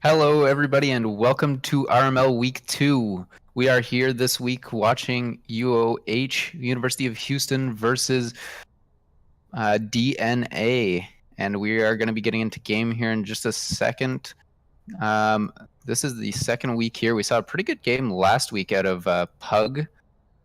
Hello, everybody, and welcome to RML Week 2. We are here this week watching UOH, University of Houston versus DNA. And we are going to be getting into game here in just a second. This is the second week here. We saw a pretty good game last week out of Pug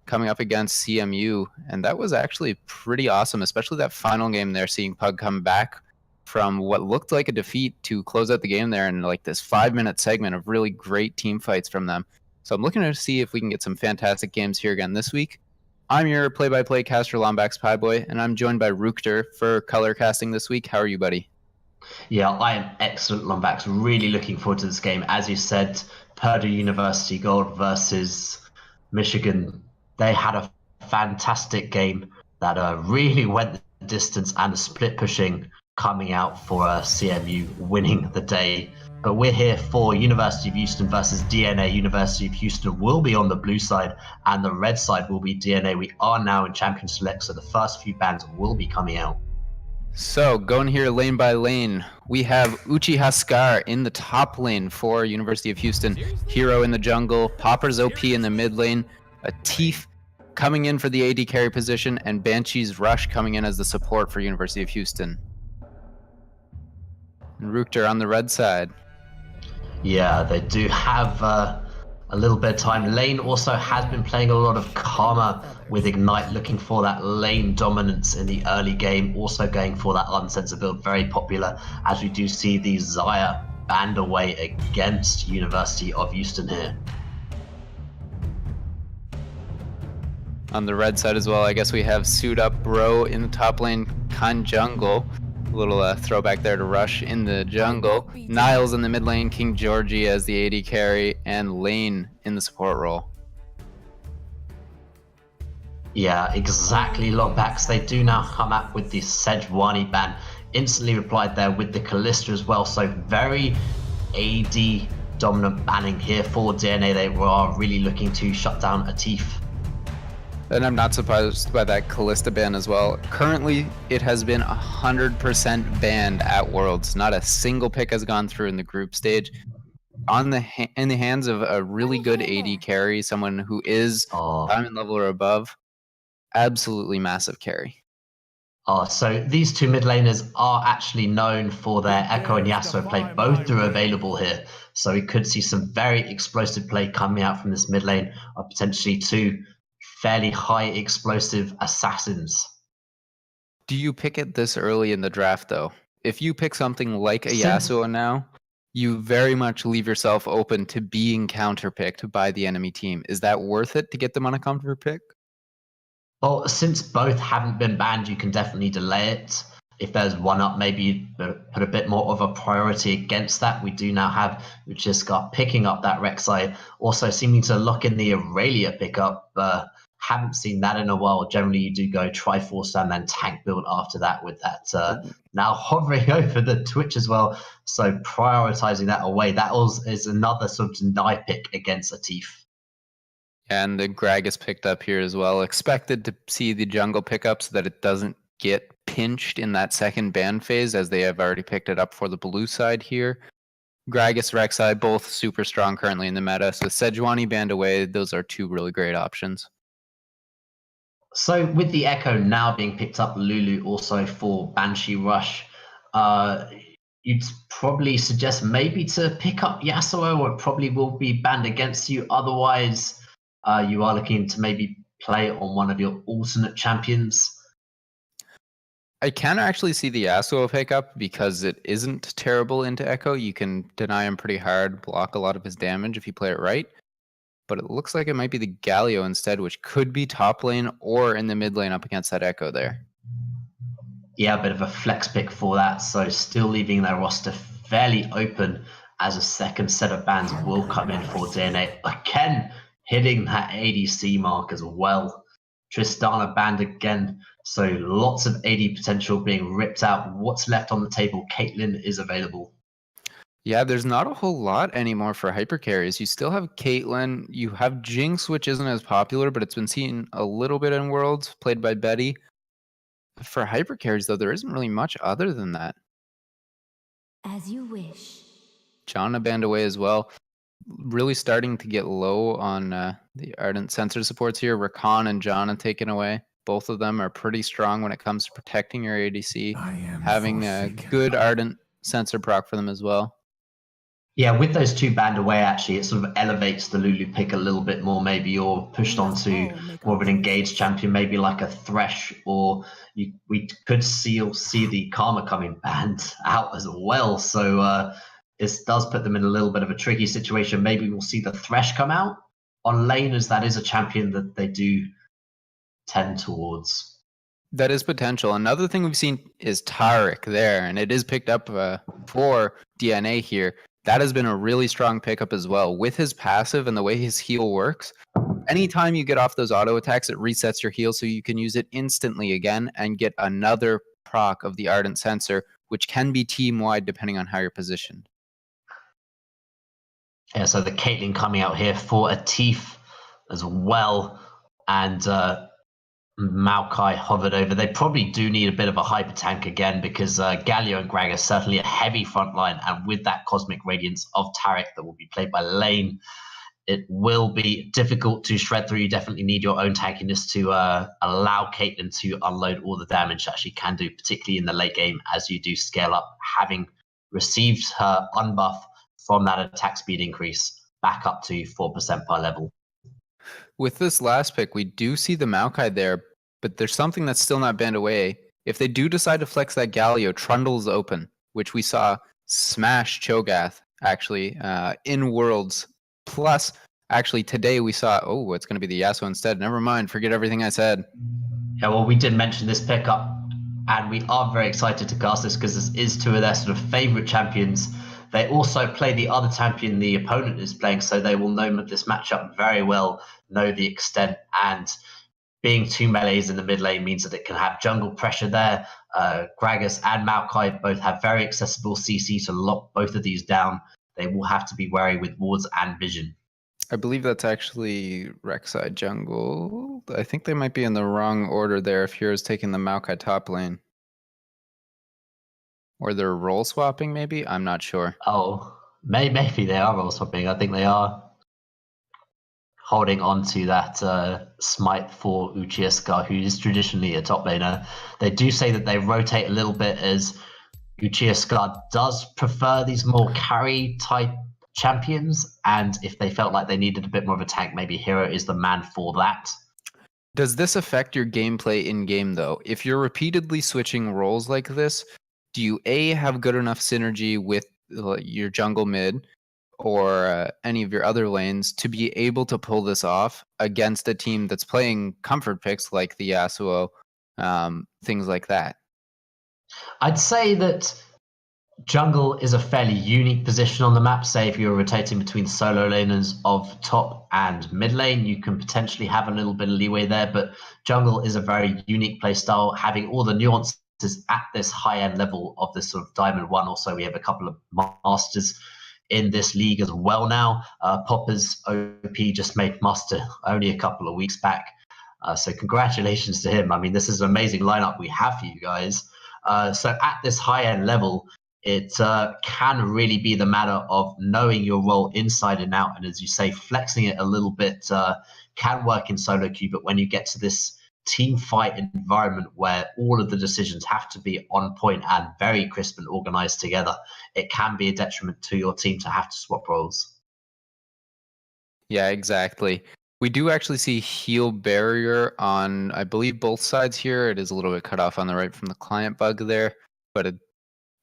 coming up against CMU. And that was actually pretty awesome, especially that final game there, seeing Pug come back from what looked like a defeat to close out the game there in like this 5-minute segment of really great team fights from them. So I'm looking to see if we can get some fantastic games here again this week. I'm your play-by-play caster Lombax Pieboy, and I'm joined by Rukter for color casting this week. How are you, buddy? Yeah, I am excellent, Lombax. Really looking forward to this game. As you said, Purdue University Gold versus Michigan. They had a fantastic game that really went the distance, and the split pushing coming out for CMU winning the day. But we're here for University of Houston versus DNA. University of Houston will be on the blue side, and the red side will be DNA. We are now in Champion Select, so the first few bans will be coming out. So going here lane by lane, we have Uchiha Scar in the top lane for University of Houston, Hero in the jungle, Popper's OP in the mid lane, a Teef coming in for the AD carry position, and Banshee's Rush coming in as the support for University of Houston. And Rukter on the red side. Yeah, they do have a little bit of time. Lane also has been playing a lot of Karma with Ignite, looking for that lane dominance in the early game, also going for that uncensored build, very popular, as we do see the Xayah banned away against University of Houston here. On the red side as well, I guess we have Suit Up Bro in the top lane, Khan Jungle. A little throwback there to Rush in the jungle. Niles in the mid lane, King Georgie as the AD carry, and Lane in the support role. Yeah, exactly, Lombax. They do now come up with the Sejuani ban. Instantly replied there with the Kalista as well. So very AD dominant banning here for DNA. They are really looking to shut down a Teef. And I'm not surprised by that Kalista ban as well. Currently, it has been 100% banned at Worlds. Not a single pick has gone through in the group stage. In the hands of a really good AD carry, someone who is diamond level or above, absolutely massive carry. So these two mid laners are actually known for their Echo and Yasuo play. Both are available here. So we could see some very explosive play coming out from this mid lane, or potentially two fairly high explosive assassins. Do you pick it this early in the draft, though? If you pick something like a Yasuo now, you very much leave yourself open to being counterpicked by the enemy team. Is that worth it to get them on a counter pick? Well, since both haven't been banned, you can definitely delay it. If there's one up, maybe put a bit more of a priority against that. We do now have Uchiha picking up that Rek'Sai, also seeming to lock in the Aurelia pickup. Haven't seen that in a while. Generally, you do go Triforce and then tank build after that with that now hovering over the Twitch as well. So prioritizing that away. That is another sort of deny pick against a Teef. And the Gragas picked up here as well. Expected to see the jungle pick up so that it doesn't get pinched in that second ban phase, as they have already picked it up for the blue side here. Gragas, Rek'Sai, both super strong currently in the meta. So Sejuani banned away. Those are two really great options. So with the Echo now being picked up, Lulu also for Banshee Rush, you'd probably suggest maybe to pick up Yasuo, or it probably will be banned against you. Otherwise, you are looking to maybe play on one of your alternate champions. I can actually see the Yasuo pickup because it isn't terrible into Echo. You can deny him pretty hard, block a lot of his damage if you play it right. But it looks like it might be the Galio instead, which could be top lane or in the mid lane up against that Echo there. Yeah, a bit of a flex pick for that. So still leaving their roster fairly open, as a second set of bans will come in for DNA. Again, hitting that ADC mark as well. Tristana banned again. So lots of AD potential being ripped out. What's left on the table? Caitlyn is available. Yeah, there's not a whole lot anymore for hyper carries. You still have Caitlyn. You have Jinx, which isn't as popular, but it's been seen a little bit in Worlds, played by Betty. For hyper carries, though, there isn't really much other than that. As you wish. Janna banned away as well. Really starting to get low on the Ardent sensor supports here. Rakan and Janna taken away. Both of them are pretty strong when it comes to protecting your ADC. Having a good Ardent sensor proc for them as well. Yeah, with those two banned away, actually, it sort of elevates the Lulu pick a little bit more. Maybe you're pushed onto more of an engaged champion, maybe like a Thresh, or we could see the Karma coming banned out as well. So this does put them in a little bit of a tricky situation. Maybe we'll see the Thresh come out on lane, as that is a champion that they do tend towards. That is potential. Another thing we've seen is Taric there, and it is picked up for DNA here. That has been a really strong pickup as well. With his passive and the way his heal works, anytime you get off those auto attacks, it resets your heal so you can use it instantly again and get another proc of the Ardent Sensor, which can be team-wide depending on how you're positioned. Yeah, so the Caitlyn coming out here for a Tief as well, and Maokai hovered over. They probably do need a bit of a hyper tank again, because Galio and Gragas certainly a heavy front line, and with that Cosmic Radiance of Taric that will be played by Lane, it will be difficult to shred through. You definitely need your own tankiness to allow Caitlyn to unload all the damage that she can do, particularly in the late game as you do scale up, having received her unbuff from that attack speed increase back up to 4% per level. With this last pick, we do see the Maokai there, but there's something that's still not banned away. If they do decide to flex that Galio, Trundle's open, which we saw smash Cho'Gath actually in Worlds. Plus, actually today we saw, oh, it's going to be the Yasuo instead. Never mind, forget everything I said. Yeah, well, we did mention this pickup, and we are very excited to cast this because this is two of their sort of favorite champions. They also play the other champion the opponent is playing, so they will know this matchup very well, know the extent, and being two melees in the mid lane means that it can have jungle pressure there. Gragas and Maokai both have very accessible CC to lock both of these down. They will have to be wary with wards and vision. I believe that's actually Rek'Sai jungle. I think they might be in the wrong order there if Hero's taking the Maokai top lane. Or they're role swapping, maybe? I'm not sure. Oh, maybe they are role swapping. I think they are holding on to that smite for Uchiha, who is traditionally a top laner. They do say that they rotate a little bit, as Uchiha does prefer these more carry type champions, and if they felt like they needed a bit more of a tank, maybe Hero is the man for that. Does this affect your gameplay in-game, though? If you're repeatedly switching roles like this, do you A, have good enough synergy with your jungle mid or any of your other lanes to be able to pull this off against a team that's playing comfort picks like the Yasuo, things like that? I'd say that jungle is a fairly unique position on the map. Say if you're rotating between solo laners of top and mid lane, you can potentially have a little bit of leeway there, but jungle is a very unique play style, having all the nuances at this high-end level of this sort of Diamond 1. Also, we have a couple of masters in this league as well now. Popper's OP just made master only a couple of weeks back. So congratulations to him. I mean, this is an amazing lineup we have for you guys. So at this high-end level, it can really be the matter of knowing your role inside and out. And as you say, flexing it a little bit can work in solo queue. But when you get to this team fight environment where all of the decisions have to be on point and very crisp and organized together, it can be a detriment to your team to have to swap roles. Yeah, exactly. We do actually see heal barrier on, I believe, both sides here. It is a little bit cut off on the right from the client bug there, but it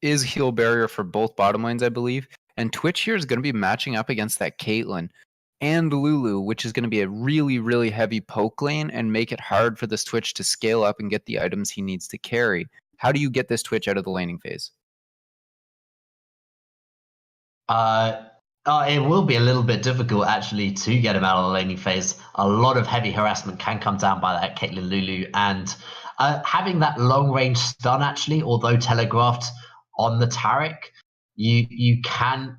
is heal barrier for both bottom lanes, I believe. And Twitch here is going to be matching up against that Caitlyn and Lulu, which is going to be a really, really heavy poke lane and make it hard for this Twitch to scale up and get the items he needs to carry. How do you get this Twitch out of the laning phase? It will be a little bit difficult, actually, to get him out of the laning phase. A lot of heavy harassment can come down by that Caitlyn Lulu, and having that long-range stun, actually, although telegraphed on the Taric, you can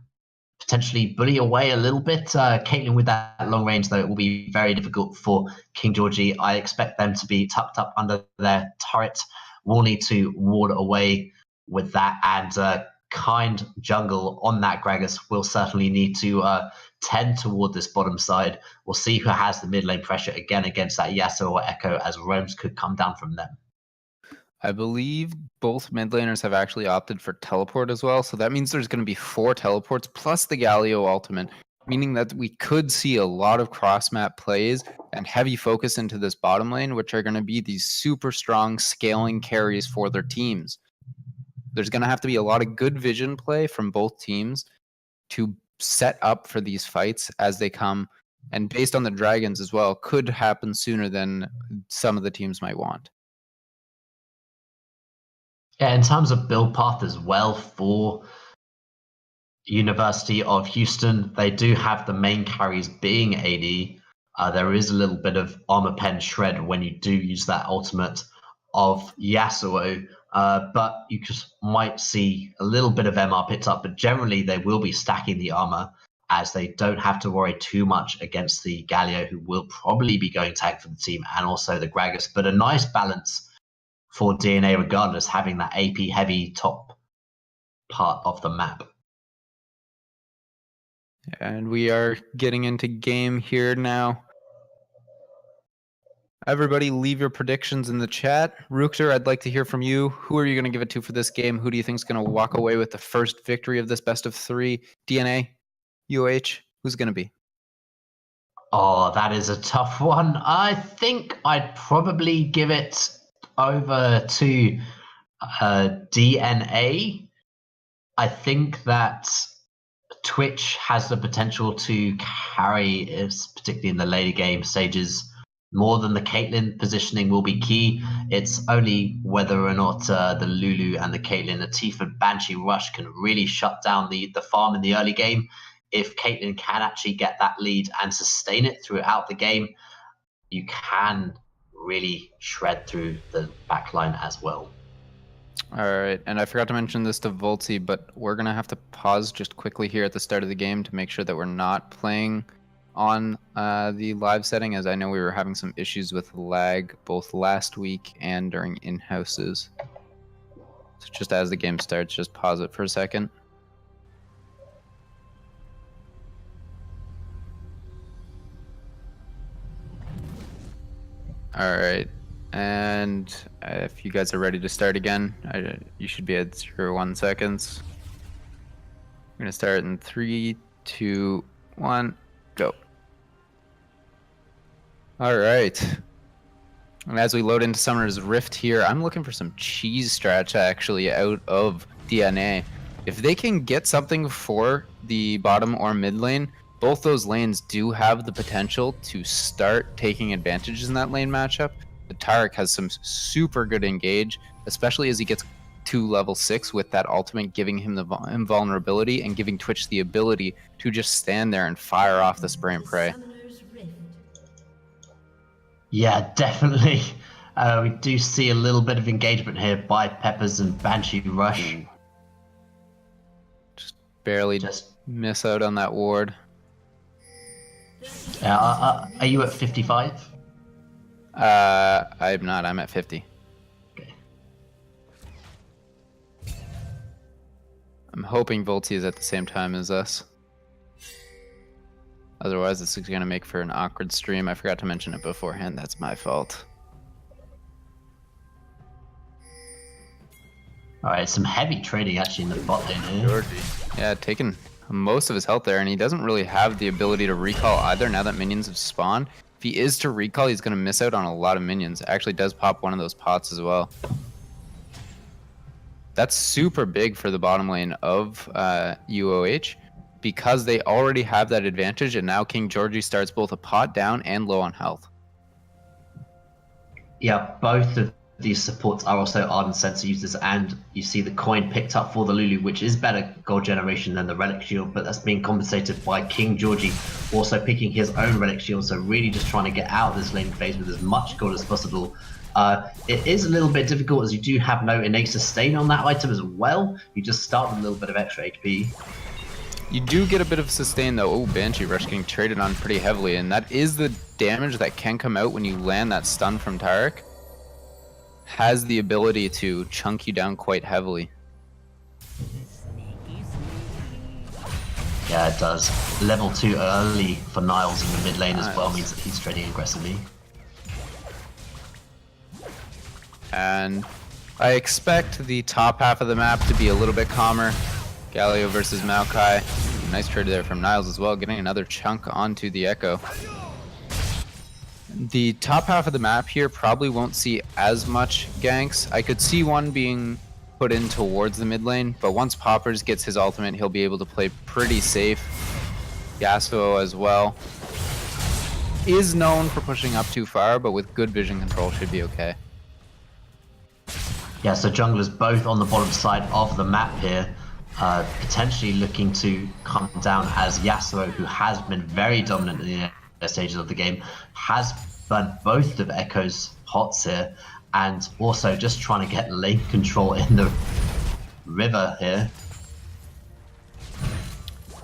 potentially bully away a little bit. Caitlyn with that long range, though, it will be very difficult for King Georgie. I expect them to be tucked up under their turret. We'll need to ward away with that, and kind jungle on that Gragas will certainly need to tend toward this bottom side. We'll see who has the mid lane pressure again against that Yasuo or Echo, as roams could come down from them. I believe both mid laners have actually opted for teleport as well, so that means there's going to be 4 teleports plus the Galio ultimate, meaning that we could see a lot of cross-map plays and heavy focus into this bottom lane, which are going to be these super strong scaling carries for their teams. There's going to have to be a lot of good vision play from both teams to set up for these fights as they come, and based on the dragons as well, could happen sooner than some of the teams might want. Yeah, in terms of build path as well for University of Houston, they do have the main carries being AD. There is a little bit of armor pen shred when you do use that ultimate of Yasuo, but you just might see a little bit of MR picked up, but generally they will be stacking the armor as they don't have to worry too much against the Galio, who will probably be going tank for the team, and also the Gragas, but a nice balance for DNA regardless, having that AP heavy top part of the map. And we are getting into game here now. Everybody leave your predictions in the chat. Rukter, I'd like to hear from you. Who are you going to give it to for this game? Who do you think is going to walk away with the first victory of this best of 3? DNA? UOH? Who's going to be? Oh, that is a tough one. I think I'd probably give it over to DNA. I think that Twitch has the potential to carry, particularly in the later game stages, more than the Caitlyn. Positioning will be key. It's only whether or not the Lulu and the Caitlyn, the Tifa Banshee rush can really shut down the farm in the early game. If Caitlyn can actually get that lead and sustain it throughout the game, you can really shred through the backline as well. All right, and I forgot to mention this to Volty, but we're going to have to pause just quickly here at the start of the game to make sure that we're not playing on the live setting, as I know we were having some issues with lag both last week and during in-houses. So just as the game starts, just pause it for a second. All right, and if you guys are ready to start again, you should be at 0-1 seconds. We're gonna start in 3, 2, 1, go. All right, and as we load into Summoner's Rift here, I'm looking for some cheese strats actually out of DNA. If they can get something for the bottom or mid lane, both those lanes do have the potential to start taking advantages in that lane matchup. The Taric has some super good engage, especially as he gets to level 6 with that ultimate giving him the invulnerability and giving Twitch the ability to just stand there and fire off the spray and pray. Yeah, definitely. We do see a little bit of engagement here by Peppers and Banshee Rush. Just barely miss out on that ward. Are you at 55? I'm not. I'm at 50. Okay. I'm hoping Volty is at the same time as us. Otherwise, this is going to make for an awkward stream. I forgot to mention it beforehand. That's my fault. Alright, some heavy trading actually in the bot lane here. Georgie. Yeah, taking most of his health there, and he doesn't really have the ability to recall either now that minions have spawned. If he is to recall, he's going to miss out on a lot of minions. It actually does pop one of those pots as well. That's super big for the bottom lane of UOH because they already have that advantage, and now King Georgie starts both a pot down and low on health. Yeah, both of these supports are also Ardent Sensor users, and you see the coin picked up for the Lulu, which is better gold generation than the Relic Shield, but that's being compensated by King Georgie also picking his own Relic Shield, so really just trying to get out of this lane phase with as much gold as possible. It is a little bit difficult as you do have no innate sustain on that item as well. You just start with a little bit of extra HP. You do get a bit of sustain though. Oh, Banshee Rush getting traded on pretty heavily, and that is the damage that can come out when you land that stun from Taric. Has the ability to chunk you down quite heavily. Yeah, it does. Level 2 early for Niles in the mid lane as well Nice. means that he's trading aggressively. And I expect the top half of the map to be a little bit calmer. Galio versus Maokai. Nice trade there from Niles as well, getting another chunk onto the Echo. The top half of the map here probably won't see as much ganks. I could see one being put in towards the mid lane, but once Poppers gets his ultimate, he'll be able to play pretty safe. Yasuo as well is known for pushing up too far, but with good vision control should be okay. Yeah, so junglers both on the bottom side of the map here, potentially looking to come down as Yasuo, who has been very dominant in the early stages of the game, has burnt both of Echo's pots here, and also just trying to get lane control in the river here.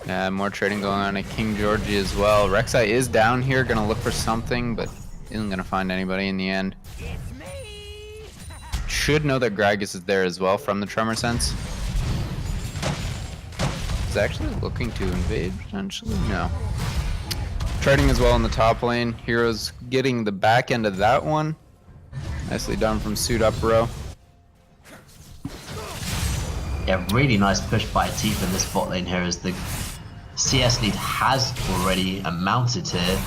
Yeah, more trading going on at King Georgie as well. Rek'Sai is down here, gonna look for something, but isn't gonna find anybody in the end. Should know that Gragas is there as well from the Tremor Sense. Is actually looking to invade, potentially? No. Trading as well in the top lane. Heroes getting the back end of that one. Nicely done from Suit Up Bro. Yeah, really nice push by Tifa in this bot lane here as the CS lead has already mounted here.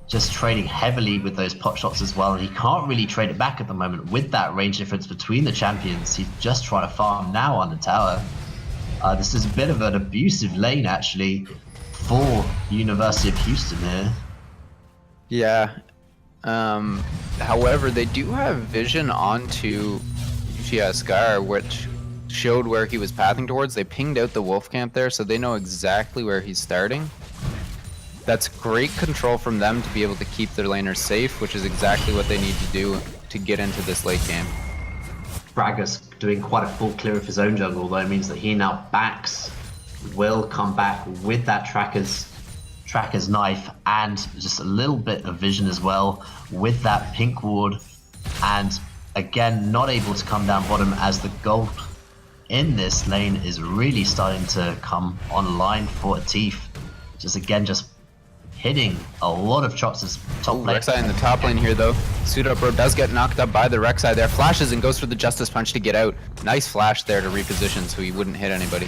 Just trading heavily with those pot shots as well, and he can't really trade it back at the moment with that range difference between the champions. He's just trying to farm now on the tower. This is a bit of an abusive lane actually for University of Houston here. Yeah. However, they do have vision onto Uchiha Scar, which showed where he was pathing towards. They pinged out the wolf camp there, so they know exactly where he's starting. That's great control from them to be able to keep their laners safe, which is exactly what they need to do to get into this late game. Gragas doing quite a full clear of his own jungle, though, means that he now backs, will come back with that tracker's knife and just a little bit of vision as well with that pink ward, and again not able to come down bottom as the gold in this lane is really starting to come online for Atif. Just hitting a lot of shots as top lane. Rek'Sai in the top lane here though. Suit Up Bro does get knocked up by the Rek'Sai there. Flashes and goes for the Justice Punch to get out. Nice flash there to reposition so he wouldn't hit anybody.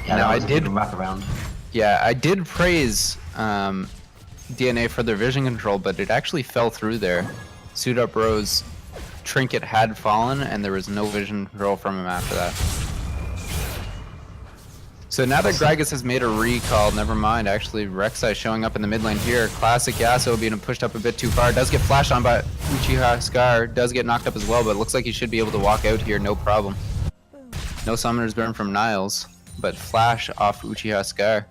Yeah, now, that was a good wrap around. Yeah, I did praise DNA for their vision control, but it actually fell through there. Suit Up Bro's trinket had fallen and there was no vision control from him after that. So now that Gragas has made a recall, never mind, actually Rek'Sai showing up in the mid lane here. Classic Yasuo being pushed up a bit too far. Does get flashed on by Uchiha Scar, does get knocked up as well, but it looks like he should be able to walk out here, no problem. No Summoner's Burn from Niles, but flash off Uchiha Scar.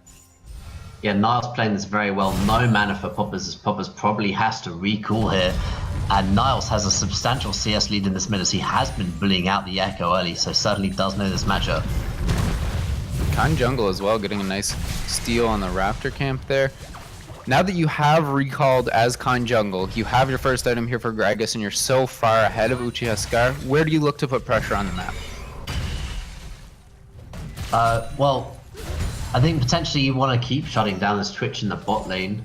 Yeah, Niles playing this very well. No mana for Poppers, as Poppers probably has to recall here. And Niles has a substantial CS lead in this mid as he has been bullying out the Echo early, so certainly does know this matchup. Khan Jungle as well, getting a nice steal on the Raptor camp there. Now that you have recalled as Khan Jungle, you have your first item here for Gragas, and you're so far ahead of Uchiha Scar, where do you look to put pressure on the map? Well, I think potentially you want to keep shutting down this Twitch in the bot lane.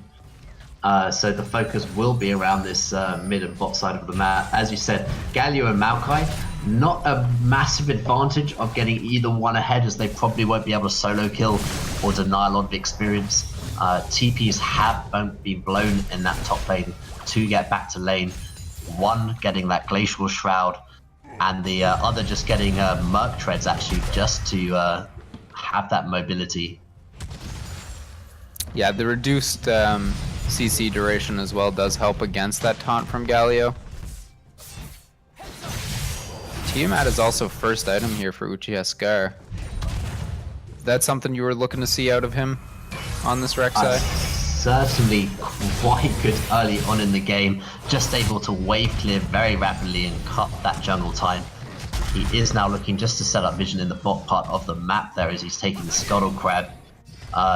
So the focus will be around this mid and bot side of the map. As you said, Galio and Maokai, not a massive advantage of getting either one ahead, as they probably won't be able to solo kill or deny a lot of experience. TPs have been blown in that top lane to get back to lane. One getting that Glacial Shroud, and the other just getting Merc Treads actually, just to have that mobility. Yeah, the reduced CC duration as well does help against that taunt from Galio. Tiamat is also first item here for Uchiha Scar. Is that something you were looking to see out of him on this Rek'Sai? Certainly quite good early on in the game, just able to wave clear very rapidly and cut that jungle time. He is now looking just to set up vision in the bot part of the map there as he's taking the Scuttle Crab.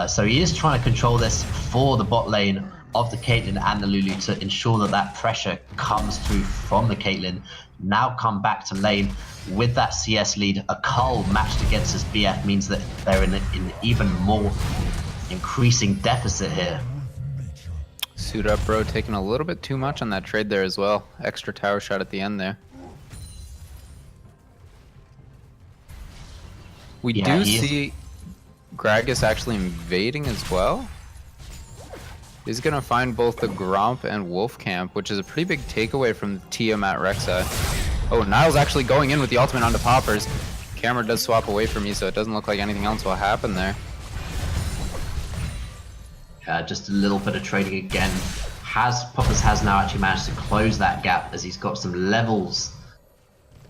So he is trying to control this for the bot lane of the Caitlyn and the Lulu to ensure that that pressure comes through from the Caitlyn. Now come back to lane with that CS lead. A Cull matched against his BF means that they're in even more increasing deficit here. Suit up, bro. Taking a little bit too much on that trade there as well. Extra tower shot at the end there. We do see Gragas actually invading as well. He's going to find both the Gromp and Wolf Camp, which is a pretty big takeaway from Tiamat Rek'Sai. Oh, Niall's actually going in with the ultimate onto Poppers. Camera does swap away from me, so it doesn't look like anything else will happen there. Just a little bit of trading again. Poppers has now actually managed to close that gap as he's got some levels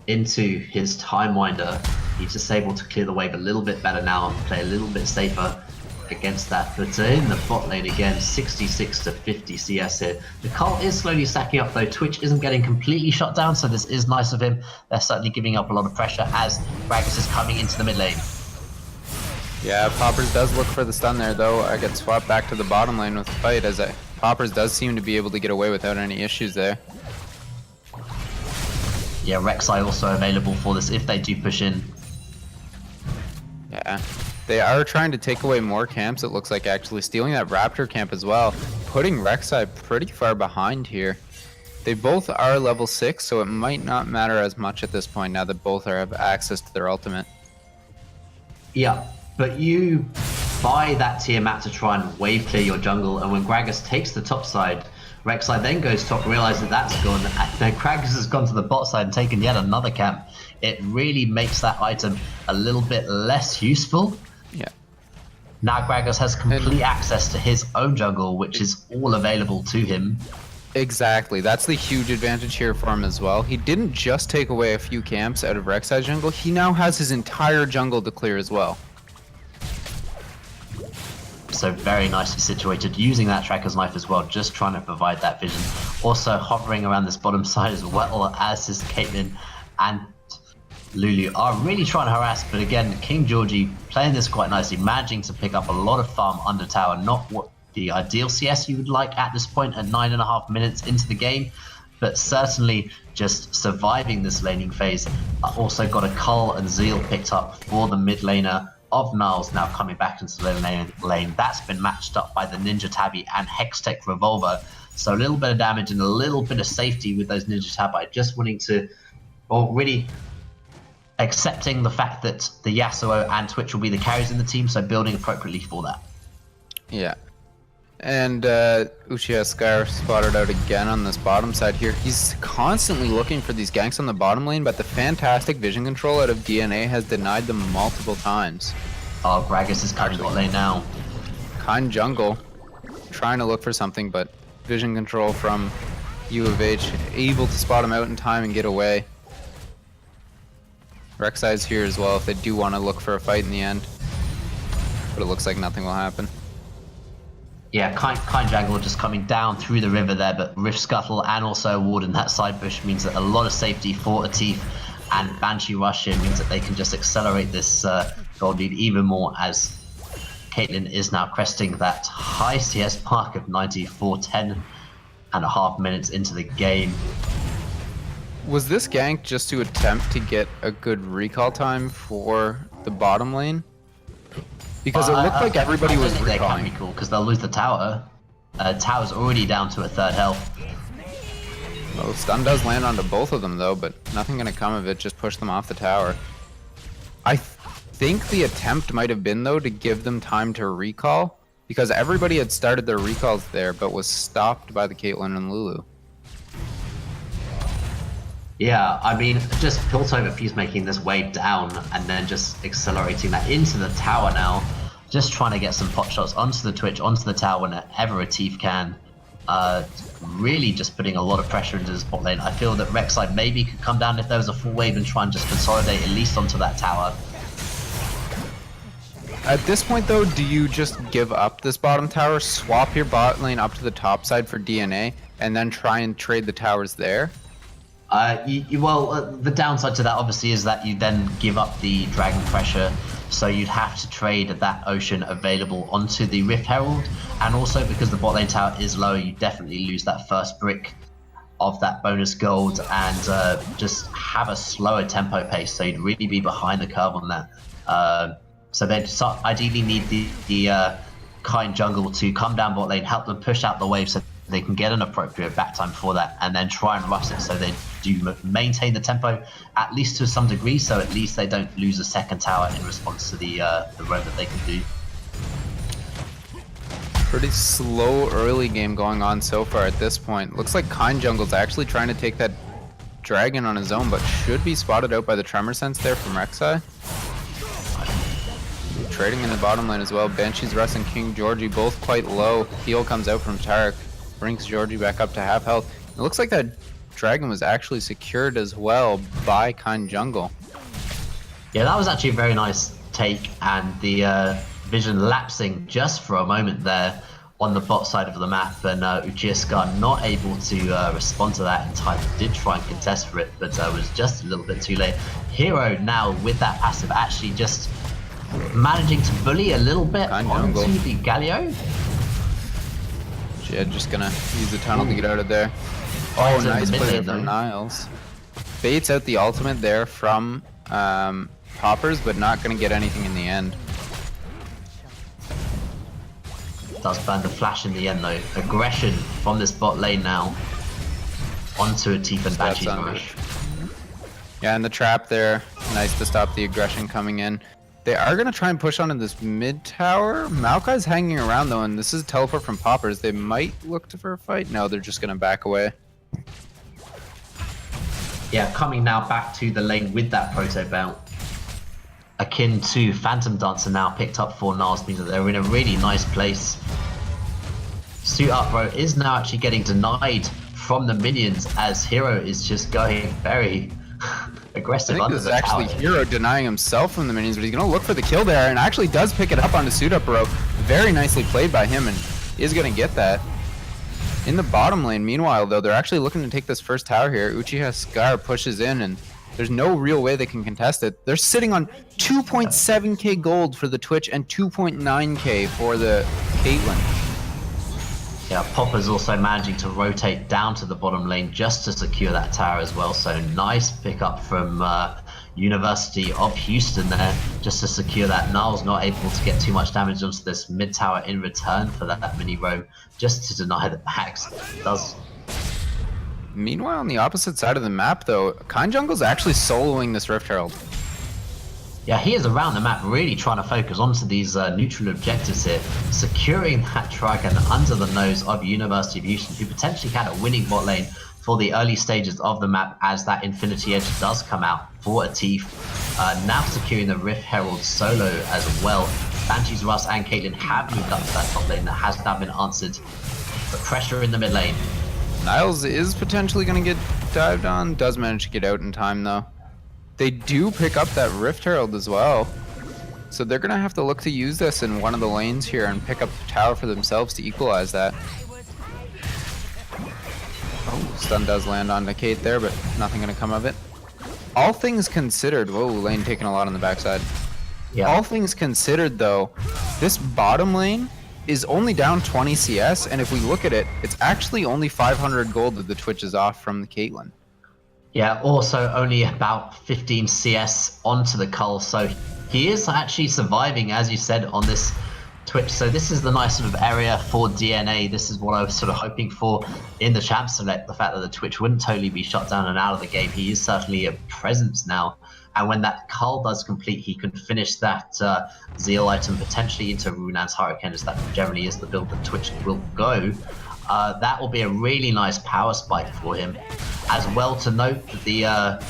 into his Time Winder. He's just able to clear the wave a little bit better now and play a little bit safer against that. But in the bot lane again, 66 to 50 CS here. The Cull is slowly stacking up though. Twitch isn't getting completely shut down, so this is nice of him. They're certainly giving up a lot of pressure as Gragas is coming into the mid lane. Yeah, Poppers does look for the stun there though. I get swapped back to the bottom lane with the fight as Poppers does seem to be able to get away without any issues there. Yeah, Rek'Sai also available for this if they do push in. Yeah, they are trying to take away more camps, it looks like, actually stealing that Raptor camp as well, putting Rek'Sai pretty far behind here. They both are level 6, so it might not matter as much at this point now that both have access to their ultimate. Yeah, but you buy that Tiamat to try and wave clear your jungle, and when Gragas takes the top side, Rek'Sai then goes top, realizes that's gone, and then Gragas has gone to the bot side and taken yet another camp. It really makes that item a little bit less useful. Yeah. Now Gragas has complete access to his own jungle, which is all available to him. Exactly, that's the huge advantage here for him as well. He didn't just take away a few camps out of Rek'Sai's jungle, he now has his entire jungle to clear as well. So very nicely situated, using that Tracker's Knife as well, just trying to provide that vision. Also hovering around this bottom side as well as his Caitlyn and Lulu are really trying to harass, but again, King Georgie playing this quite nicely, managing to pick up a lot of farm under tower. Not what the ideal CS you would like at this point at 9.5 minutes into the game, but certainly just surviving this laning phase. Also got a Cull and Zeal picked up for the mid laner of Niall's now coming back into the lane. That's been matched up by the Ninja Tabby and Hextech Revolver. So a little bit of damage and a little bit of safety with those Ninja Tabby. Just wanting to, or really accepting the fact that the Yasuo and Twitch will be the carries in the team, so building appropriately for that. Yeah. And Uchiha Skyr spotted out again on this bottom side here. He's constantly looking for these ganks on the bottom lane, but the fantastic vision control out of DNA has denied them multiple times. Oh, Gragas is coming bot lane now. Kind jungle, trying to look for something, but vision control from U of H, able to spot him out in time and get away. Rek'Sai's here as well if they do want to look for a fight in the end. But it looks like nothing will happen. Yeah, kind jungle just coming down through the river there, but Rift Scuttle and also a ward in that side bush means that a lot of safety for Atif, and Banshee Rush in means that they can just accelerate this gold lead even more as Caitlyn is now cresting that high CS mark of 94, 10.5 minutes into the game. Was this gank just to attempt to get a good recall time for the bottom lane? Because it looked like everybody was recalling. They can't recall because they'll lose the tower. Tower's already down to a third health. Well, stun does land onto both of them though, but nothing gonna come of it, just push them off the tower. I think the attempt might have been though to give them time to recall, because everybody had started their recalls there, but was stopped by the Caitlyn and Lulu. Yeah, I mean, just Piltover keeps making this wave down and then just accelerating that into the tower now. Just trying to get some pot shots onto the Twitch, onto the tower whenever Atif can. Really just putting a lot of pressure into this bot lane. I feel that Rek'Sai maybe could come down if there was a full wave and try and just consolidate at least onto that tower. At this point though, do you just give up this bottom tower, swap your bot lane up to the top side for DNA, and then try and trade the towers there? The downside to that obviously is that you then give up the dragon pressure so you'd have to trade that Ocean available onto the Rift Herald, and also because the bot lane tower is lower, you definitely lose that first brick of that bonus gold, and just have a slower tempo pace, so you'd really be behind the curve on that. So they'd ideally need the Kind jungle to come down bot lane, help them push out the wave so they can get an appropriate back time for that, and then try and rush it so they do maintain the tempo, at least to some degree, so at least they don't lose a second tower in response to the roam that they can do. Pretty slow early game going on so far at this point. Looks like Kind Jungle's actually trying to take that dragon on his own, but should be spotted out by the Tremor Sense there from Rek'Sai. Trading in the bottom lane as well. Banshee's Russ and King Georgie both quite low. Heal comes out from Taric, brings Georgie back up to half health. It looks like that dragon was actually secured as well by Kind Jungle. Yeah, that was actually a very nice take, and the vision lapsing just for a moment there on the bot side of the map, and Uchiha not able to respond to that in time. Did try and contest for it, but was just a little bit too late. Hero now with that passive actually just managing to bully a little bit onto the Galio. Yeah, just gonna use the tunnel to get out of there. Oh, nice play from Niles. Baits out the ultimate there from Poppers, but not gonna get anything in the end. Does burn the flash in the end though. Aggression from this bot lane now onto a Tifa and Banshee's rush. Yeah, and the trap there. Nice to stop the aggression coming in. They are going to try and push onto this mid tower. Maokai's hanging around though, and this is a teleport from Poppers. They might look for a fight. No, they're just going to back away. Yeah, coming now back to the lane with that Proto Belt. Akin to Phantom Dancer now picked up for Niles, means that they're in a really nice place. Suit Up Bro is now actually getting denied from the minions as Hero is just going very aggressive under the tower. This is actually Hero denying himself from the minions, but he's going to look for the kill there and actually does pick it up onto Suit Up Bro. Very nicely played by him, and is going to get that. In the bottom lane, meanwhile, though, they're actually looking to take this first tower here. Uchiha Scar pushes in, and there's no real way they can contest it. They're sitting on 2.7k gold for the Twitch and 2.9k for the Caitlyn. Yeah, Popper's also managing to rotate down to the bottom lane just to secure that tower as well. So nice pickup from University of Houston there just to secure that. Niles not able to get too much damage onto this mid tower in return for that mini roam, just to deny that Max does. Meanwhile, on the opposite side of the map, though, Kind Jungle's actually soloing this Rift Herald. Yeah, he is around the map really trying to focus onto these neutral objectives here, securing that dragon under the nose of University of Houston, who potentially had a winning bot lane for the early stages of the map as that Infinity Edge does come out for a Tief. Now securing the Rift Herald solo as well. Banshee's Russ and Caitlyn have moved up to that top lane that has now been answered. The pressure in the mid lane. Niles is potentially going to get dived on. Does manage to get out in time, though. They do pick up that Rift Herald as well. So they're going to have to look to use this in one of the lanes here and pick up the tower for themselves to equalize that. Oh, stun does land on Kate there, but nothing going to come of it. All things considered, whoa, lane taking a lot on the backside. Yeah. All things considered, though, this bottom lane is only down 20 CS, and if we look at it, it's actually only 500 gold that the Twitch is off from the Caitlyn. Yeah, also only about 15 CS onto the Cull, so he is actually surviving, as you said, on this Twitch. So this is the nice sort of area for DNA. This is what I was sort of hoping for in the Champ Select, the fact that the Twitch wouldn't totally be shut down and out of the game. He is certainly a presence now. And when that Cull does complete, he can finish that Zeal item potentially into Runan's Hurricane, as that generally is the build that Twitch will go. That will be a really nice power spike for him. As well to note that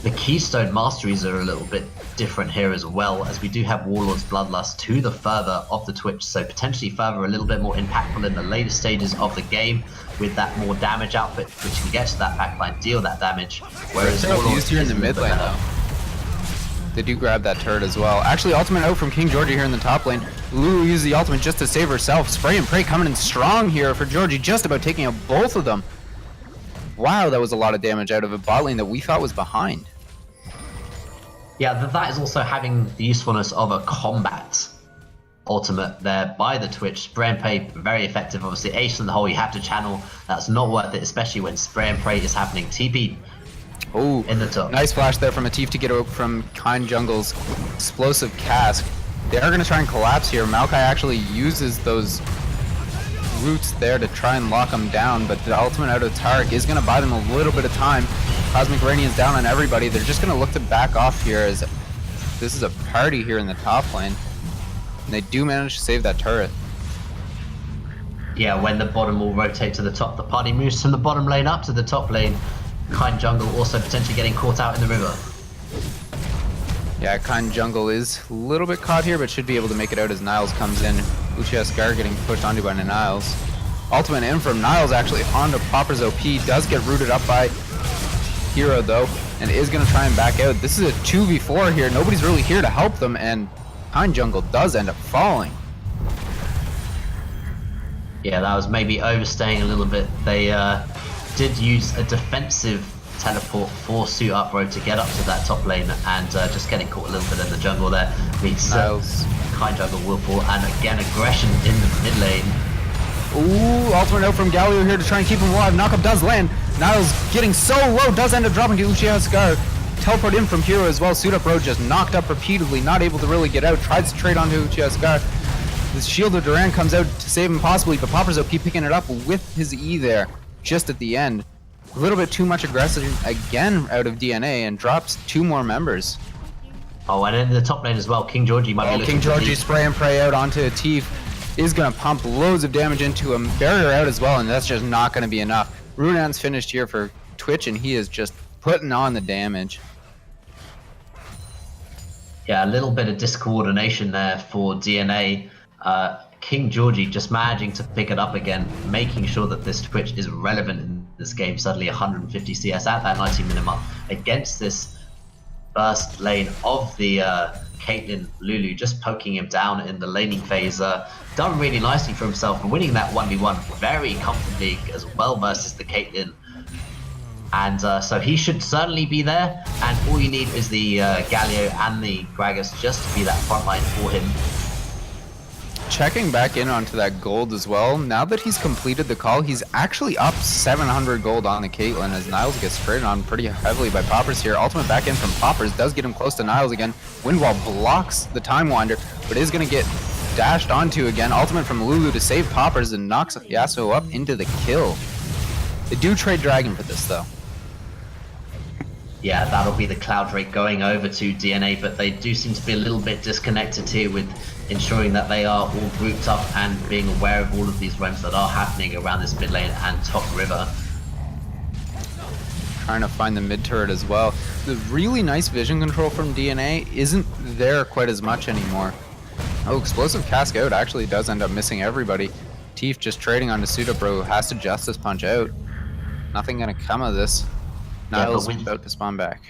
the Keystone Masteries are a little bit different here as well, as we do have Warlord's Bloodlust to the further of the Twitch, so potentially further a little bit more impactful in the later stages of the game with that more damage output, which can get to that backline, deal that damage. Whereas Warlord's used here in the mid lane though. They do grab that turret as well. Actually, ultimate out from King Georgie here in the top lane. Lulu used the ultimate just to save herself. Spray and pray coming in strong here for Georgie, just about taking out both of them. Wow, that was a lot of damage out of a bot lane that we thought was behind. Yeah, that is also having the usefulness of a combat ultimate there by the Twitch. Spray and pray, very effective. Obviously, Ace in the hole, you have to channel. That's not worth it, especially when spray and pray is happening. TP in the top. Nice flash there from Atif to get out from Kind Jungle's explosive cask. They are going to try and collapse here. Maokai actually uses those roots there to try and lock them down, but the ultimate out of Taric is going to buy them a little bit of time. Cosmic Radiant's down on everybody. They're just going to look to back off here as this is a party here in the top lane. And they do manage to save that turret. Yeah, when the bottom will rotate to the top, the party moves from the bottom lane up to the top lane. Kind Jungle also potentially getting caught out in the river. Yeah, Kind Jungle is a little bit caught here, but should be able to make it out as Niles comes in. Uchiha getting pushed onto by Niles. Ultimate in from Niles actually onto Popper's OP. Does get rooted up by Hero though, and is going to try and back out. This is a 2v4 here. Nobody's really here to help them, and Kind Jungle does end up falling. Yeah, that was maybe overstaying a little bit. They did use a defensive teleport for Suit Upro to get up to that top lane, and just getting caught a little bit in the jungle there means Kind Jungle will fall, and again aggression in the mid lane. Ooh, ultimate out from Galio here to try and keep him alive. Knockup does land. Niles getting so low, does end up dropping to Uchiha Scar. Teleport in from Hero as well. Suit Up Road just knocked up repeatedly, not able to really get out. Tries to trade onto Uchiha Scar. The Shield of Duran comes out to save him possibly, but Popper's OP picking it up with his E there just at the end. A little bit too much aggression again out of DNA and drops 2 more members. Oh, and in the top lane as well, King Georgie might be looking King Georgie spray and pray out onto Atif. Is going to pump loads of damage into him. Barrier out as well, and that's just not going to be enough. Runan's finished here for Twitch, and he is just putting on the damage. Yeah, a little bit of discoordination there for DNA. King Georgie just managing to pick it up again, making sure that this Twitch is relevant in this game. Suddenly 150 CS at that 90 minute mark against this first lane of the Caitlyn Lulu, just poking him down in the laning phase. Done really nicely for himself and winning that 1v1 very comfortably as well versus the Caitlyn. And so he should certainly be there, and all you need is the Galio and the Gragas just to be that front line for him. Checking back in onto that gold as well. Now that he's completed the call, he's actually up 700 gold on the Caitlyn as Niles gets traded on pretty heavily by Poppers here. Ultimate back in from Poppers does get him close to Niles again. Windwall blocks the Time Winder, but is going to get dashed onto again. Ultimate from Lulu to save Poppers and knocks Yasuo up into the kill. They do trade Dragon for this though. Yeah, that'll be the Cloud Drake going over to DNA, but they do seem to be a little bit disconnected here with ensuring that they are all grouped up and being aware of all of these roams that are happening around this mid lane and top river. Trying to find the mid turret as well. The really nice vision control from DNA isn't there quite as much anymore. Oh, explosive cask out actually does end up missing everybody. Teef just trading on the Pseudobro, has to Justice Punch out. Nothing gonna come of this. Niles about to spawn back.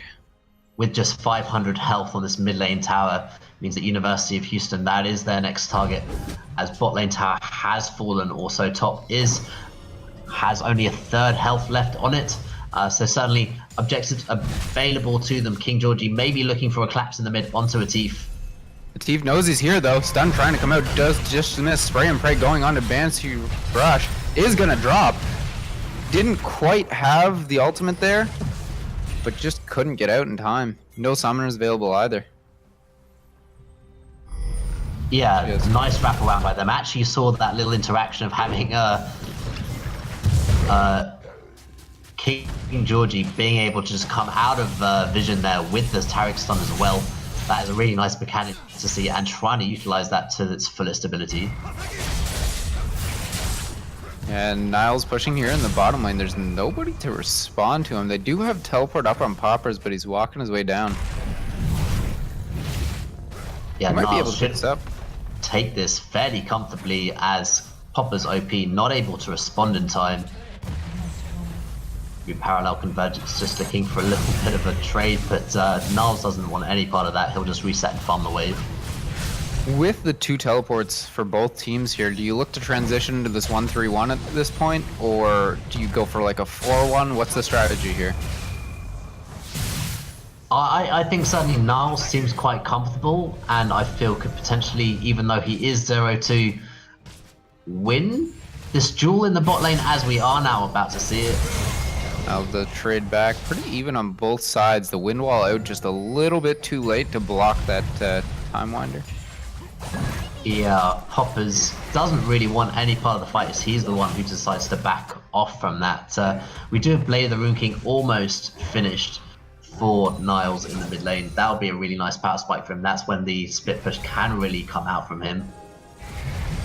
With just 500 health on this mid lane tower, means that University of Houston, that is their next target, as bot lane tower has fallen. Also top has only a third health left on it, so certainly objectives available to them. King Georgie may be looking for a collapse in the mid onto Atif. Atif knows he's here though. Stun trying to come out, does just miss. Spray and pray going on to Banshee Brush is gonna drop. Didn't quite have the ultimate there, but just couldn't get out in time. No summoners available either. Yeah, nice wraparound by them. Actually saw that little interaction of having King Georgie being able to just come out of vision there with the Taric stun as well. That is a really nice mechanic to see, and trying to utilize that to its fullest ability. And Niles pushing here in the bottom lane. There's nobody to respond to him. They do have teleport up on Poppers, but he's walking his way down. Yeah, he might be able Niles to pick this up. Take this fairly comfortably as Popper's OP not able to respond in time. Parallel Convergence just looking for a little bit of a trade, but Niles doesn't want any part of that. He'll just reset and farm the wave. With the 2 teleports for both teams here, do you look to transition into this 1-3-1 at this point, or do you go for like a 4-1? What's the strategy here? I think certainly Niles seems quite comfortable, and I feel could potentially, even though he is 0-2, win this duel in the bot lane as we are now about to see it. Now the trade back, pretty even on both sides. The wind wall out just a little bit too late to block that time winder. Yeah, Hoppers doesn't really want any part of the fight, as he's the one who decides to back off from that. We do have Blade of the Rune King almost finished for Niles in the mid lane. That would be a really nice power spike for him. That's when the split push can really come out from him.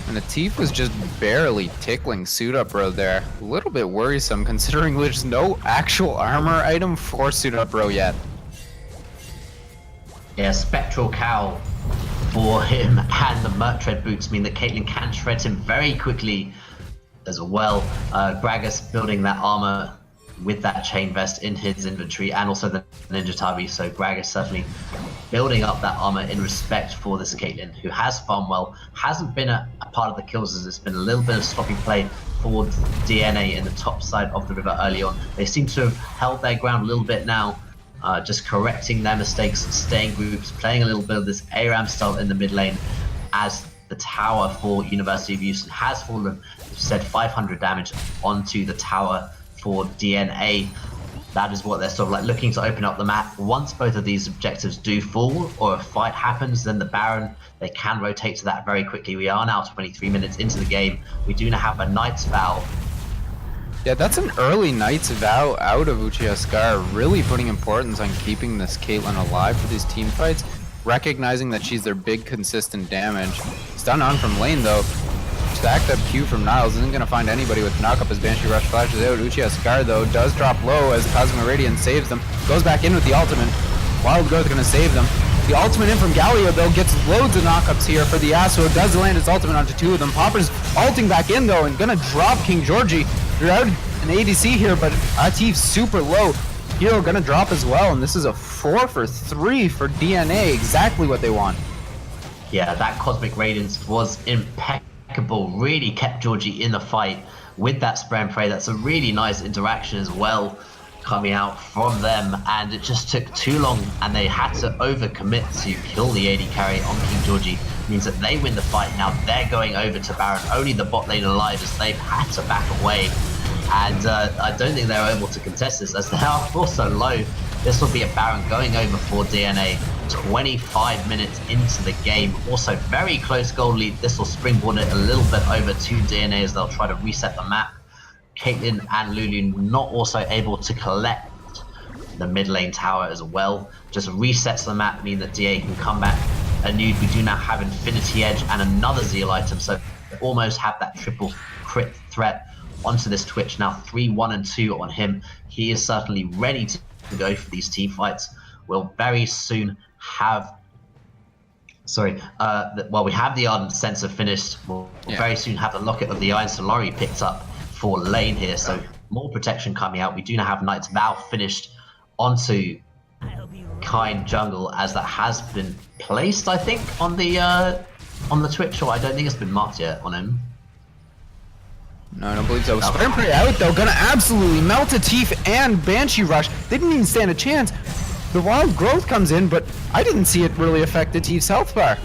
And the Tief was just barely tickling Suit Up Bro there. A little bit worrisome considering there's no actual armor item for Suit Up Bro yet. Yeah, Spectral Cowl for him and the Merc Tread boots mean that Caitlyn can shred him very quickly as well. Gragas building that armor with that chain vest in his inventory, and also the Ninja Tabi, so Gragas certainly building up that armor in respect for this Caitlyn, who has farmed well, hasn't been a part of the kills, as it's been a little bit of sloppy play for DNA in the top side of the river early on. They seem to have held their ground a little bit now, just correcting their mistakes, staying groups, playing a little bit of this ARAM style in the mid lane, as the tower for University of Houston has fallen, said 500 damage onto the tower for DNA. That is what they're sort of like looking to open up the map. Once both of these objectives do fall, or a fight happens, then the Baron, they can rotate to that very quickly. We are now 23 minutes into the game. We do now have a Knight's Vow. Yeah, that's an early Knight's Vow out of Uchiha Scar, really putting importance on keeping this Caitlyn alive for these team fights, recognizing that she's their big consistent damage. Stun on from lane though. Stacked up Q from Niles isn't going to find anybody with knock up as Banshee Rush flashes out. Uchiha Scar though does drop low as Cosmic Radiance saves them. Goes back in with the ultimate. Wild Growth going to save them. The ultimate in from Galio though gets loads of knockups here for the Yasuo. Does land his ultimate onto two of them. Popper's ulting back in though and going to drop King Georgie. They're out an ADC here, but Atif's super low. Hero going to drop as well, and this is a 4 for 3 for DNA. Exactly what they want. Yeah, that Cosmic Radiance was impeccable. Really kept Georgie in the fight with that spray and pray. That's a really nice interaction as well coming out from them, and it just took too long and they had to overcommit to kill the AD carry on King Georgie. Means that they win the fight. Now they're going over to Baron, only the bot lane alive, as they've had to back away, and I don't think they're able to contest this as they are also low. This will be a Baron going over for DNA 25 minutes into the game. Also very close goal lead. This will springboard it a little bit over to DNA as they'll try to reset the map. Caitlyn and Lulu not also able to collect the mid lane tower as well. Just resets the map, meaning that DA can come back anew. We do now have Infinity Edge and another Zeal item, so almost have that triple crit threat onto this Twitch. Now 3, 1, and 2 on him. He is certainly ready to go for these team fights. We'll very soon have we have the Ardent Sensor finished. We'll very soon have the Locket of the Iron Solari picked up for lane here, so more protection coming out. We do now have Knight's Vow finished onto Kind Jungle, as that has been placed, I think, on the Twitch, or I don't think it's been marked yet on him. No, I don't believe so. Spray and Pray out though, gonna absolutely melt a Tief and Banshee Rush. They didn't even stand a chance. The Wild Growth comes in, but I didn't see it really affect the Tief's health bar.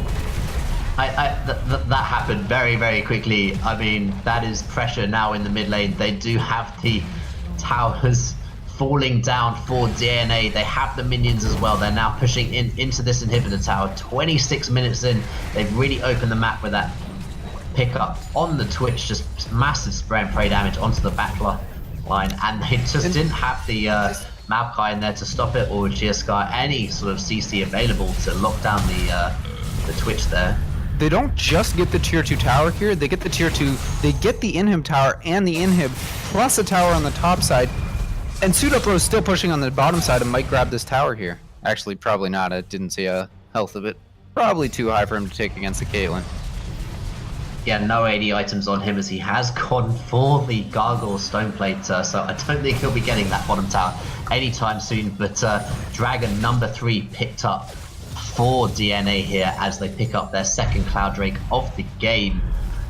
That happened very, very quickly. I mean, that is pressure now in the mid lane. They do have the towers falling down for DNA. They have the minions as well. They're now pushing into this inhibitor tower. 26 minutes in, they've really opened the map with that pickup on the Twitch. Just massive spray and pray damage onto the back line, and they just didn't have the Maokai in there to stop it, or Uchiha Scar any sort of CC available to lock down the Twitch there. They don't just get the tier 2 tower here, they get the tier 2, they get the inhib tower and the inhib, plus a tower on the top side. And Suit Up Bro is still pushing on the bottom side and might grab this tower here. Actually, probably not, I didn't see a health of it. Probably too high for him to take against the Caitlyn. Yeah, no AD items on him, as he has gone for the Gargoyle Stoneplate, so I don't think he'll be getting that bottom tower anytime soon. But Dragon number 3 picked up for DNA here as they pick up their second Cloud Drake of the game.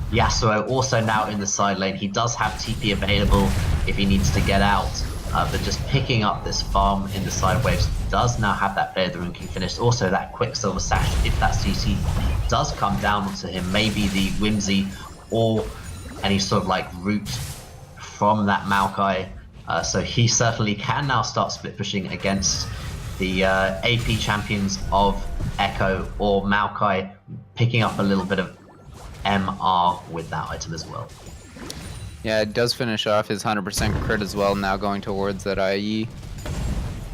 Yasuo also now in the side lane. He does have TP available if he needs to get out but just picking up this farm in the side waves does now have that Blade of the Ruined King finished. Also that Quicksilver Sash, if that CC does come down to him, maybe the Whimsy or any sort of like route from that Maokai. So he certainly can now start split pushing against the AP champions of Echo or Maokai, picking up a little bit of MR with that item as well. Yeah, it does finish off his 100% crit as well, now going towards that IE.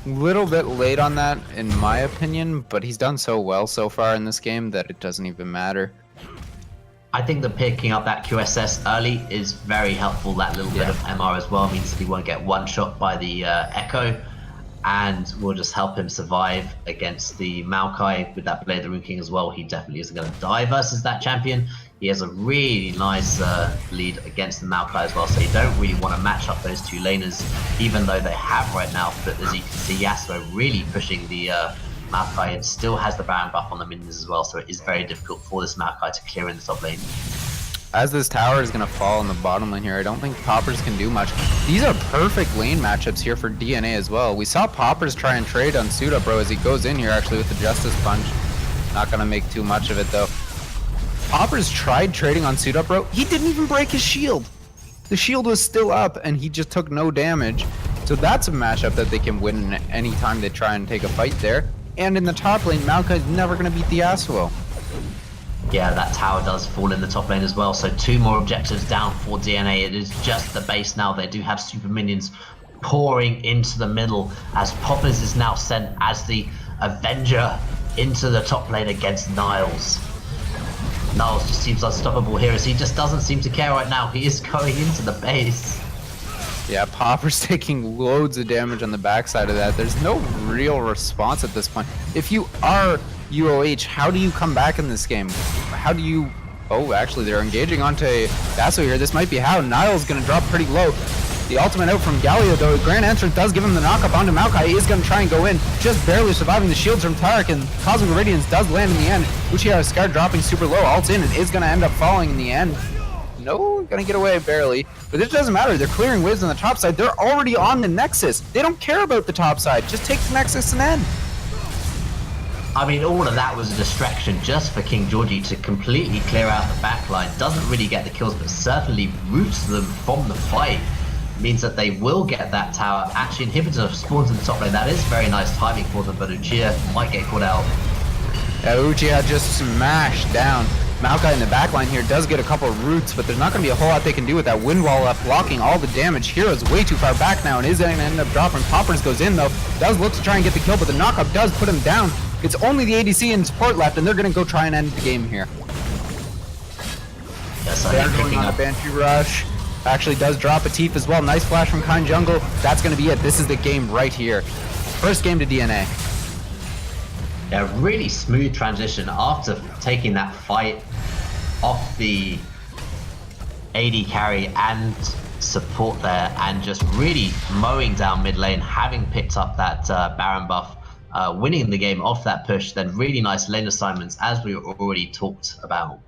Little bit late on that, in my opinion, but he's done so well so far in this game that it doesn't even matter. I think that picking up that QSS early is very helpful. That little bit of MR as well means that he won't get one shot by the Echo, and will just help him survive against the Maokai with that Blade of the Ruined King as well. He definitely isn't going to die versus that champion. He has a really nice lead against the Maokai as well, so you don't really want to match up those two laners, even though they have right now. But as you can see, Yasuo really pushing the Maokai, and still has the Baron buff on the minions as well, so it is very difficult for this Maokai to clear in the top lane. As this tower is going to fall in the bottom lane here, I don't think Poppers can do much. These are perfect lane matchups here for DNA as well. We saw Poppers try and trade on Pseudobro as he goes in here actually with the Justice Punch. Not going to make too much of it though. Poppers tried trading on Pseudobro. He didn't even break his shield. The shield was still up and he just took no damage. So that's a matchup that they can win anytime they try and take a fight there. And in the top lane, Maokai's never going to beat the Yasuo. Yeah, that tower does fall in the top lane as well, so 2 more objectives down for DNA. It is just the base now. They do have super minions pouring into the middle as Poppers is now sent as the Avenger into the top lane against Niles. Niles just seems unstoppable here as he just doesn't seem to care right now. He is going into the base. Yeah, Popper's taking loads of damage on the backside of that. There's no real response at this point. If you are UOH, how do you come back in this game? How do you... Oh, actually, they're engaging onto Yasuo here. This might be how. Niles going to drop pretty low. The ultimate out from Galio, though. Grand Entrance does give him the knock-up onto Maokai. He is going to try and go in, just barely surviving the shields from Tarek, and Cosmic Radiance does land in the end. Uchiha Scar dropping super low, ults in, and is going to end up falling in the end. No, gonna get away barely. But it doesn't matter. They're clearing waves on the top side. They're already on the Nexus. They don't care about the top side. Just take the Nexus and end. I mean, all of that was a distraction just for King Georgie to completely clear out the backline. Doesn't really get the kills, but certainly roots them from the fight. Means that they will get that tower. Actually, Inhibitor spawns in the top lane. That is very nice timing for them, but Uchiha might get caught out. Yeah, Uchiha just smashed down. Maokai in the backline here does get a couple of roots, but there's not going to be a whole lot they can do with that wind wall up, blocking all the damage. Hero's way too far back now and is going to end up dropping. Poppers goes in though, does look to try and get the kill, but the knockup does put him down. It's only the ADC and support left, and they're going to go try and end the game here. Yes, they're going on a Banshee Rush. Actually does drop a Teef as well. Nice flash from Kind Jungle. That's going to be it. This is the game right here. First game to DNA. Yeah, really smooth transition after taking that fight off the AD carry and support there, and just really mowing down mid lane, having picked up that Baron buff, winning the game off that push. Then really nice lane assignments as we already talked about.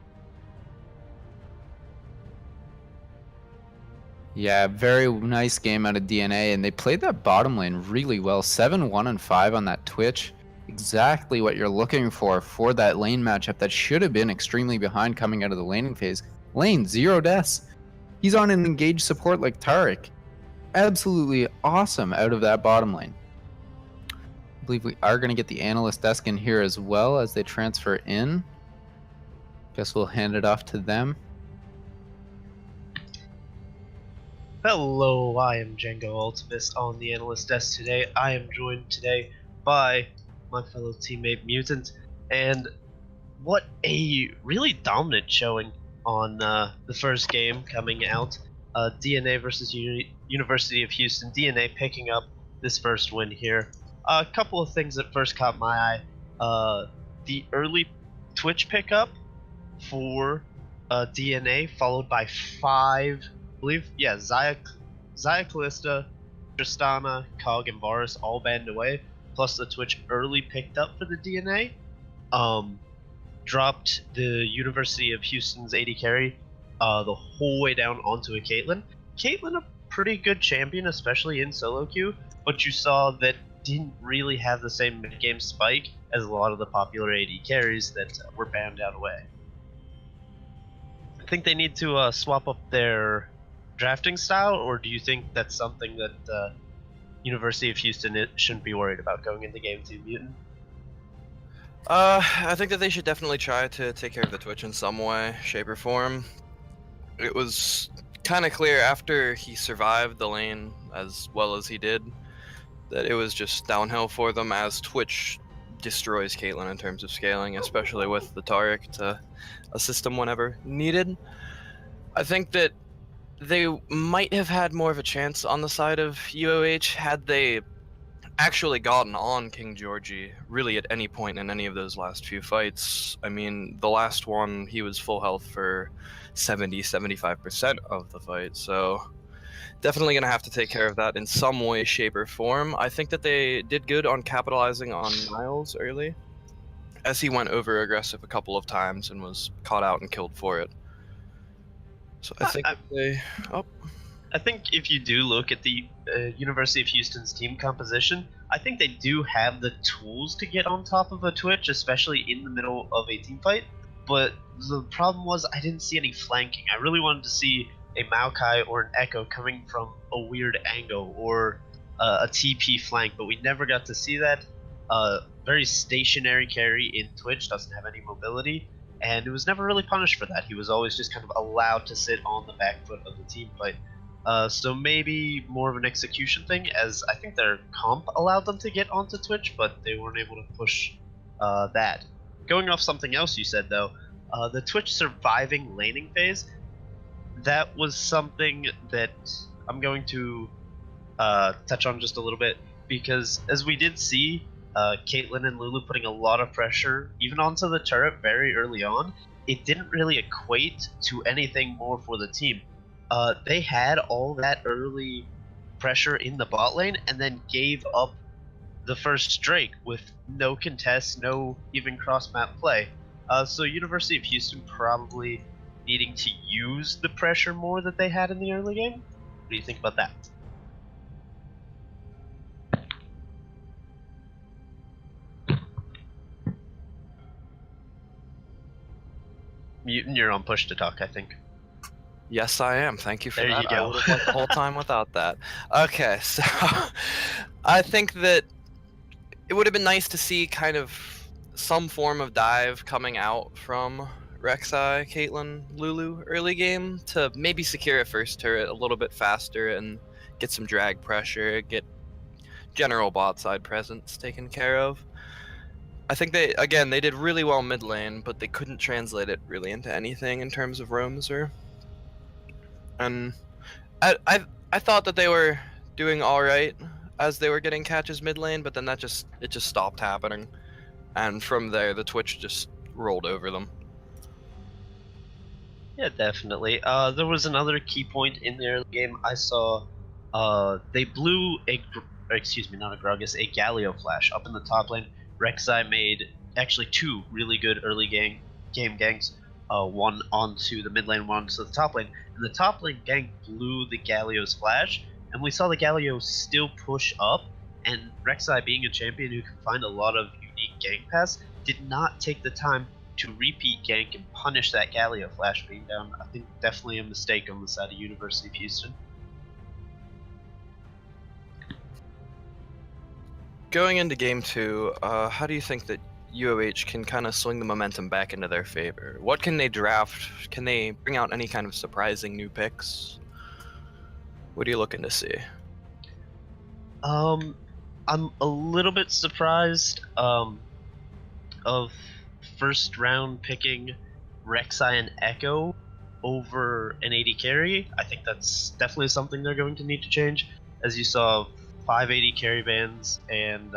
Yeah, very nice game out of DNA, and they played that bottom lane really well. 7-1 and 5 on that Twitch. Exactly what you're looking for that lane matchup that should have been extremely behind coming out of the laning phase. Lane, 0 deaths. He's on an engaged support like Tarek. Absolutely awesome out of that bottom lane. I believe we are going to get the analyst desk in here as well as they transfer in. Guess we'll hand it off to them. Hello, I am Django Ultimus on the analyst desk today. I am joined today by my fellow teammate Mutant, and what a really dominant showing on the first game coming out. DNA versus University of Houston. DNA picking up this first win here. A couple of things that first caught my eye. The early Twitch pickup for DNA, followed by 5, I believe, yeah, Xayah Kalista, Tristana, Cog, and Varus all banned away. Plus the Twitch early picked up for the DNA, dropped the University of Houston's AD carry the whole way down onto a Caitlyn. Caitlyn, a pretty good champion, especially in solo queue, but you saw that didn't really have the same mid-game spike as a lot of the popular AD carries that were banned out away. I think they need to swap up their drafting style, or do you think that's something that University of Houston shouldn't be worried about going into Game 2 Mutant? I think that they should definitely try to take care of the Twitch in some way, shape, or form. It was kind of clear after he survived the lane as well as he did that it was just downhill for them as Twitch destroys Caitlyn in terms of scaling, especially with the Taric to assist him whenever needed. I think that they might have had more of a chance on the side of UOH had they actually gotten on King Georgie really at any point in any of those last few fights. I mean, the last one, he was full health for 70-75% of the fight, so definitely going to have to take care of that in some way, shape, or form. I think that they did good on capitalizing on Niles early, as he went over aggressive a couple of times and was caught out and killed for it. So I think I think if you do look at the University of Houston's team composition, I think they do have the tools to get on top of a Twitch, especially in the middle of a team fight. But the problem was I didn't see any flanking. I really wanted to see a Maokai or an Echo coming from a weird angle or a TP flank, but we never got to see that. Very stationary carry in Twitch, doesn't have any mobility, and it was never really punished for that. He was always just kind of allowed to sit on the back foot of the team fight. So maybe more of an execution thing, as I think their comp allowed them to get onto Twitch, but they weren't able to push that. Going off something else you said, though, the Twitch surviving laning phase, that was something that I'm going to touch on just a little bit, because as we did see, Caitlyn and Lulu putting a lot of pressure, even onto the turret very early on, it didn't really equate to anything more for the team. They had all that early pressure in the bot lane and then gave up the first Drake with no contest, no even cross-map play. So University of Houston probably needing to use the pressure more that they had in the early game. What do you think about that? Mutant, you're on push to talk, I think. Yes, I am. Thank you for There that. you go. I would have went the whole time without that. Okay, so I think that it would have been nice to see kind of some form of dive coming out from Rek'Sai, Caitlyn, Lulu early game to maybe secure a first turret a little bit faster and get some drag pressure, get general bot side presence taken care of. I think they did really well mid lane, but they couldn't translate it really into anything in terms of roams or. And I thought that they were doing all right as they were getting catches mid lane, but then it just stopped happening, and from there the Twitch just rolled over them. Yeah, definitely. There was another key point in the early game. I saw they blew a Galio flash up in the top lane. Rek'Sai made actually two really good early game ganks. One onto the mid lane, one to the top lane. And the top lane gank blew the Galio's flash, and we saw the Galio still push up, and Rek'Sai, being a champion who can find a lot of unique gank paths, did not take the time to repeat gank and punish that Galio flash being down. I think definitely a mistake on the side of University of Houston. Going into game 2, how do you think that UOH can kind of swing the momentum back into their favor? What can they draft? Can they bring out any kind of surprising new picks? What are you looking to see? I'm a little bit surprised of first round picking Rek'Sai and Echo over an AD carry. I think that's definitely something they're going to need to change. As you saw, 5 AD carry bans and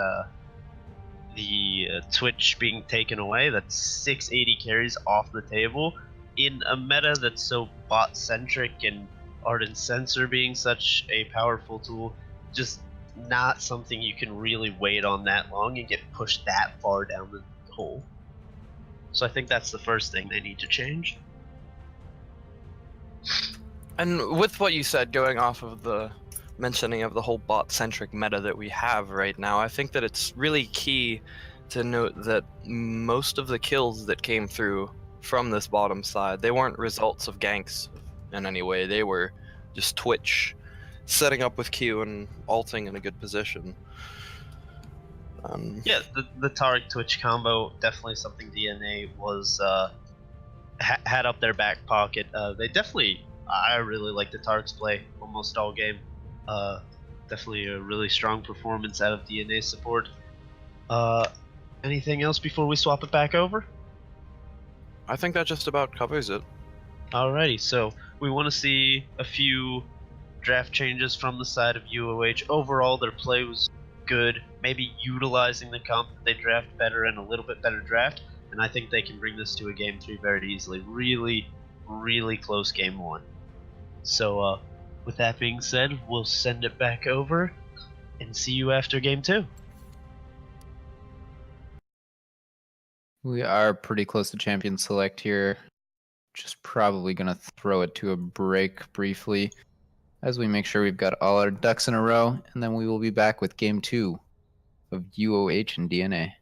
the Twitch being taken away, that's 6 AD carries off the table in a meta that's so bot centric, and Ardent Sensor being such a powerful tool, just not something you can really wait on that long and get pushed that far down the hole. So I think that's the first thing they need to change. And with what you said, going off of the mentioning of the whole bot-centric meta that we have right now, I think that it's really key to note that most of the kills that came through from this bottom side, they weren't results of ganks in any way. They were just Twitch setting up with Q and ulting in a good position. Yeah, the Taric Twitch combo, definitely something DNA was had up their back pocket. They definitely, I really like the Tark's play almost all game. Definitely a really strong performance out of DNA support. Anything else before we swap it back over? I think that just about covers it. Alrighty, so we want to see a few draft changes from the side of UOH. Overall, their play was good, maybe utilizing the comp that they draft better and a little bit better draft, and I think they can bring this to a game 3 very easily. Really, really close game 1. So, with that being said, we'll send it back over and see you after game 2. We are pretty close to champion select here. Just probably going to throw it to a break briefly as we make sure we've got all our ducks in a row, and then we will be back with game 2 of UOH and DNA.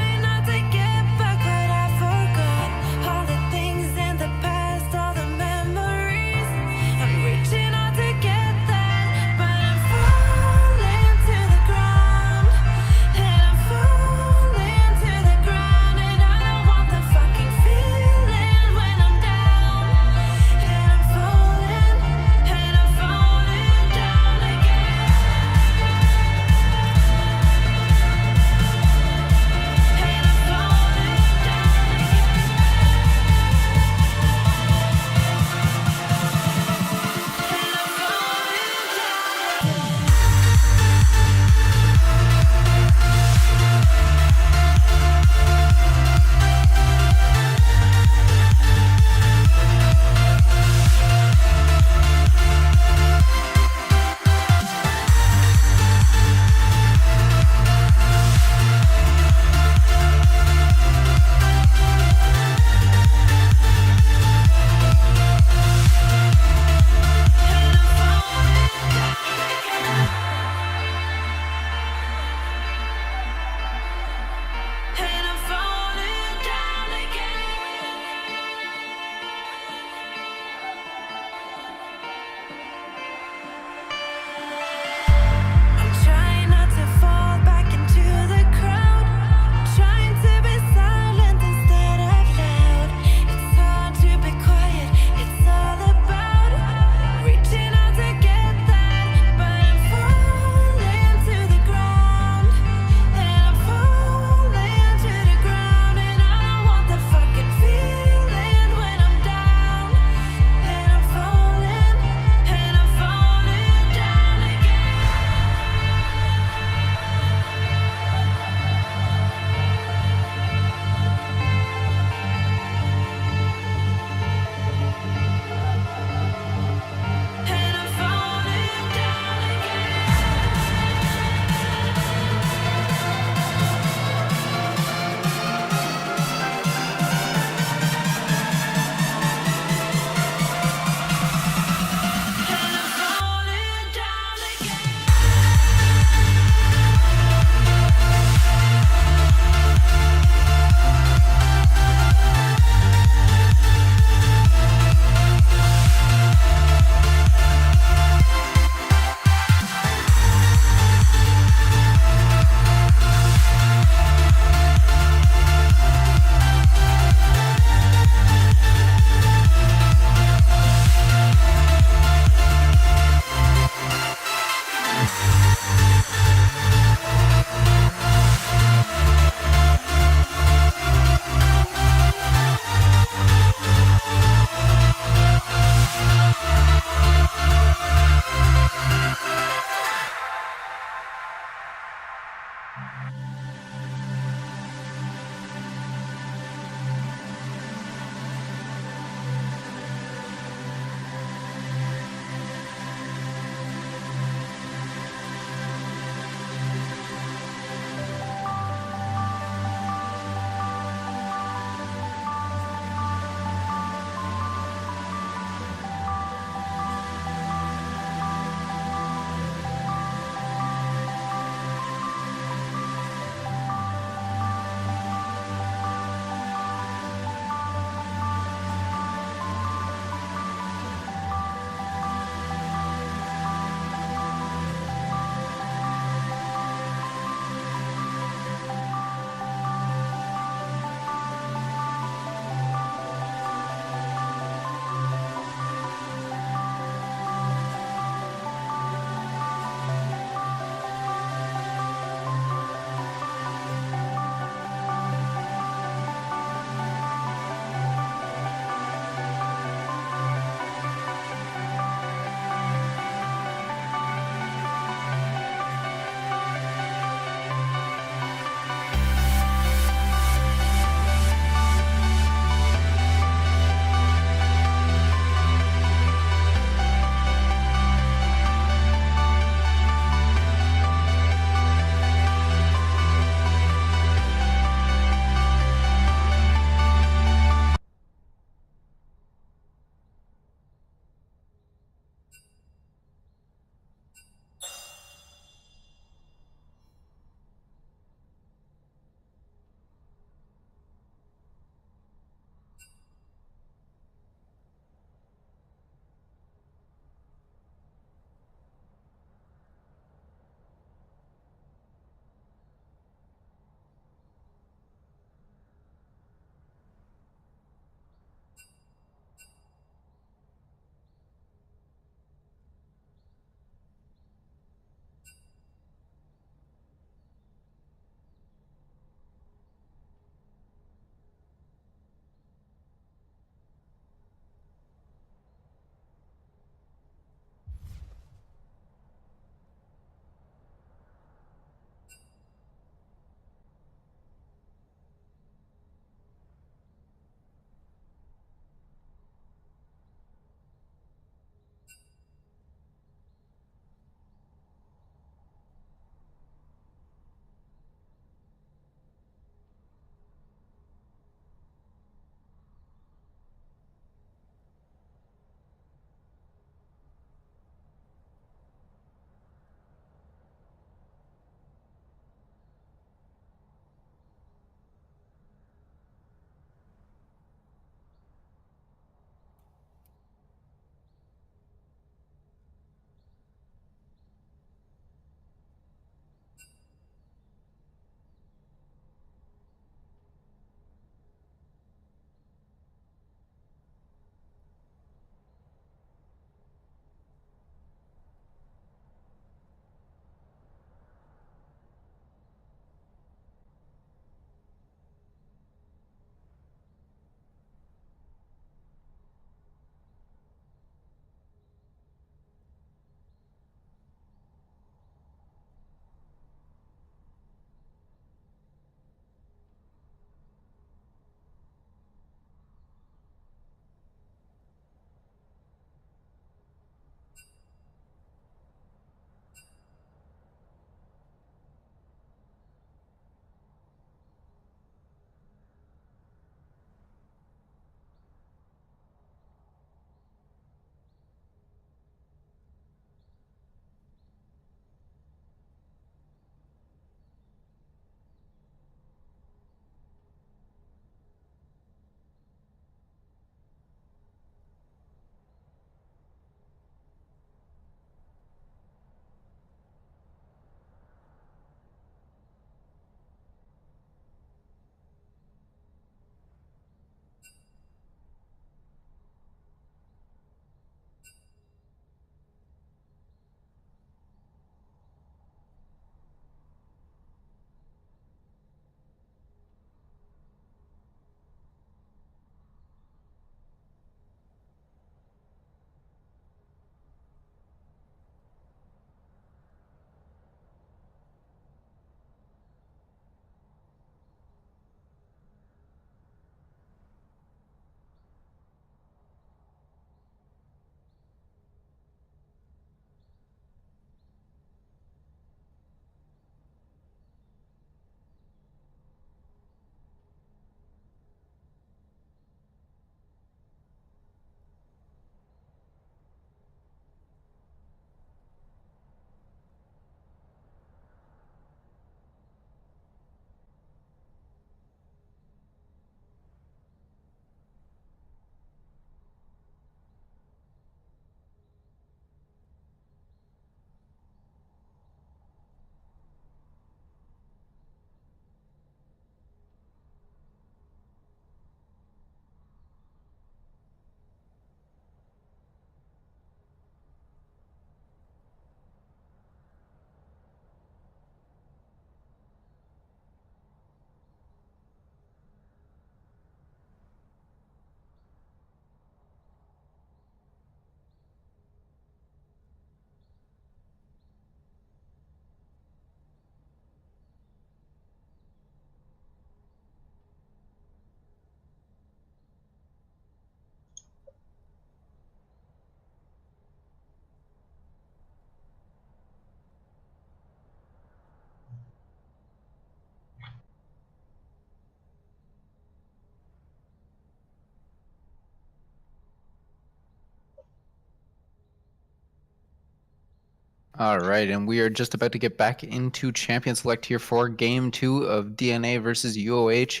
All right, and we are just about to get back into Champion Select here for Game 2 of DNA versus UOH.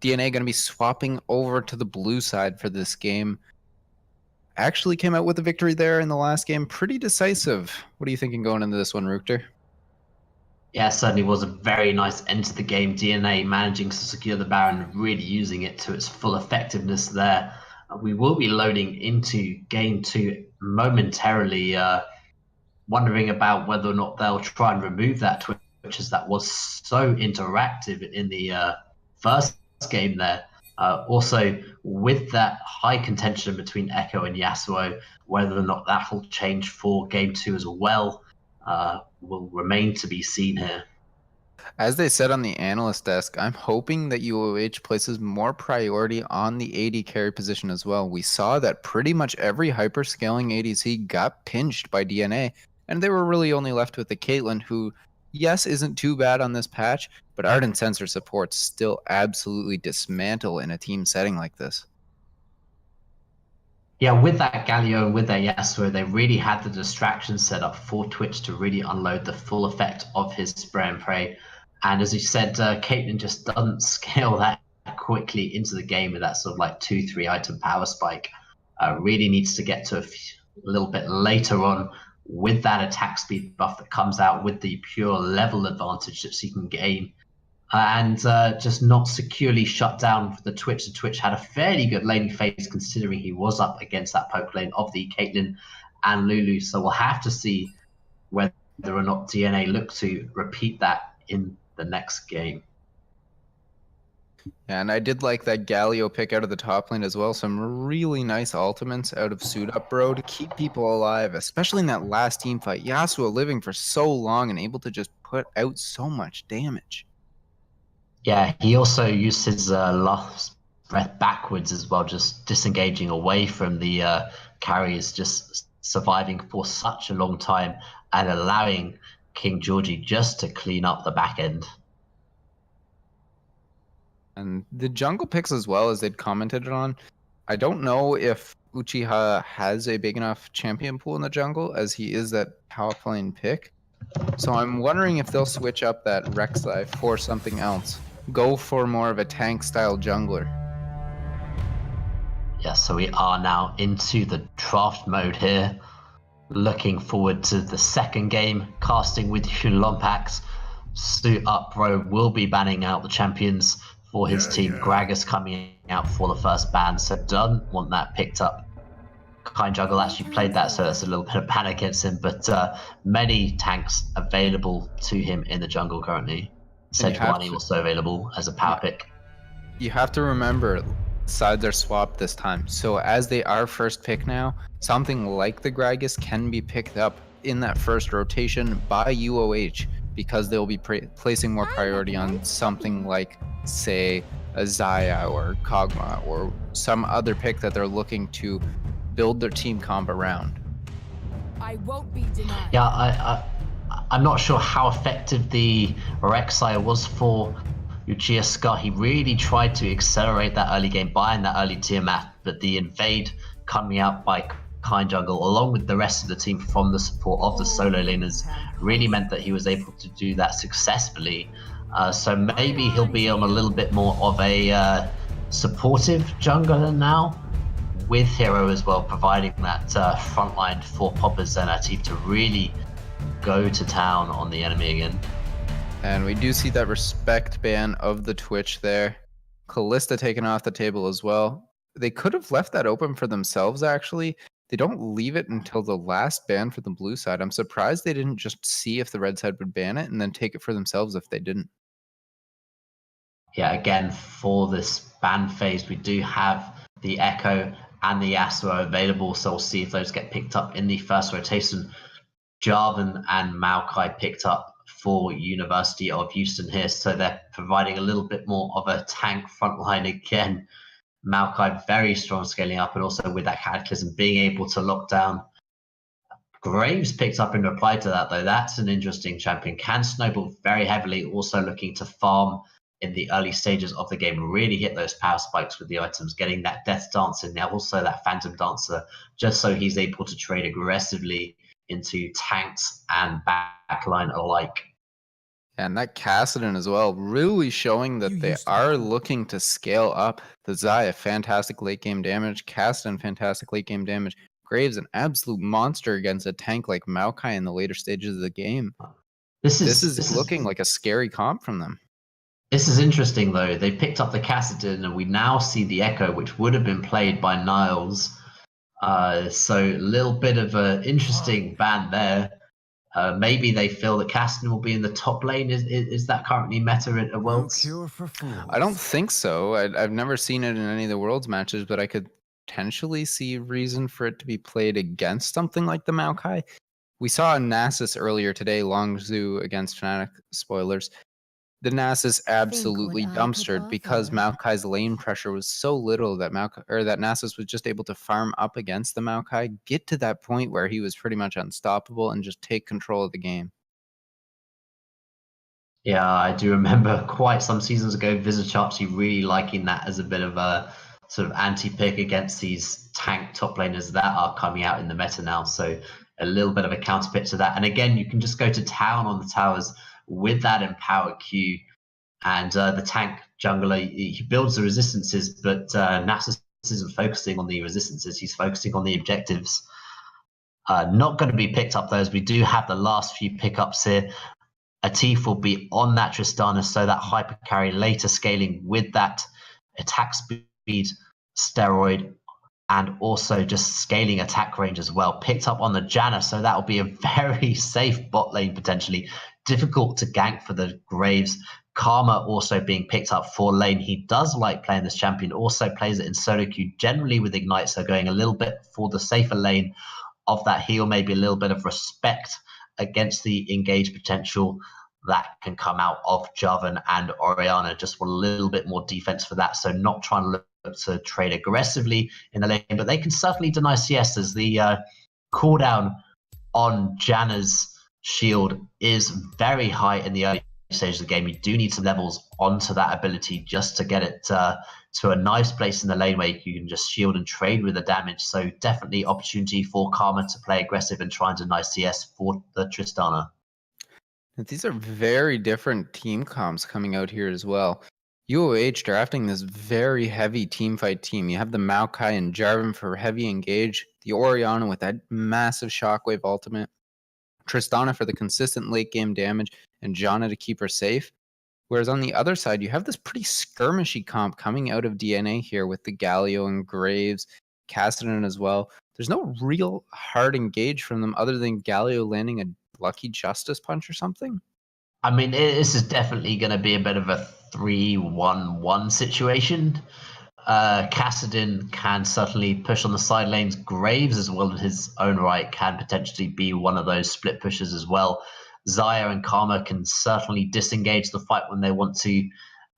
DNA going to be swapping over to the blue side for this game. Actually came out with a victory there in the last game. Pretty decisive. What are you thinking going into this one, Rukter? Yeah, it certainly was a very nice end to the game. DNA managing to secure the Baron, really using it to its full effectiveness there. We will be loading into Game 2 momentarily, wondering about whether or not they'll try and remove that Twitch, as that was so interactive in the first game there. Also, with that high contention between Echo and Yasuo, whether or not that will change for Game 2 as well will remain to be seen here. As they said on the analyst desk, I'm hoping that UOH places more priority on the AD carry position as well. We saw that pretty much every hyperscaling ADC got pinched by DNA, and they were really only left with the Caitlyn, who, yes, isn't too bad on this patch, but Ardent Sensor supports still absolutely dismantle in a team setting like this. Yeah, with that Galio and with that Yasuo, they really had the distraction set up for Twitch to really unload the full effect of his spray and pray. And as you said, Caitlyn just doesn't scale that quickly into the game with that sort of like 2-3 item power spike. Really needs to get to a little bit later on with that attack speed buff that comes out with the pure level advantage that she can gain. And just not securely shut down for the Twitch. The Twitch had a fairly good laning phase considering he was up against that poke lane of the Caitlyn and Lulu. So we'll have to see whether or not DNA look to repeat that in the next game. Yeah, and I did like that Galio pick out of the top lane as well. Some really nice ultimates out of Suit Up Bro to keep people alive, especially in that last team fight. Yasuo living for so long and able to just put out so much damage. Yeah, he also used his last breath backwards as well, just disengaging away from the carries, just surviving for such a long time and allowing King Georgie just to clean up the back end. And the jungle picks as well, as they'd commented on. I don't know if Uchiha has a big enough champion pool in the jungle, as he is that top lane pick. So I'm wondering if they'll switch up that Rek'Sai for something else. Go for more of a tank-style jungler. Yeah, so we are now into the draft mode here. Looking forward to the second game, casting with you Lombax. Suit Up Bro will be banning out the champions for his team. Gragas coming out for the first ban, so don't want that picked up. Kind Jungle actually played that, so that's a little bit of ban against him, but many tanks available to him in the jungle currently. Sejuani also available as a power pick. You have to remember, sides are swapped this time. So as they are first pick now, something like the Gragas can be picked up in that first rotation by UOH, because they'll be placing more priority on something like, say, a Xayah or Kog'Maw or some other pick that they're looking to build their team comp around. I won't be denied. Yeah, I'm not sure how effective the Rek'Sai was for Uchiha Scar. He really tried to accelerate that early game buy and that early Tiamat, but the invade coming out by Kind Jungle, along with the rest of the team from the support of the solo laners, really meant that he was able to do that successfully. So maybe he'll be on a little bit more of a supportive jungler now, with Hero as well, providing that front line for Poppers and Atif to really go to town on the enemy again. And we do see that respect ban of the Twitch there. Kalista taken off the table as well. They could have left that open for themselves, actually. They don't leave it until the last ban for the blue side. I'm surprised they didn't just see if the red side would ban it and then take it for themselves if they didn't. Yeah, again, for this ban phase, we do have the Echo and the Yasuo available, so we'll see if those get picked up in the first rotation. Jarvan and Maokai picked up for University of Houston here, so they're providing a little bit more of a tank front line again. Maokai very strong scaling up, and also with that Cataclysm being able to lock down. Graves picked up in reply to that, though. That's an interesting champion. Can snowball very heavily, also looking to farm in the early stages of the game, really hit those power spikes with the items, getting that Death Dance in there, also that Phantom Dancer, just so he's able to trade aggressively into tanks and backline alike. And that Kassadin as well, really showing that they are looking to scale up. The Xayah, fantastic late game damage. Kassadin, fantastic late game damage. Graves, an absolute monster against a tank like Maokai in the later stages of the game. This is looking like a scary comp from them. This is interesting, though. They picked up the Kassadin, and we now see the Echo, which would have been played by Niles. So a little bit of an interesting ban there. Maybe they feel that Kassadin will be in the top lane. Is that currently meta at Worlds? I don't think so. I've never seen it in any of the Worlds matches, but I could potentially see reason for it to be played against something like the Maokai. We saw a Nasus earlier today, Longzhu against Fnatic, spoilers. The Nasus absolutely dumpstered because Maokai's lane pressure was so little that that Nasus was just able to farm up against the Maokai, get to that point where he was pretty much unstoppable and just take control of the game. Yeah, I do remember quite some seasons ago, Vizichapsi really liking that as a bit of a sort of anti-pick against these tank top laners that are coming out in the meta now. So a little bit of a counter pick to that. And again, you can just go to town on the towers with that Empower Q, and the tank jungler, he builds the resistances, but Nasus isn't focusing on the resistances, he's focusing on the objectives. Not going to be picked up, though, as we do have the last few pickups here. Atif will be on that Tristana, so that hyper carry later scaling with that attack speed steroid, and also just scaling attack range as well. Picked up on the Janna, so that will be a very safe bot lane potentially. Difficult to gank for the Graves. Karma also being picked up for lane. He does like playing this champion, also plays it in solo queue, generally with Ignite, so going a little bit for the safer lane of that heal, maybe a little bit of respect against the engage potential that can come out of Jarvan and Orianna. Just want a little bit more defense for that, so not trying to look to trade aggressively in the lane, but they can certainly deny CS as the cooldown on Janna's shield is very high in the early stage of the game. You do need some levels onto that ability just to get it to a nice place in the lane where you can just shield and trade with the damage. So definitely opportunity for Karma to play aggressive and try and deny CS for the Tristana. These are very different team comps coming out here as well. UOH drafting this very heavy teamfight team. You have the Maokai and Jarvan for heavy engage, the Orianna with that massive shockwave ultimate, Tristana for the consistent late game damage, and Janna to keep her safe. Whereas on the other side, you have this pretty skirmishy comp coming out of DNA here with the Galio and Graves, Kassadin as well. There's no real hard engage from them other than Galio landing a lucky Justice Punch or something. I mean, this is definitely going to be a bit of a 3-1-1 situation. Kassadin can certainly push on the side lanes. Graves, as well in his own right, can potentially be one of those split pushers as well. Xayah and Karma can certainly disengage the fight when they want to,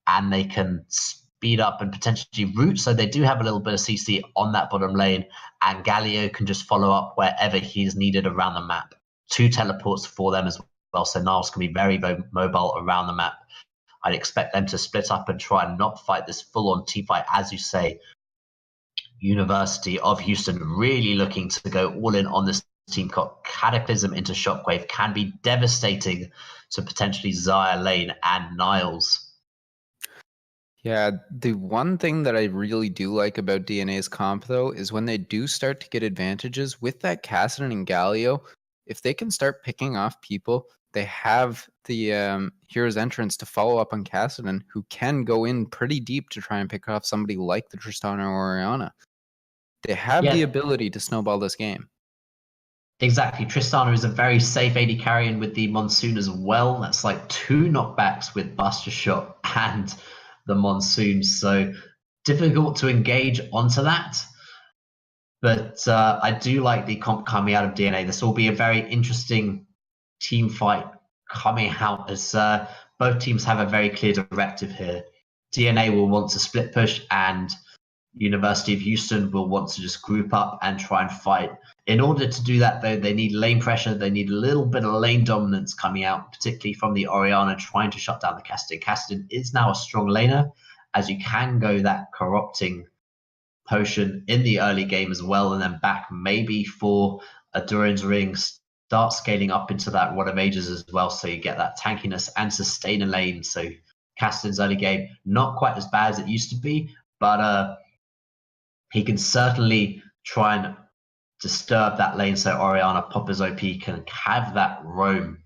and they can speed up and potentially root. So they do have a little bit of CC on that bottom lane, and Galio can just follow up wherever he's needed around the map. 2 teleports for them as well, so Niles can be very, very mobile around the map. I'd expect them to split up and try and not fight this full-on team fight, as you say. University of Houston really looking to go all in on this team. Cataclysm into Shockwave can be devastating to potentially Xayah lane and Niles. Yeah, the one thing that I really do like about DNA's comp, though, is when they do start to get advantages with that Kassadin and Galio, if they can start picking off people, they have the Hero's Entrance to follow up on Kassadin, who can go in pretty deep to try and pick off somebody like the Tristana or Orianna. They have the ability to snowball this game. Exactly. Tristana is a very safe AD carry, and with the Monsoon as well. That's like 2 knockbacks with Buster Shot and the Monsoon. So difficult to engage onto that. But I do like the comp coming out of DNA. This will be a very interesting team fight coming out, as both teams have a very clear directive here. DNA will want to split push, and University of Houston will want to just group up and try and fight. In order to do that, though, they need lane pressure. They need a little bit of lane dominance coming out, particularly from the Orianna trying to shut down the Kassadin. Kassadin is now a strong laner, as you can go that corrupting potion in the early game as well, and then back maybe for a Durin's Ring, start scaling up into that Rod of Ages as well, so you get that tankiness and sustain a lane. So Kassadin's early game, not quite as bad as it used to be, but he can certainly try and disturb that lane so Orianna, Popper's OP can have that roam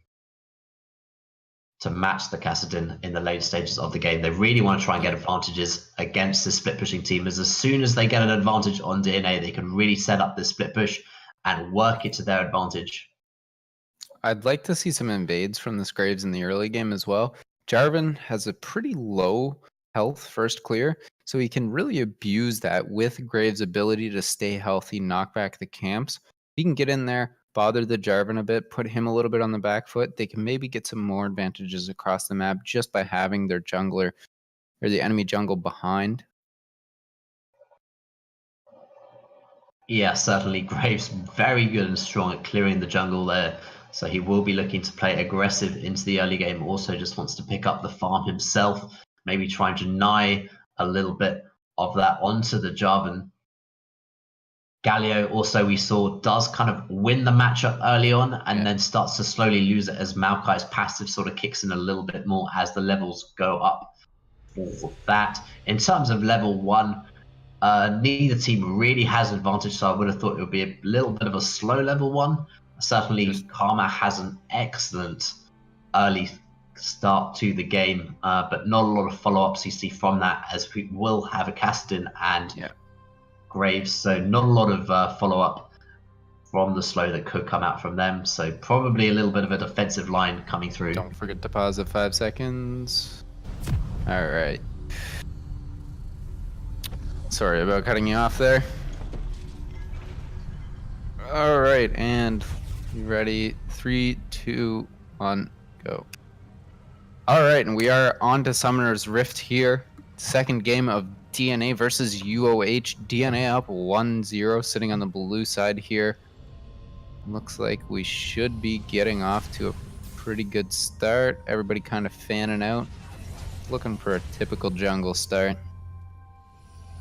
to match the Kassadin in the late stages of the game. They really want to try and get advantages against the split pushing team, as soon as they get an advantage on DNA, they can really set up this split push and work it to their advantage. I'd like to see some invades from this Graves in the early game as well. Jarvan has a pretty low health first clear, so he can really abuse that with Graves' ability to stay healthy, knock back the camps. He can get in there, bother the Jarvan a bit, put him a little bit on the back foot. They can maybe get some more advantages across the map just by having their jungler or the enemy jungle behind. Yeah, certainly. Graves very good and strong at clearing the jungle there. So he will be looking to play aggressive into the early game. Also just wants to pick up the farm himself, maybe trying to deny a little bit of that onto the Jarvan. Galio also we saw does kind of win the matchup early on and then starts to slowly lose it as Maokai's passive sort of kicks in a little bit more as the levels go up for that. In terms of level 1, neither team really has an advantage, so I would have thought it would be a little bit of a slow level 1. Certainly, Karma has an excellent early start to the game, but not a lot of follow-ups you see from that, as we will have a Kassadin and Graves, so not a lot of follow-up from the slow that could come out from them, so probably a little bit of a defensive line coming through. Don't forget to pause at 5 seconds. All right. Sorry about cutting you off there. All right, and you ready? 3, 2, 1, go. All right, and we are on to Summoner's Rift here. Second game of DNA versus UOH. DNA up 1-0, sitting on the blue side here. Looks like we should be getting off to a pretty good start. Everybody kind of fanning out. Looking for a typical jungle start.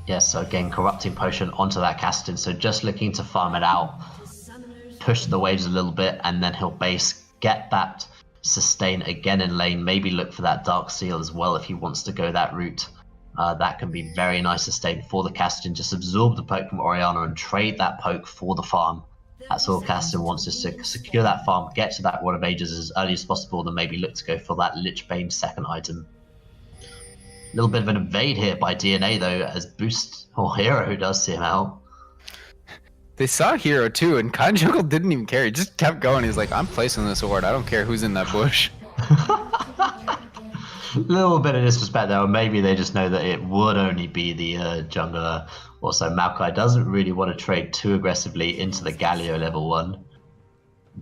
Yes, so again, Corrupting Potion onto that Kassadin, so just looking to farm it out, push the waves a little bit, and then he'll base, get that sustain again in lane, maybe look for that Dark Seal as well if he wants to go that route. That can be very nice sustain for the Kassadin, just absorb the poke from Orianna and trade that poke for the farm. That's all Kassadin wants, is to secure that farm, get to that Rod of Ages as early as possible, then maybe look to go for that Lich Bane second item. A little bit of an invade here by DNA though, as Boost or Hero does see him out. They saw Hero too, and Kind Jungle didn't even care. He just kept going. He's like, I'm placing this ward. I don't care who's in that bush. Little bit of disrespect there, or maybe they just know that it would only be the jungler. Also, Maokai doesn't really want to trade too aggressively into the Galio level 1.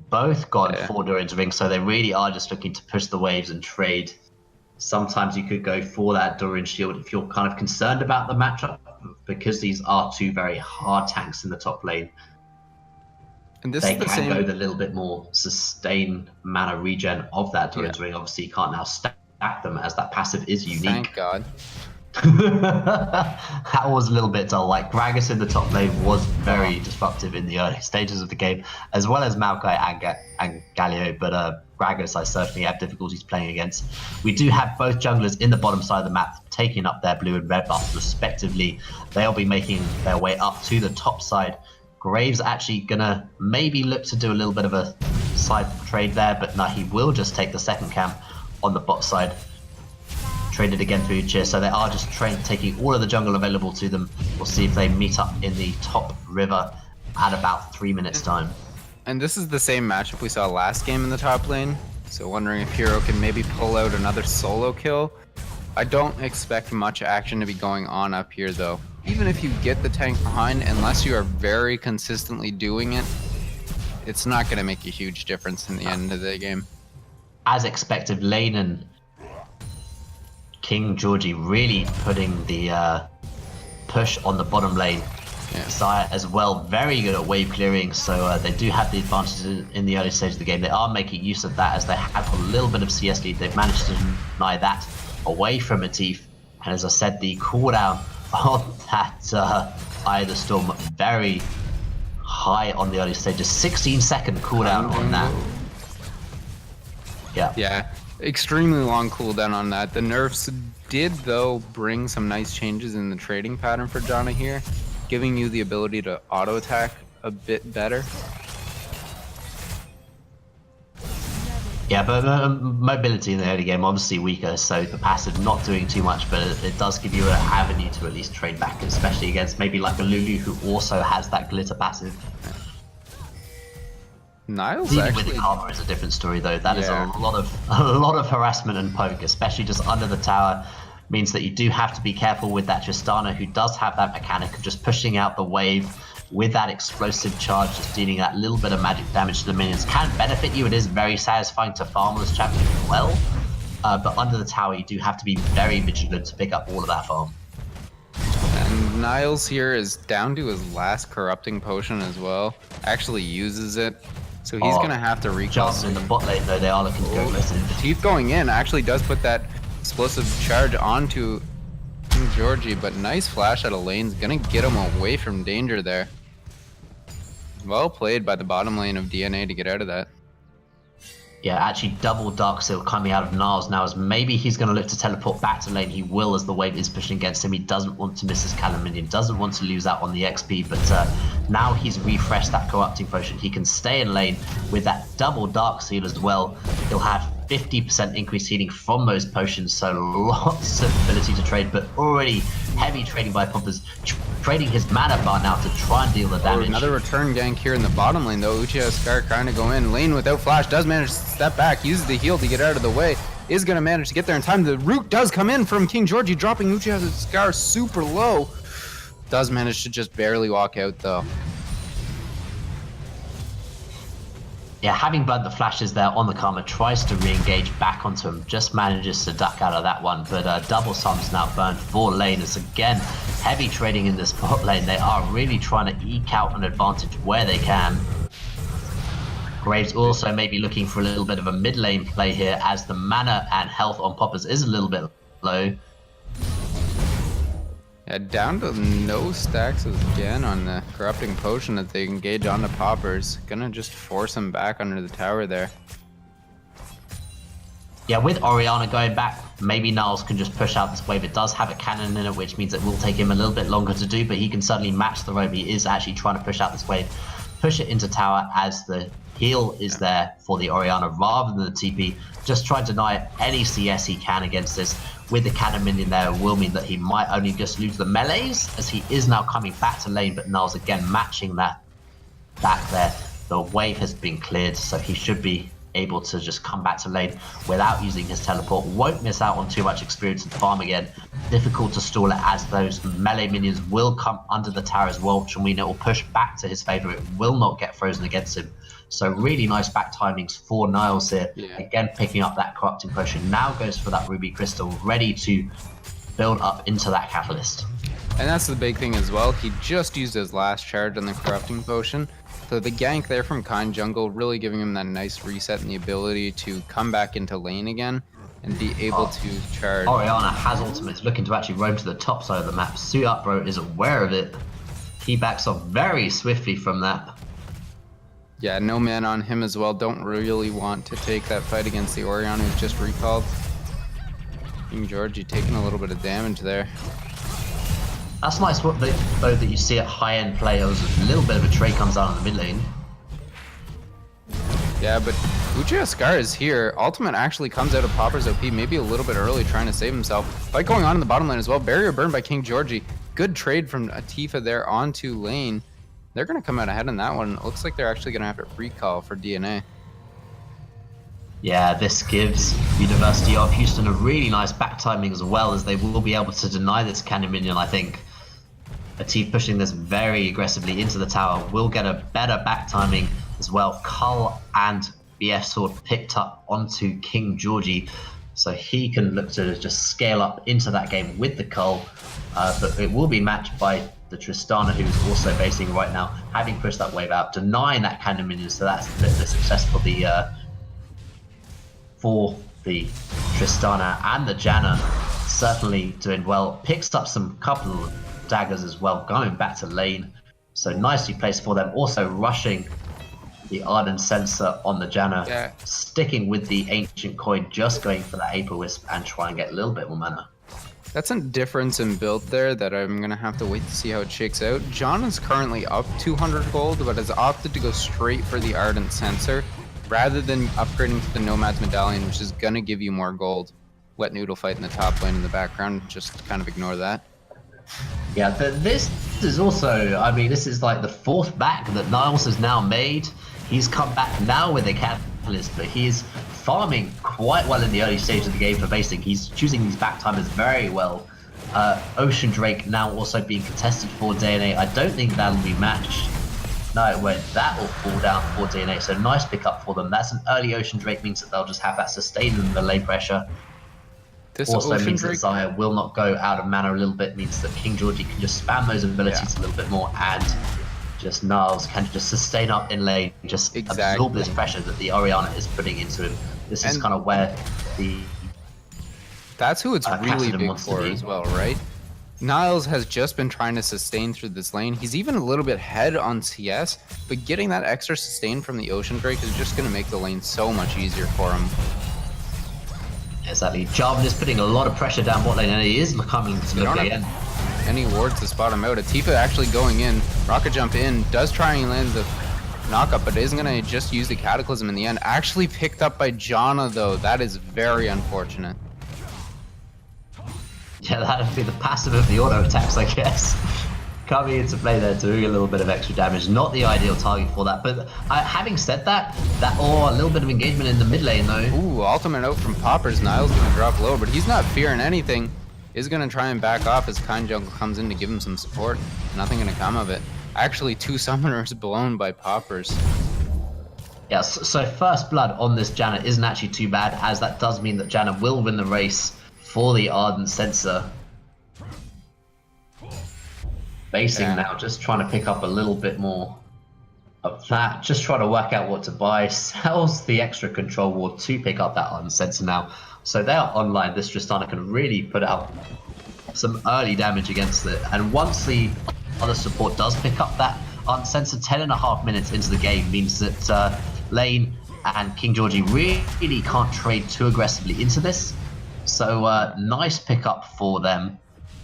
Both got 4 Doran's Ring, so they really are just looking to push the waves and trade. Sometimes you could go for that Doran Shield if you're kind of concerned about the matchup, because these are 2 very hard tanks in the top lane. And this they is the can same... go the little bit more sustain mana regen of that Doran's Ring. Obviously, you can't now stack them as that passive is unique. Thank God. That was a little bit dull. Like, Gragas in the top lane was very disruptive in the early stages of the game, as well as Maokai and Galio, but Gragas I certainly have difficulties playing against. We do have both junglers in the bottom side of the map taking up their blue and red buffs respectively. They'll be making their way up to the top side. Graves actually gonna maybe look to do a little bit of a side trade there, but no, he will just take the second camp on the bot side. Traded again through Cheer, so they are just taking all of the jungle available to them. We'll see if they meet up in the top river at about 3 minutes time. And this is the same matchup we saw last game in the top lane, so wondering if Hero can maybe pull out another solo kill. I don't expect much action to be going on up here though. Even if you get the tank behind, unless you are very consistently doing it, it's not going to make a huge difference in the end of the game. As expected, Lane and King Georgie really putting the push on the bottom lane. Xayah as well, very good at wave clearing, so they do have the advantage in the early stage of the game. They are making use of that as they have a little bit of CS lead. They've managed to deny that away from Matif, and as I said, the cooldown on that Eye of the Storm very high on the early stages. 16-second cooldown on that. Yeah. Yeah, extremely long cooldown on that. The nerfs did, though, bring some nice changes in the trading pattern for Janna here, giving you the ability to auto-attack a bit better. Yeah, but mobility in the early game obviously weaker, so the passive not doing too much, but it does give you an avenue to at least trade back, especially against maybe like a Lulu who also has that glitter passive. Niles Dealing actually... with the armor is a different story though. That is Yeah. a lot of harassment and poke, especially just under the tower. Means that you do have to be careful with that Tristana, who does have that mechanic of just pushing out the wave with that explosive charge, just dealing that little bit of magic damage to the minions. Can benefit you. It is very satisfying to farm this champion as well. But under the tower, you do have to be very vigilant to pick up all of that farm. And Niles here is down to his last corrupting potion as well. Actually uses it. So he's going to have to recall. Just in the bot lane though, they are looking to go aggressive. Teeth going in actually does put that explosive charge onto King Georgie, but nice flash out of lane's gonna get him away from danger there. Well played by the bottom lane of DNA to get out of that. Yeah, actually double Dark Seal coming out of Niles now, as maybe he's going to look to teleport back to lane. He will, as the wave is pushing against him. He doesn't want to miss his Callum minion, doesn't want to lose out on the XP, but now he's refreshed that corrupting potion. He can stay in lane with that double Dark Seal as well. He'll have 50% increased healing from those potions, so lots of ability to trade, but already heavy trading by Poppers, trading his mana bar now to try and deal the damage. Another return gank here in the bottom lane though. Uchiha Scar trying to go in. Lane without flash does manage to step back, uses the heal to get out of the way. Is going to manage to get there in time. The root does come in from King Georgie, dropping Uchiha Scar super low. Does manage to just barely walk out though. Yeah, having burnt the flashes there on the Karma, tries to re-engage back onto him, just manages to duck out of that one, but double sums now burned for laners. Again, heavy trading in this bot lane. They are really trying to eke out an advantage where they can. Graves also maybe looking for a little bit of a mid lane play here, as the mana and health on Poppers is a little bit low. Yeah, down to no stacks again on the corrupting potion that they engage on the Poppers. Gonna just force him back under the tower there. Yeah, with Orianna going back, maybe Niles can just push out this wave. It does have a cannon in it, which means it will take him a little bit longer to do, but he can certainly match the roam. He is actually trying to push out this wave, push it into tower as the heal is there for the Orianna rather than the TP. Just try to deny any CS he can against this. With the cannon minion there, will mean that he might only just lose the melees, as he is now coming back to lane, but Niles again matching that back there. The wave has been cleared, so he should be able to just come back to lane without using his teleport. Won't miss out on too much experience and farm again. Difficult to stall it, as those melee minions will come under the tower as well, which will mean it will push back to his favor. It will not get frozen against him. So really nice back timings for Niles here. Yeah. Again, picking up that corrupting potion. Now goes for that ruby crystal, ready to build up into that catalyst. And that's the big thing as well. He just used his last charge on the corrupting potion. So the gank there from Kind Jungle really giving him that nice reset and the ability to come back into lane again and be able to charge. Orianna has ultimates, looking to actually roam to the top side of the map. Suit Up Bro is aware of it. He backs off very swiftly from that. Yeah, no man on him as well. Don't really want to take that fight against the Orion who's just recalled. King Georgie taking a little bit of damage there. That's nice though that you see at high-end players, a little bit of a trade comes out on the mid lane. Yeah, but Uchiha Scar is here. Ultimate actually comes out of Popper's OP, maybe a little bit early, trying to save himself. Fight going on in the bottom lane as well. Barrier burn by King Georgie. Good trade from Atifa there onto lane. They're going to come out ahead in that one. It looks like they're actually going to have to recall for DNA. Yeah, this gives University of Houston a really nice back timing, as well, as they will be able to deny this cannon minion, I think. Atif pushing this very aggressively into the tower will get a better back timing as well. Cull and BF Sword picked up onto King Georgie, so he can look to just scale up into that game with the Cull, but it will be matched by the Tristana, who's also basing right now, having pushed that wave out, denying that cannon minion, so that's a bit of a success for the Tristana. And the Janna certainly doing well, picks up some couple of daggers as well, going back to lane. So nicely placed for them. Also rushing the Ardent Sensor on the Janna. Yeah. Sticking with the Ancient Coin, just going for that Aether Wisp and try and get a little bit more mana. That's a difference in build there that I'm going to have to wait to see how it shakes out. John is currently up 200 gold, but has opted to go straight for the Ardent Sensor rather than upgrading to the Nomad's Medallion, which is going to give you more gold. Wet Noodle fight in the top lane in the background, just kind of ignore that. Yeah, this is also, I mean, this is like the fourth back that Niles has now made. He's come back now with a Catalyst, but he's farming quite well in the early stage of the game for basing. He's choosing these back timers very well. Ocean Drake now also being contested for DNA. I don't think that'll be matched. No, where that will fall down for DNA. So nice pickup for them. That's an early Ocean Drake, means that they'll just have that sustain in the lane pressure. This Also Ocean means Drake, that Xayah will not go out of mana a little bit, means that King Georgie can just spam those abilities a little bit more, and just Niles can just sustain up in lane, just absorb this pressure that the Orianna is putting into him. This is kind of where the... That's who it's really Kassadin big for as well, right? Niles has just been trying to sustain through this lane. He's even a little bit ahead on CS, but getting that extra sustain from the Ocean Drake is just going to make the lane so much easier for him. Exactly. Jarvan is putting a lot of pressure down bot lane, and he is coming to look again. Any wards to spot him out. Atifa actually going in. Rocket Jump in. Does try and land the knockup, but isn't going to just use the Cataclysm in the end. Actually picked up by Janna, though. That is very unfortunate. Yeah, that would be the passive of the auto attacks, I guess. Coming into play there, doing a little bit of extra damage. Not the ideal target for that, but having said that, or a little bit of engagement in the mid lane though. Ooh, ultimate out from Poppers. Niles gonna drop low, but he's not fearing anything. He's gonna try and back off as Kind Jungle comes in to give him some support. Nothing gonna come of it. Actually, 2 summoners blown by Poppers. Yeah, so first blood on this Janna isn't actually too bad, as that does mean that Janna will win the race for the Ardent Sensor. Basing now, just trying to pick up a little bit more of that. Just trying to work out what to buy. Sells the extra control ward to pick up that Ardent Sensor now. So they are online. This Tristana can really put out some early damage against it. And once the other support does pick up that Ardent Sensor, 10.5 minutes into the game means that Lane and King Georgie really can't trade too aggressively into this. So nice pickup for them.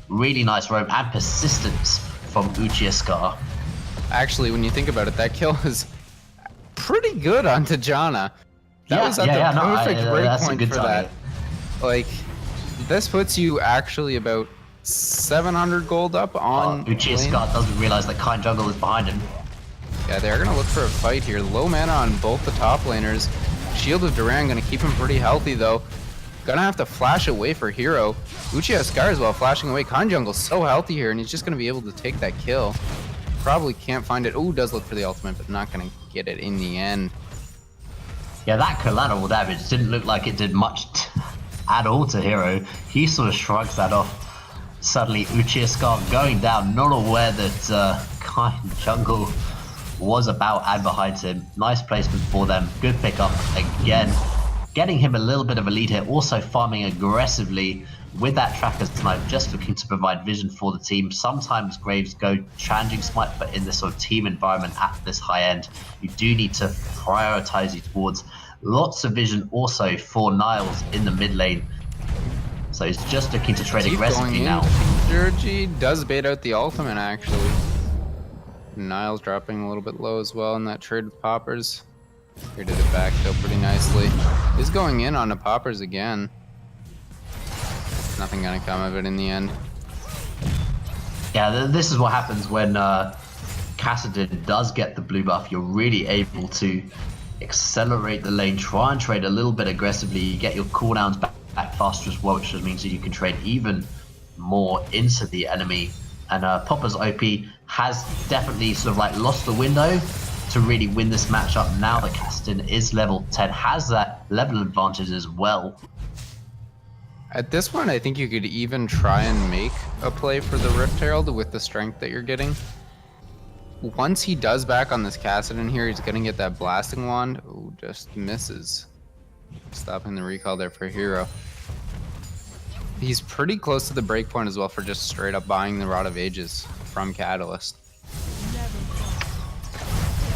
Really nice roam and persistence from Uchiha. Actually, when you think about it, that kill is pretty good onto Janna. That was at the perfect breakpoint for that. Like, this puts you actually about 700 gold up on Uchiha doesn't realize that Kind Jungle is behind him. Yeah, they're gonna look for a fight here. Low mana on both the top laners. Shield of Duran gonna keep him pretty healthy though. Gonna have to flash away for Hero. Uchiha Scar as well, flashing away. Kind Jungle's so healthy here, and he's just gonna be able to take that kill. Probably can't find it. Ooh, does look for the ultimate, but not gonna get it in the end. Yeah, that collateral damage didn't look like it did much at all to Hero. He sort of shrugs that off. Suddenly, Uchiha Scar going down, not aware that Kind Jungle was about and behind him. Nice placement for them. Good pickup again. Getting him a little bit of a lead here, also farming aggressively with that Tracker's Snipe, just looking to provide vision for the team. Sometimes Graves go challenging Smite, but in this sort of team environment at this high end, you do need to prioritize these wards. Lots of vision also for Niles in the mid lane. So he's just looking to trade aggressively now. Georgie does bait out the ultimate actually. Niles dropping a little bit low as well in that trade with Poppers. Here did it back though pretty nicely. He's going in on the Poppers again. Nothing gonna come of it in the end. Yeah, this is what happens when Kassadin does get the blue buff. You're really able to accelerate the lane, try and trade a little bit aggressively. You get your cooldowns back faster as well, which just means that you can trade even more into the enemy. And Popper's OP has definitely sort of like lost the window to really win this matchup. Now that Kassadin is level 10, has that level advantage as well. At this point, I think you could even try and make a play for the Rift Herald with the strength that you're getting. Once he does back on this Kassadin here, he's gonna get that Blasting Wand. Oh, just misses. Stopping the recall there for Hero. He's pretty close to the breakpoint as well for just straight up buying the Rod of Ages from Catalyst.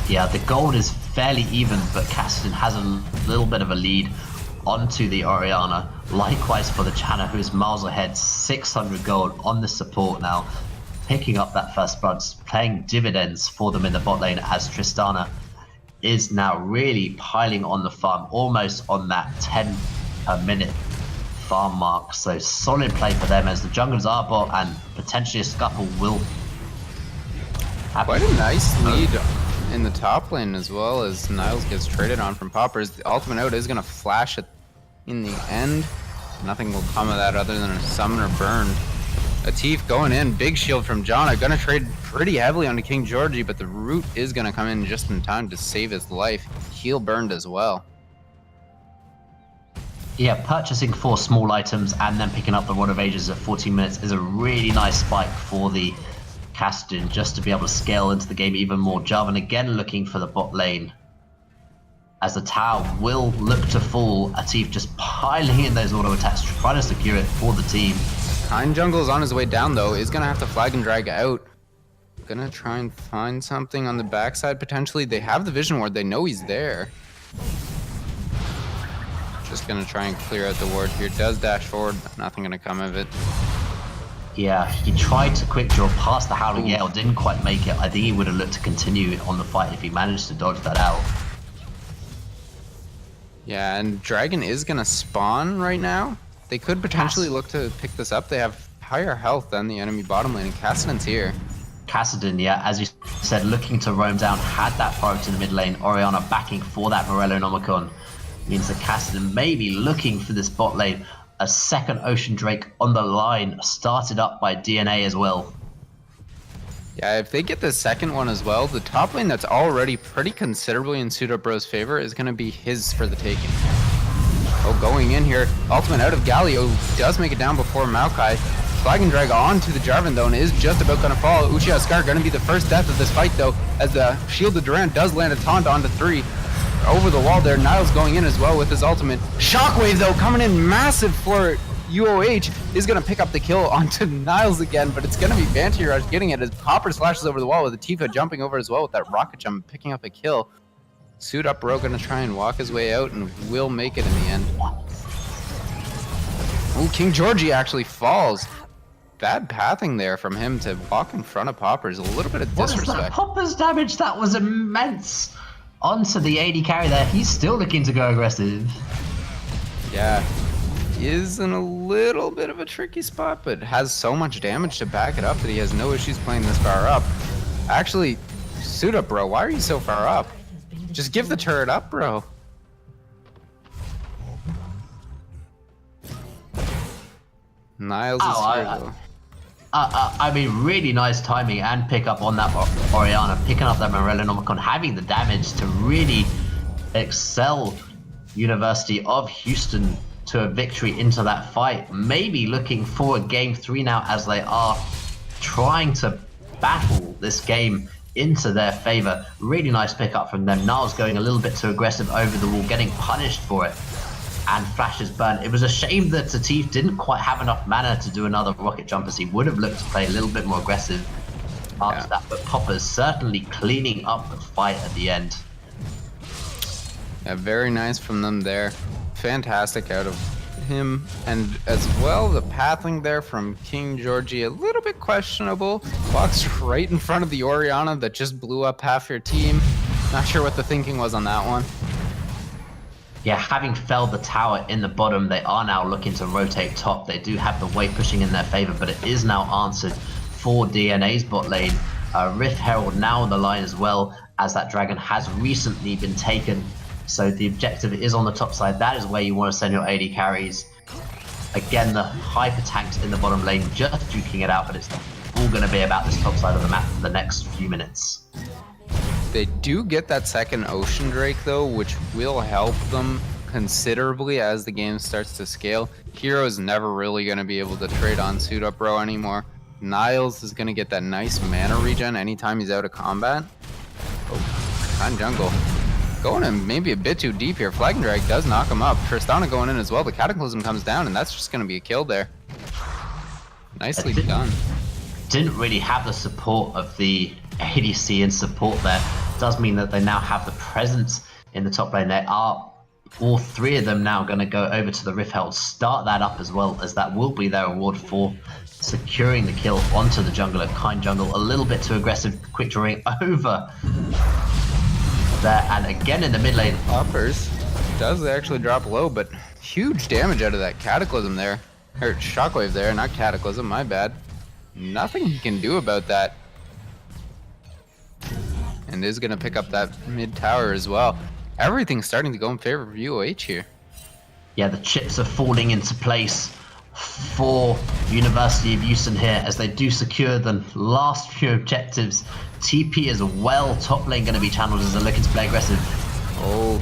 Yeah, the gold is fairly even, but Kassadin has a little bit of a lead onto the Orianna. Likewise for the Channa, who's miles ahead, 600 gold on the support now, picking up that first blood, playing dividends for them in the bot lane, as Tristana is now really piling on the farm, almost on that 10 per minute farm mark. So solid play for them, as the junglers are bot and potentially a scuffle will happen. Quite a nice lead in the top lane, as well as Niles gets traded on from Poppers. The ultimate out is going to flash it in the end. Nothing will come of that other than a summoner burned. Atif going in, big shield from Janna, going to trade pretty heavily onto King Georgie, but the root is going to come in just in time to save his life. Heal burned as well. Yeah, purchasing 4 small items and then picking up the Rod of Ages at 14 minutes is a really nice spike for the Kassadin, just to be able to scale into the game even more. Jarvan again looking for the bot lane, as the tower will look to fall. Atif just piling in those auto attacks, trying to secure it for the team. Kind Jungle is on his way down though, is going to have to flag and drag out. Gonna try and find something on the backside potentially. They have the vision ward, they know he's there. Just gonna try and clear out the ward here. Does dash forward, nothing gonna come of it. Yeah, he tried to quick draw past the Howling Gale, didn't quite make it. I think he would have looked to continue on the fight if he managed to dodge that out. Yeah, and Dragon is gonna spawn right now. They could potentially look to pick this up. They have higher health than the enemy bottom lane, and Kassadin's here. Kassadin, yeah, as you said, looking to roam down, had that priority in the mid lane. Orianna backing for that Morellonomicon means that Kassadin may be looking for this bot lane. A second Ocean Drake on the line, started up by DNA as well. Yeah, if they get the second one as well, the top lane that's already pretty considerably in Pseudo-Bro's favor is going to be his for the taking. Oh, going in here, ultimate out of Galio, does make it down before Maokai. Flag and drag onto the Jarvan though, and is just about going to fall. Uchiha Scar going to be the first death of this fight though, as the Shield of Durant does land a taunt onto 3. Over the wall there, Niles going in as well with his ultimate. Shockwave though, coming in massive for UOH, is going to pick up the kill onto Niles again, but it's going to be Vanty Rush getting it as Popper slashes over the wall with Tifa jumping over as well with that rocket jump, picking up a kill. Suit Up Bro going to try and walk his way out and will make it in the end. Oh, King Georgie actually falls. Bad pathing there from him to walk in front of Poppers. A little bit of disrespect. What is that? Popper's damage, that was immense. Onto the AD carry there, he's still looking to go aggressive. Yeah, he is in a little bit of a tricky spot, but has so much damage to back it up that he has no issues playing this far up. Actually, Suit Up Bro, why are you so far up? Just give the turret up, bro. Niles is here though. I mean, really nice timing and pick up on that Orianna, picking up that Morellonomicon, having the damage to really excel University of Houston to a victory into that fight. Maybe looking for a game 3 now, as they are trying to battle this game into their favor. Really nice pickup from them. Niles going a little bit too aggressive over the wall, getting punished for it. And Flash's burn. It was a shame that Atif didn't quite have enough mana to do another rocket jump, as he would have looked to play a little bit more aggressive after that. But Popper's certainly cleaning up the fight at the end. Yeah, very nice from them there. Fantastic out of him. And as well, the pathing there from King Georgie, a little bit questionable. Walks right in front of the Orianna that just blew up half your team. Not sure what the thinking was on that one. Yeah, having felled the tower in the bottom, they are now looking to rotate top. They do have the wave pushing in their favor, but it is now answered for DNA's bot lane. Rift Herald now on the line as well, as that dragon has recently been taken. So the objective is on the top side. That is where you want to send your AD carries. Again, the hyper tanks in the bottom lane just duking it out, but it's all going to be about this top side of the map for the next few minutes. They do get that second Ocean Drake though, which will help them considerably as the game starts to scale. Hero's never really going to be able to trade on Suit Up Bro anymore. Niles is going to get that nice mana regen anytime he's out of combat. Oh, on jungle. Going in maybe a bit too deep here. Flag and Drag does knock him up. Tristana going in as well. The Cataclysm comes down, and that's just going to be a kill there. Nicely done. Didn't really have the support of the ADC and support there. does mean that they now have the presence in the top lane. They are all three of them now going to go over to the Rift Herald, start that up as well, as that will be their reward for securing the kill onto the jungler. Kind Jungle a little bit too aggressive, quick drawing over there, and again in the mid lane. Poppers does actually drop low, but huge damage out of that Cataclysm there. Or Shockwave there, not Cataclysm, my bad. Nothing he can do about that. And is going to pick up that mid tower as well. Everything's starting to go in favor of UOH here. Yeah, the chips are falling into place for University of Houston here as they do secure the last few objectives. TP as well, top lane going to be channeled as they're looking to play aggressive. Oh,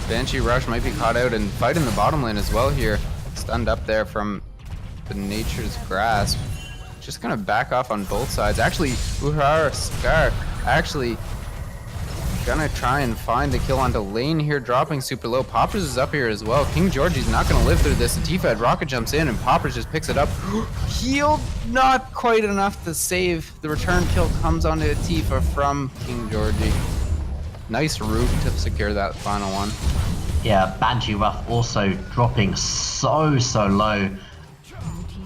Banshee Rush might be caught out and fighting the bottom lane as well here. Stunned up there from the Nature's Grasp. Just going to back off on both sides. Actually, Uhara Scar actually gonna try and find the kill onto lane here, dropping super low. Poppers is up here as well. King Georgie's not gonna live through this. Tifa rocket jumps in and Poppers just picks it up. Healed, not quite enough to save. The return kill comes onto Tifa from King Georgie. Nice root to secure that final one. Yeah, Banshee Ruff also dropping so low.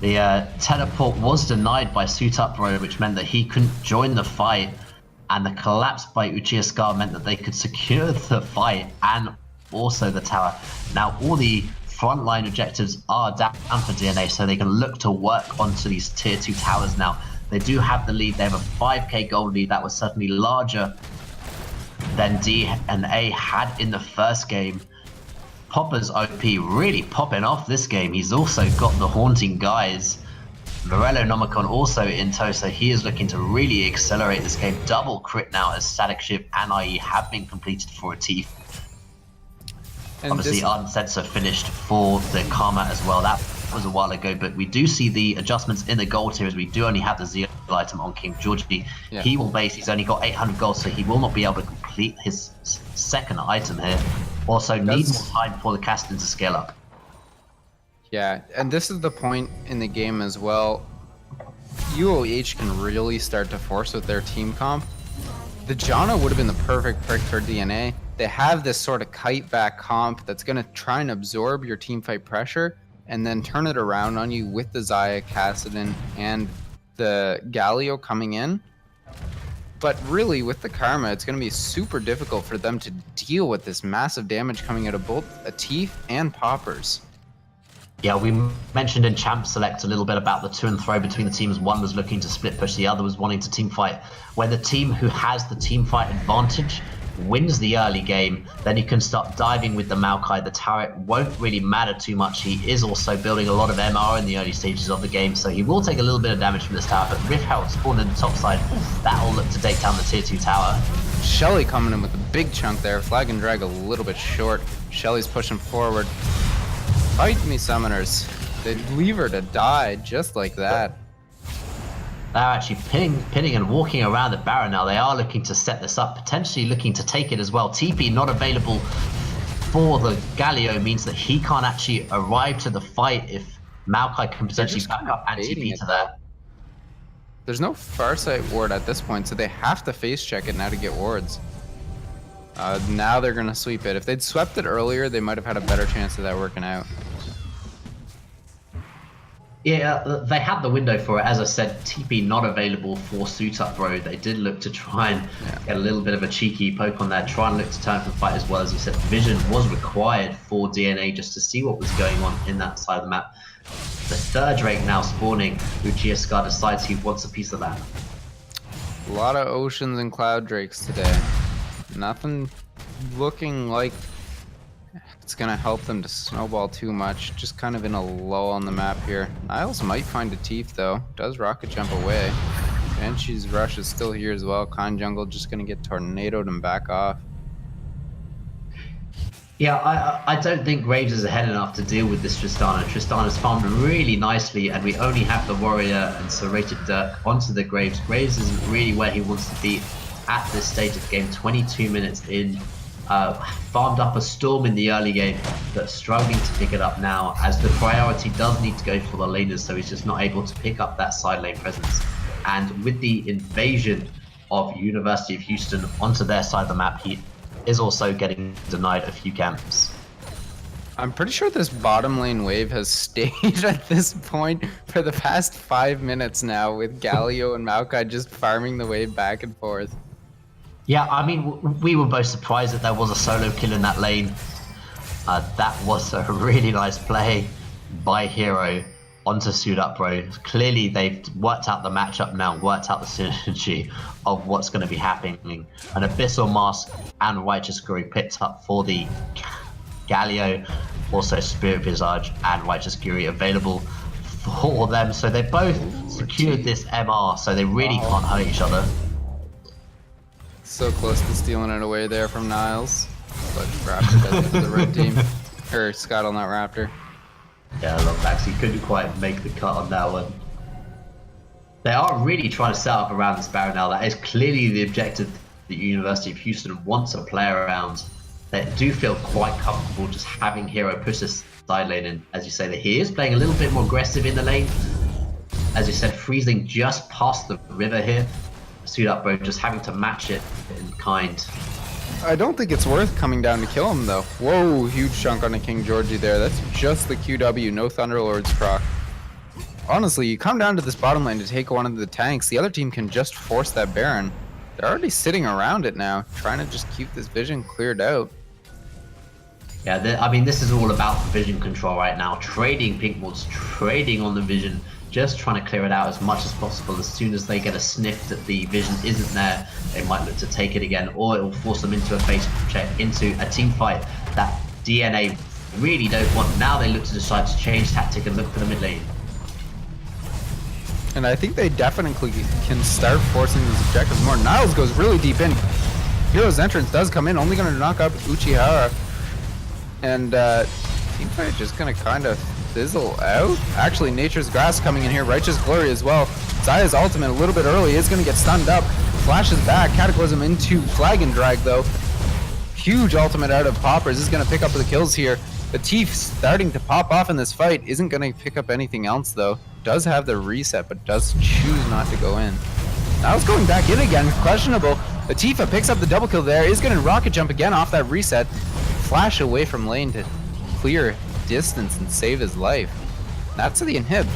The teleport was denied by Suit Up Bro, which meant that he couldn't join the fight. And the collapse by Uchiha Scar meant that they could secure the fight and also the tower. Now all the frontline objectives are down for DNA, so they can look to work onto these tier 2 towers now. They do have the lead. They have a 5k gold lead that was certainly larger than D and A had in the first game. Popper's OP really popping off this game. He's also got the Haunting Guys. Morello Nomicon also in tow, so he is looking to really accelerate this game. Double crit now as Static Shiv and IE have been completed for a Teeth. And obviously Ardent Sensor finished for the Karma as well. That was a while ago, but we do see the adjustments in the gold here as we do only have the Zeal item on King Georgie. Yeah. He will base, he's only got 800 gold, so he will not be able to complete his second item here. Also needs more time for the Kassadin to scale up. Yeah, and this is the point in the game as well. UOH can really start to force with their team comp. The Janna would have been the perfect pick for DNA. They have this sort of kite back comp that's going to try and absorb your team fight pressure and then turn it around on you with the Xayah, Kassadin, and the Galio coming in. But really, with the Karma, it's going to be super difficult for them to deal with this massive damage coming out of both Atif and Poppers. Yeah, we mentioned in Champ Select a little bit about the to and fro between the teams. One was looking to split push, the other was wanting to team fight. Where the team who has the team fight advantage wins the early game, then you can start diving with the Maokai. The turret won't really matter too much. He is also building a lot of MR in the early stages of the game, so he will take a little bit of damage from this tower. But Rift Herald spawned in the top side. That will look to take down the tier 2 tower. Shelly coming in with a big chunk there. Flag and drag a little bit short. Shelly's pushing forward. Fight me, summoners. They leave her to die just like that. They're actually pinning and walking around the Baron now. They are looking to set this up, potentially looking to take it as well. TP not available for the Galio means that he can't actually arrive to the fight if Maokai can potentially back up and TP to there. There's no Farsight ward at this point, so they have to face check it now to get wards. Now they're going to sweep it. If they'd swept it earlier, they might have had a better chance of that working out. Yeah, they had the window for it. As I said, TP not available for Suit Up Bro. They did look to try and get a little bit of a cheeky poke on there, try and look to turn for the fight as well. As you said, vision was required for DNA just to see what was going on in that side of the map. The third Drake now spawning. Uchiha Scar decides he wants a piece of that. A lot of Oceans and Cloud Drakes today. Nothing looking like it's going to help them to snowball too much. Just kind of in a lull on the map here. Niles might find a Teeth though. Does rocket jump away. Banshee's Rush is still here as well. Khan Jungle just going to get tornadoed and back off. Yeah, I don't think Graves is ahead enough to deal with this Tristana. Tristana's farmed really nicely, and we only have the Warrior and Serrated Dirk onto the Graves. Graves isn't really where he wants to be at this stage of the game. 22 minutes in. Farmed up a Storm in the early game, but struggling to pick it up now, as the priority does need to go for the laners, so he's just not able to pick up that side lane presence. And with the invasion of University of Houston onto their side of the map. He is also getting denied a few camps. I'm pretty sure this bottom lane wave has stayed at this point for the past 5 minutes now, with Galio and Maokai just farming the wave back and forth. Yeah, I mean, we were both surprised that there was a solo kill in that lane. That was a really nice play by Hero onto SuitUpBro. Clearly, they've worked out the matchup now, worked out the synergy of what's going to be happening. An Abyssal Mask and Righteous Fury picked up for the Galio, also Spirit Visage and Righteous Fury available for them. So they both secured this MR, so they really can't hurt each other. So close to stealing it away there from Niles, but Raptor does it for the red team. Or Scuttle, not Raptor. Yeah, Lombax, he couldn't quite make the cut on that one. They are really trying to set up around this Baron now. That is clearly the objective the University of Houston wants to play around. They do feel quite comfortable just having Hero push this side lane, and as you say, that he is playing a little bit more aggressive in the lane. As you said, freezing just past the river here. SuitUpBro just having to match it in kind. I don't think it's worth coming down to kill him though. Whoa, huge chunk on a King Georgie there. That's just the QW, no Thunderlord's proc. Honestly, you come down to this bottom lane to take one of the tanks, the other team can just force that Baron. They're already sitting around it now, trying to just keep this vision cleared out. Yeah, I mean, this is all about vision control right now. Trading pink wards, trading on the vision, just trying to clear it out as much as possible. As soon as they get a sniff that the vision isn't there, they might look to take it again, or it will force them into a face check, into a team fight that DNA really don't want. Now they look to decide to change tactic and look for the mid lane. And I think they definitely can start forcing these objectives more. Niles goes really deep in. Hero's entrance does come in, only going to knock up Uchiha. And teamfight just going to kind of fizzle out. Actually, Nature's Grass coming in here. Righteous Glory as well. Zaya's ultimate a little bit early is going to get stunned up. Flashes back. Cataclysm into Flag and Drag though. Huge ultimate out of Poppers. Is going to pick up the kills here. The Tief starting to pop off in this fight. Isn't going to pick up anything else though. Does have the reset, but does choose not to go in. Now it's going back in again. Questionable. The Tifa picks up the double kill there. Is going to rocket jump again off that reset. Flash away from lane to clear distance and save his life. That's the inhib.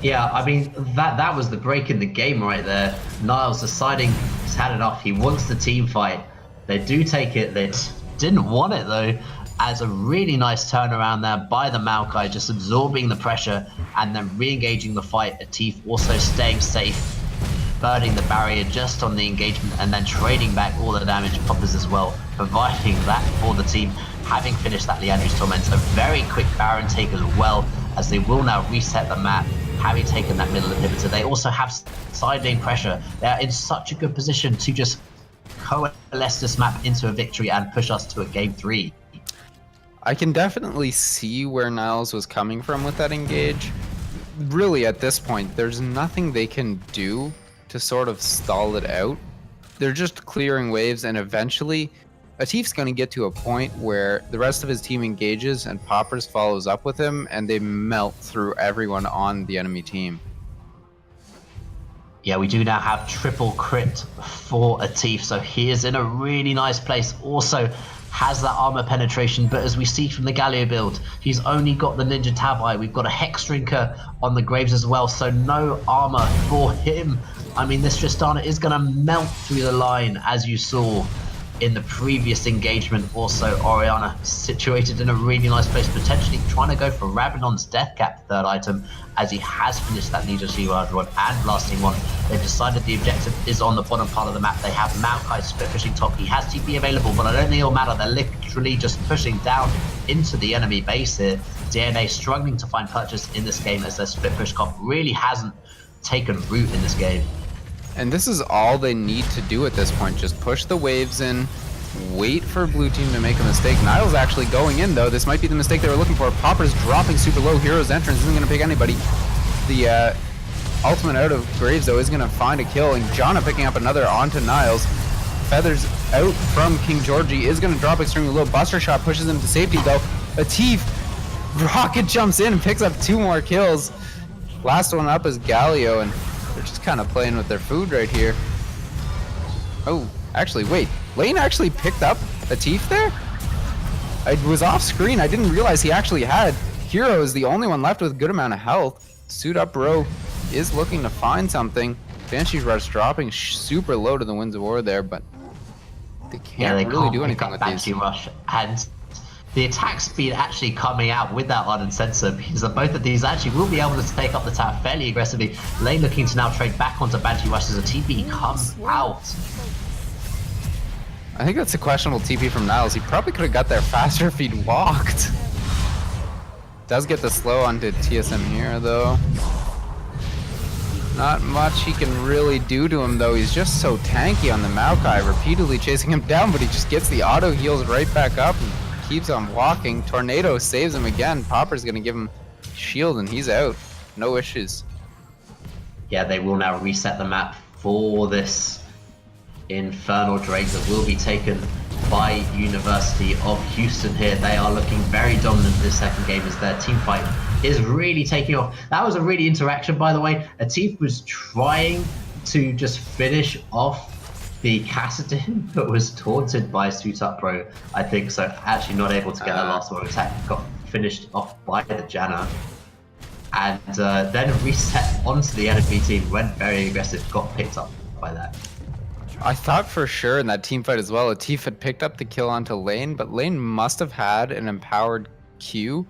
Yeah, I mean, that was the break in the game right there. Niles deciding he's had enough. He wants the team fight. They do take it. They didn't want it though. As a really nice turnaround there by the Maokai, just absorbing the pressure and then re-engaging the fight. Atif also staying safe, burning the barrier just on the engagement and then trading back all the damage. Poppers as well, providing that for the team, having finished that Liandry's Torment. A very quick Baron take as well, as they will now reset the map, having taken that middle inhibitor. They also have side lane pressure. They are in such a good position to just coalesce this map into a victory and push us to a game 3. I can definitely see where Niles was coming from with that engage. Really, at this point, there's nothing they can do to sort of stall it out. They're just clearing waves, and eventually, Atif's going to get to a point where the rest of his team engages and Poppers follows up with him, and they melt through everyone on the enemy team. Yeah, we do now have triple crit for Atif, so he is in a really nice place. Also has that armor penetration, but as we see from the Galio build, he's only got the Ninja Tabai. We've got a Hex Drinker on the Graves as well, so no armor for him. I mean, this Tristana is going to melt through the line, as you saw in the previous engagement. Also, Orianna situated in a really nice place, potentially trying to go for Rabadon's Death Cap third item, as he has finished that Ninja Shield rod and Blasting one. They've decided the objective is on the bottom part of the map. They have Maokai split pushing top. He has TP available, but I don't think it'll matter. They're literally just pushing down into the enemy base here. DNA struggling to find purchase in this game, as their split push comp really hasn't taken root in this game. And this is all they need to do at this point. Just push the waves in, wait for blue team to make a mistake. Niles actually going in though. This might be the mistake they were looking for. Popper's dropping super low. Hero's entrance isn't going to pick anybody. The ultimate out of Graves though is going to find a kill, and Janna picking up another onto Niles. Feathers out from King Georgie is going to drop extremely low. Buster Shot pushes him to safety though. Atif rocket jumps in and picks up 2 more kills. Last one up is Galio, and they're just kind of playing with their food right here. Oh, actually, wait. Lane actually picked up a Tief there? I was off screen. I didn't realize he actually had. Hero is the only one left with a good amount of health. Suit Up Bro is looking to find something. Banshee's Rush dropping super low to the Winds of War there, but they can't really do anything with these. Banshee Rush, and the attack speed actually coming out with that Ardent Sensor, because both of these actually will be able to take up the tower fairly aggressively. Lane looking to now trade back onto Banshee Rush as a TP comes out. I think that's a questionable TP from Niles. He probably could have got there faster if he'd walked. Does get the slow onto TSM here though. Not much he can really do to him though. He's just so tanky on the Maokai, repeatedly chasing him down, but he just gets the auto heals right back up and keeps on walking. Tornado saves him again. Popper's gonna give him shield and he's out. No issues. Yeah, they will now reset the map for this Infernal Drake that will be taken by University of Houston here. They are looking very dominant this second game as their team fight is really taking off. That was a really interaction, by the way. Atif was trying to just finish off the Kassadin, but was taunted by Suit Up Bro, I think, so actually not able to get that last one attack. Got finished off by the Janna. And then reset onto the enemy team, went very aggressive, got picked up by that. I thought for sure in that team fight as well, Atif had picked up the kill onto Lane, but Lane must have had an empowered Q.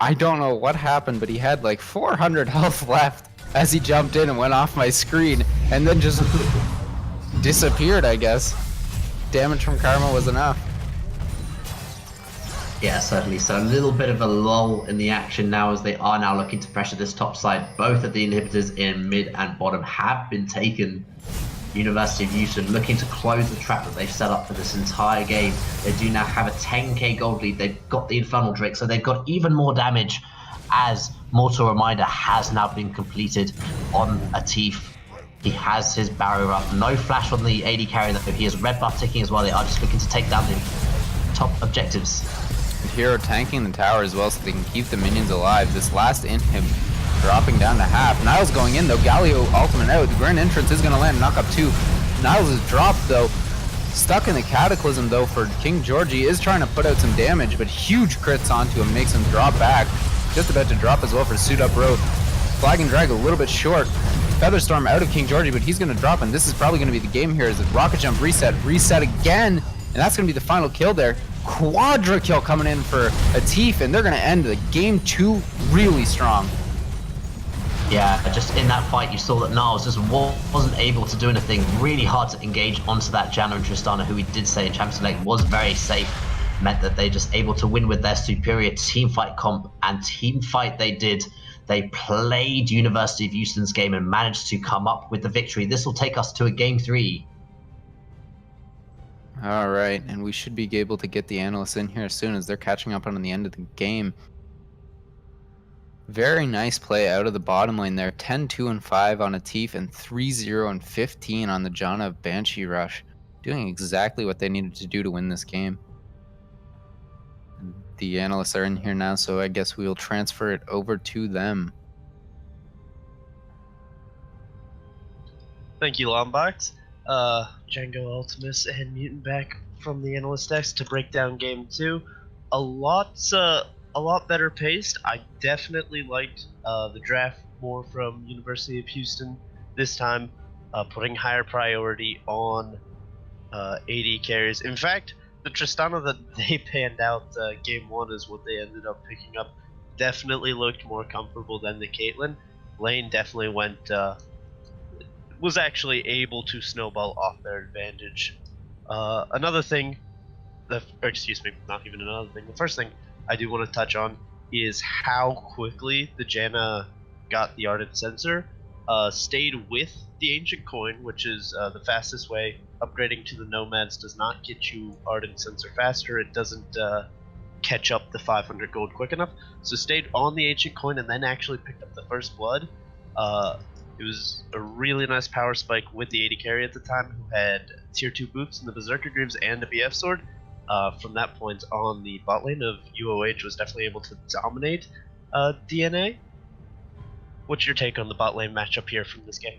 I don't know what happened, but he had like 400 health left as he jumped in and went off my screen, and then just disappeared, I guess. Damage from Karma was enough. Yeah, certainly. So a little bit of a lull in the action now as they are now looking to pressure this top side. Both of the inhibitors in mid and bottom have been taken. University of Houston looking to close the trap that they've set up for this entire game. They do now have a 10k gold lead. They've got the Infernal Drake, so they've got even more damage as Mortal Reminder has now been completed on Atif. He has his barrier up. No flash on the AD carry though. He has red buff ticking as well. They are just looking to take down the top objectives. Hero tanking the tower as well so they can keep the minions alive. This last inhib dropping down to half. Niles going in though. Galio ultimate out. The Grand Entrance is going to land knock up 2. Niles is dropped though. Stuck in the Cataclysm though for King Georgie. Is trying to put out some damage, but huge crits onto him makes him drop back. Just about to drop as well for Suit Up Bro. Flag and Drag a little bit short. Featherstorm out of King Georgie, but he's going to drop, and this is probably going to be the game here as the Rocket Jump reset again, and that's going to be the final kill there. Quadra kill coming in for Atif, and they're going to end the game 2 really strong. Yeah, just in that fight you saw that Niles just wasn't able to do anything. Really hard to engage onto that Janna and Tristana, who we did say in Champions League was very safe. Meant that they just able to win with their superior team fight comp, and team fight they did. They played University of Houston's game and managed to come up with the victory. This will take us to a game 3. All right, and we should be able to get the analysts in here soon as they're catching up on the end of the game. Very nice play out of the bottom lane there. 10-2-5 on Atif and 3-0-15 on the Janna of Banshee Rush. Doing exactly what they needed to do to win this game. The analysts are in here now, so I guess we'll transfer it over to them. Thank you, Lombox. Django Ultimus and Mutant back from the analyst desk to break down game 2. A lot better paced. I definitely liked the draft more from University of Houston this time, putting higher priority on AD carries. In fact, the Tristana that they panned out game 1 is what they ended up picking up. Definitely looked more comfortable than the Caitlyn. Lane definitely was actually able to snowball off their advantage. Another thing, excuse me, not even another thing. The first thing I do want to touch on is how quickly the Janna got the Ardent Sensor. Stayed with the Ancient Coin, which is the fastest way. Upgrading to the Nomads does not get you Ardent Sensor faster. It doesn't catch up the 500 gold quick enough. So stayed on the Ancient Coin and then actually picked up the First Blood. It was a really nice power spike with the AD carry at the time, who had tier 2 boots and the Berserker Greaves and a BF sword. From that point on, the bot lane of UOH was definitely able to dominate DNA. What's your take on the bot lane matchup here from this game?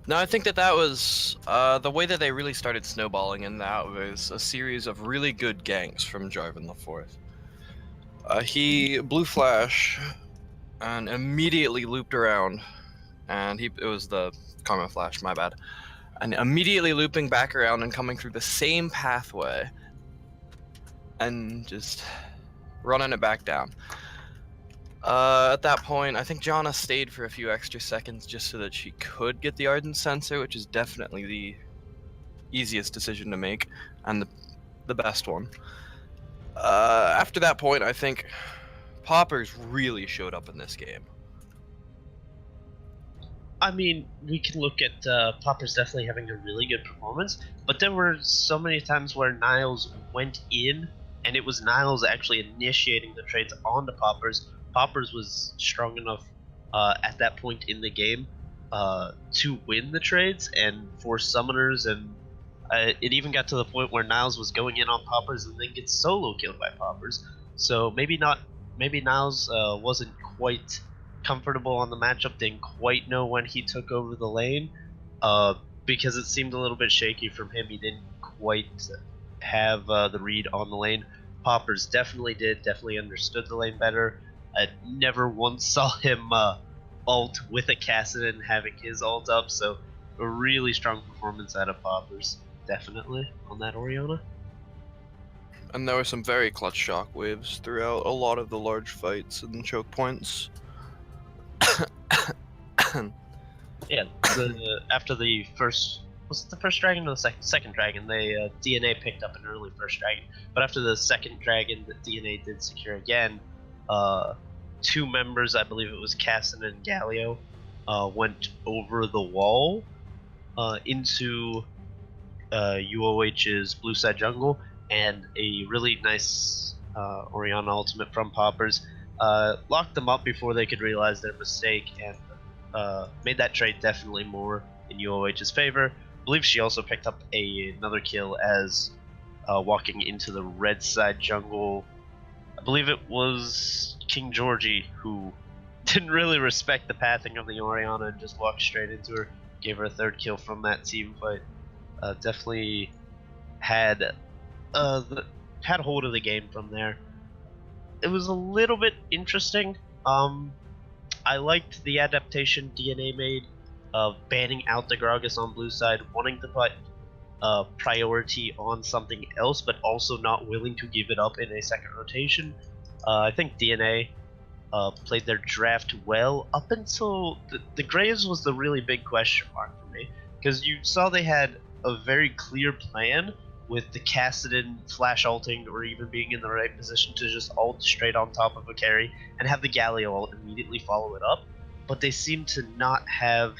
No, I think that was the way that they really started snowballing, and that was a series of really good ganks from Jarvan the Fourth. He blue flash and immediately looped around, and it was the Karma Flash, my bad, and immediately looping back around and coming through the same pathway, and just running it back down. At that point, I think Janna stayed for a few extra seconds just so that she could get the Ardent Sensor, which is definitely the easiest decision to make, and the best one. After that point, I think Poppers really showed up in this game. I mean, we can look at Poppers definitely having a really good performance, but there were so many times where Niles went in, and it was Niles actually initiating the trades onto Poppers. Poppers was strong enough at that point in the game to win the trades and force summoners, and it even got to the point where Niles was going in on Poppers and then gets solo killed by Poppers. So maybe Niles wasn't quite comfortable on the matchup, didn't quite know when he took over the lane, because it seemed a little bit shaky from him. He didn't quite have the read on the lane. Poppers definitely understood the lane better. I never once saw him ult with a Kassadin having his ult up, so a really strong performance out of Poppers, definitely, on that Orianna. And there were some very clutch shockwaves throughout a lot of the large fights and choke points. Yeah, after the first, was it the first dragon or the second dragon? They DNA picked up an early first dragon, but after the second dragon that DNA did secure again, two members, I believe it was Kassadin and Galio, went over the wall into UOH's blue side jungle, and a really nice Orianna ultimate from Poppers locked them up before they could realize their mistake, and made that trade definitely more in UOH's favor. I believe she also picked up another kill as walking into the red side jungle. I believe it was King Georgie who didn't really respect the pathing of the Orianna and just walked straight into her. Gave her a third kill from that team fight. Definitely had had hold of the game from there. It was a little bit interesting. I liked the adaptation DNA made of banning out the Gragas on blue side, wanting to put priority on something else, but also not willing to give it up in a second rotation. I think DNA played their draft well up until the Graves was the really big question mark for me, because you saw they had a very clear plan with the Kassadin flash ulting or even being in the right position to just ult straight on top of a carry and have the Galio ult immediately follow it up, but they seem to not have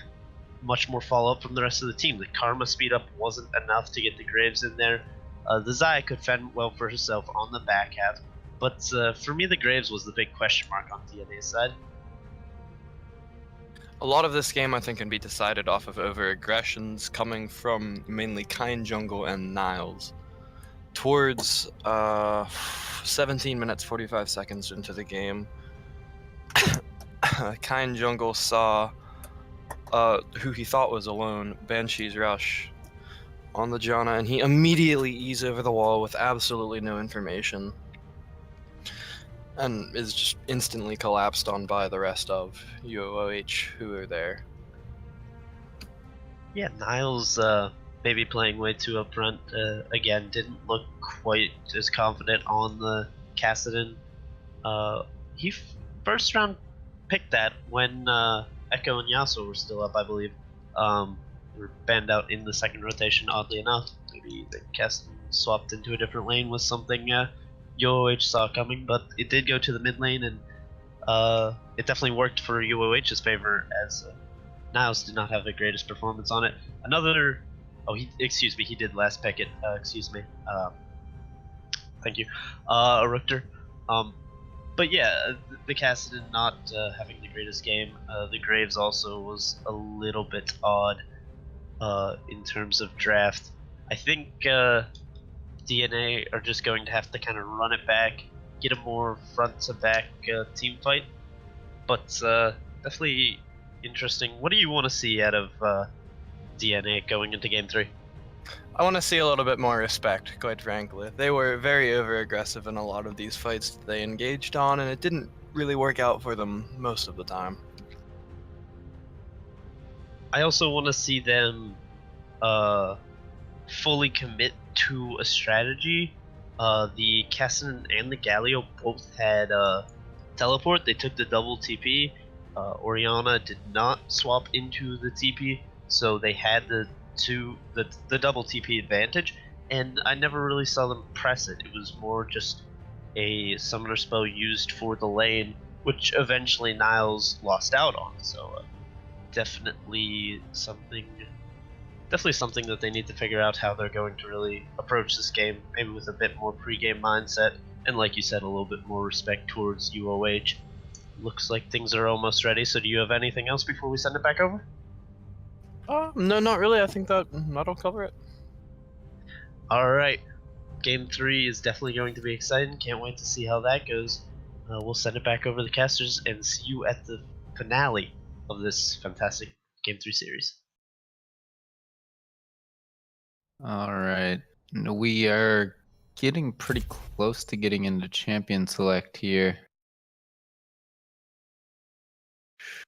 much more follow-up from the rest of the team. The Karma speed up wasn't enough to get the Graves in there. The Xayah could fend well for herself on the back half, but for me the Graves was the big question mark on DNA's side. A lot of this game, I think, can be decided off of over-aggressions coming from mainly Kind Jungle and Niles. Towards 17 minutes 45 seconds into the game, Kind Jungle saw who he thought was alone, Banshee's Rush, on the Janna, and he immediately eased over the wall with absolutely no information, and is just instantly collapsed on by the rest of UOH who are there. Yeah, Niles maybe playing way too upfront. Again, didn't look quite as confident on the Kassadin. He first round picked that when Echo and Yasuo were still up, I believe. They were banned out in the second rotation, oddly enough. Maybe the Kassadin swapped into a different lane was something UOH saw coming, but it did go to the mid lane, and it definitely worked for UOH's favor, as Niles did not have the greatest performance on it. He did last pick it, thank you, Rukter. But yeah, the Kassadin not having the greatest game. The Graves also was a little bit odd in terms of draft. I think DNA are just going to have to kind of run it back, get a more front-to-back team fight. But definitely interesting. What do you want to see out of DNA going into Game 3? I want to see a little bit more respect, quite frankly. They were very over-aggressive in a lot of these fights that they engaged on, and it didn't really work out for them most of the time. I also want to see them fully commit to a strategy. The Cassin and the Galio both had teleport. They took the double TP. Oriana did not swap into the TP, so they had the double TP advantage, and I never really saw them press it. It was more just a summoner spell used for the lane, which eventually Niles lost out on. So definitely something that they need to figure out how they're going to really approach this game, maybe with a bit more pre-game mindset, and like you said, a little bit more respect towards UOH. Looks like things are almost ready, so do you have anything else before we send it back over? No, not really. I think that'll cover it. Alright, Game 3 is definitely going to be exciting. Can't wait to see how that goes. We'll send it back over to the casters and see you at the finale of this fantastic Game 3 series. All right. We are getting pretty close to getting into Champion Select here.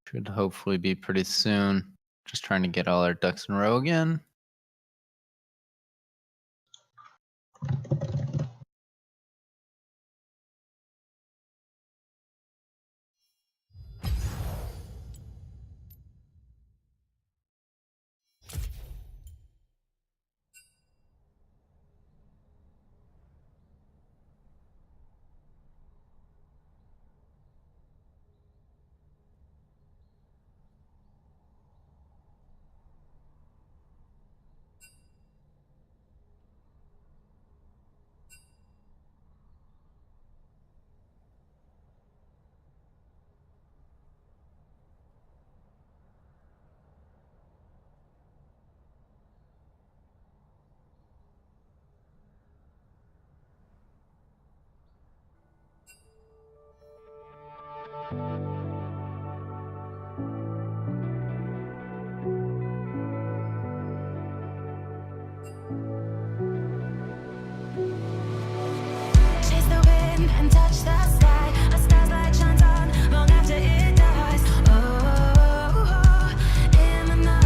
Should hopefully be pretty soon. Just trying to get all our ducks in a row again. Chase the wind and touch the sky. A star's light shines on long after it dies. Oh, in the night,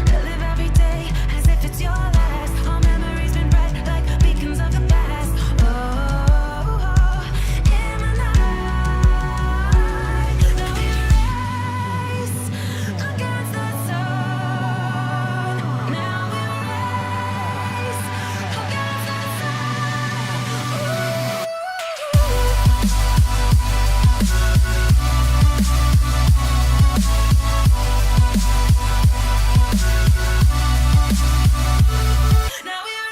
I live every day as if it's your last. All memories been bright like beacons of the past. Oh, in the night, now we race against the sun. Now we race against the Now we race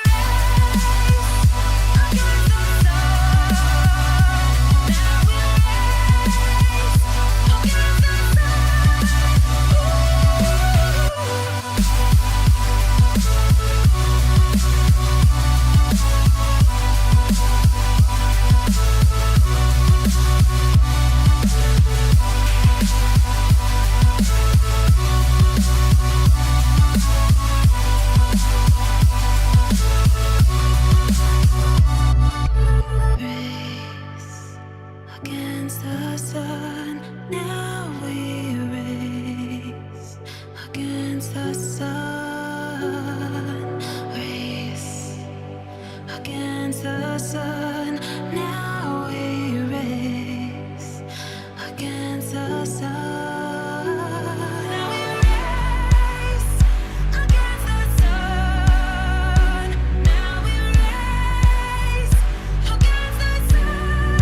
against the sun. Now we race against the Race against the sun. Now we race against the sun. Race against the sun. Now we race against the sun. Now we race against the sun. Now we race against the sun.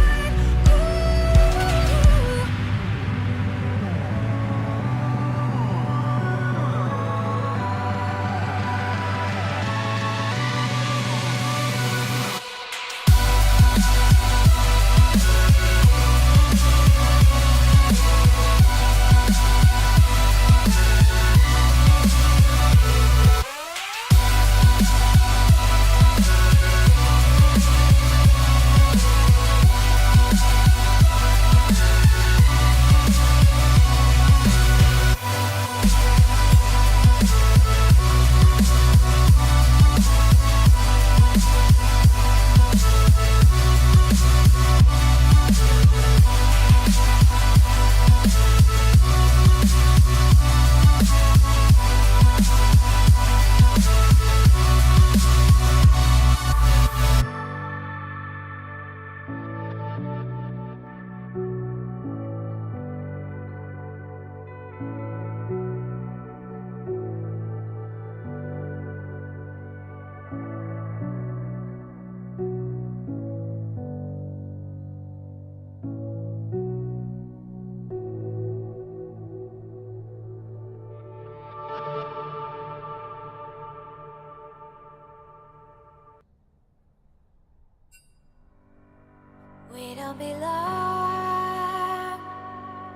It'll be long,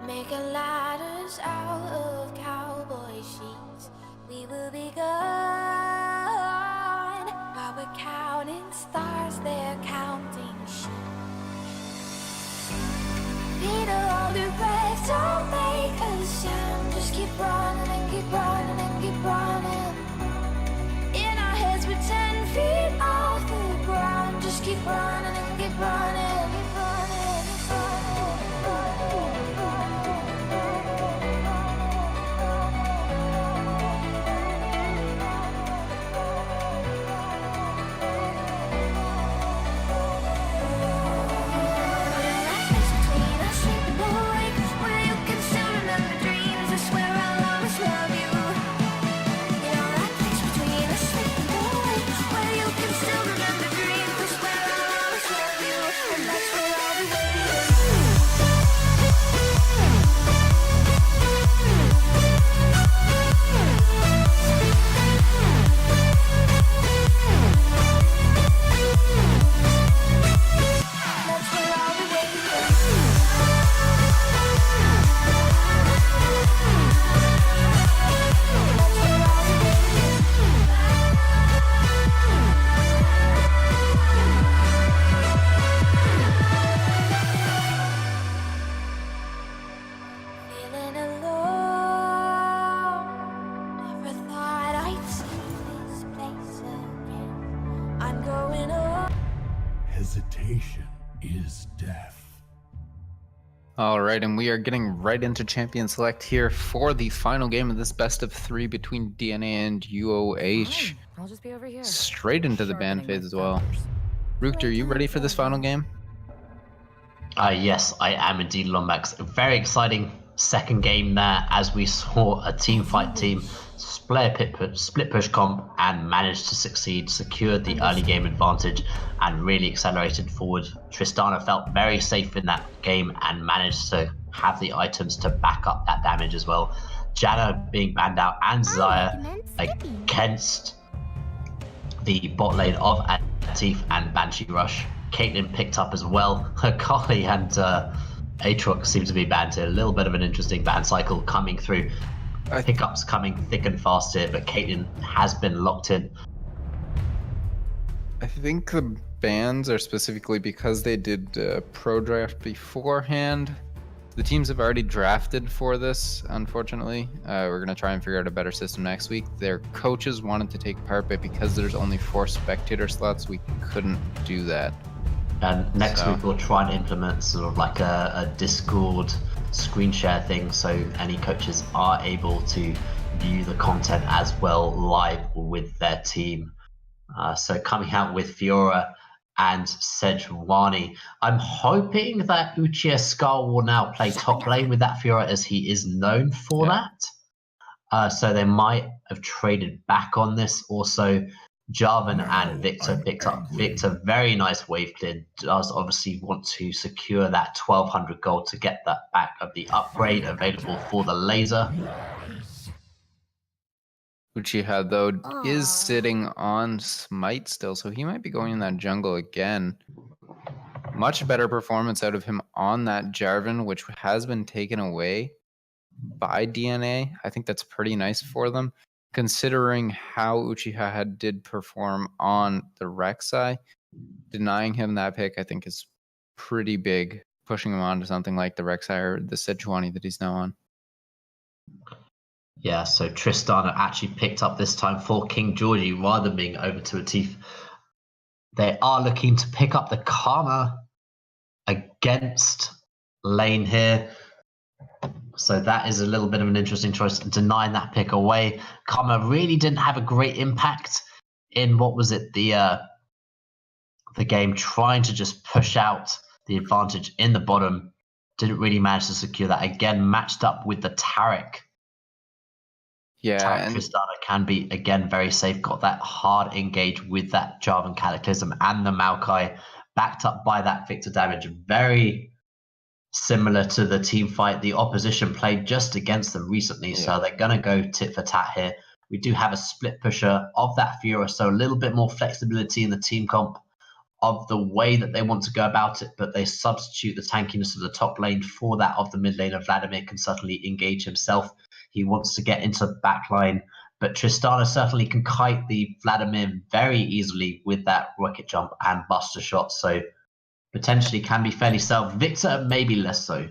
making ladders out of cowboy sheets. We will be gone while we're counting stars, they're counting sheep. Peter, all the rest don't make a sound. Just keep running and keep running and keep running. In our heads we're 10 feet off the ground. Just keep running and keep running. Keep running, keep running, keep running. Between us, sleeping awake, where you can still remember dreams. I swear I'll always love you. You know that place between us, sleeping awake, where you can still remember dreams. I swear I'll always love you, and that's where I'll be waiting. That's where I'll be waiting. That's where I'll be Feeling alone. Never thought I'd see this place again. I'm going on. Hesitation is death. All right, and we are getting right into Champion Select here for the final game of this best of 3 between DNA and UOH. Fine, I'll just be over here. Straight into the ban Sharpening phase my as well. feathers. Rook, are you ready for this final game? Yes, I am indeed, Lombax. A very exciting second game there as we saw a team fight team split push comp and managed to succeed, secured the early game advantage and really accelerated forward. Tristana felt very safe in that game and managed to have the items to back up that damage as well. Janna being banned out and Zaya against the bot lane of Atif and Banshee Rush. Caitlyn picked up as well. Akali and Aatrox seem to be banned here. A little bit of an interesting ban cycle coming through. Pickups coming thick and fast here, but Caitlyn has been locked in. I think the bans are specifically because they did pro draft beforehand. The teams have already drafted for this, unfortunately. We're going to try and figure out a better system next week. Their coaches wanted to take part, but because there's only 4 spectator slots, we couldn't do that. And next week we'll try and implement sort of like a Discord screen share thing, so any coaches are able to view the content as well live with their team. So coming out with Fiora and Sejuani, I'm hoping that Uchiha Skull will now play top lane with that Fiora, as he is known for that. So they might have traded back on this. Also, Jarvan and Victor picked up. Victor, very nice wave clear, does obviously want to secure that 1200 gold to get that back of the upgrade available for the laser. Uchiha, though, is sitting on Smite still, so he might be going in that jungle again. Much better performance out of him on that Jarvan, which has been taken away by DNA. I think that's pretty nice for them, considering how Uchiha did perform on the Rek'Sai. Denying him that pick, I think, is pretty big, pushing him on to something like the Rek'Sai or the Sejuani that he's now on. Yeah, so Tristana actually picked up this time for King Georgie rather than being over to Atif. They are looking to pick up the Karma against lane here. So that is a little bit of an interesting choice, denying that pick away. Karma really didn't have a great impact in, what was it, the game, trying to just push out the advantage in the bottom. Didn't really manage to secure that. Again, matched up with the Taric. Yeah, Taric and Tristana can be, again, very safe. Got that hard engage with that Jarvan Cataclysm and the Maokai, backed up by that Victor damage. Very similar to the team fight the opposition played just against them recently. So they're going to go tit for tat here. We do have a split pusher of that Fiora, so a little bit more flexibility in the team comp of the way that they want to go about it, but they substitute the tankiness of the top lane for that of the mid lane. And Vladimir can certainly engage himself. He wants to get into the back line, but Tristana certainly can kite the Vladimir very easily with that rocket jump and buster shot. So potentially can be fairly self. Victor, maybe less so.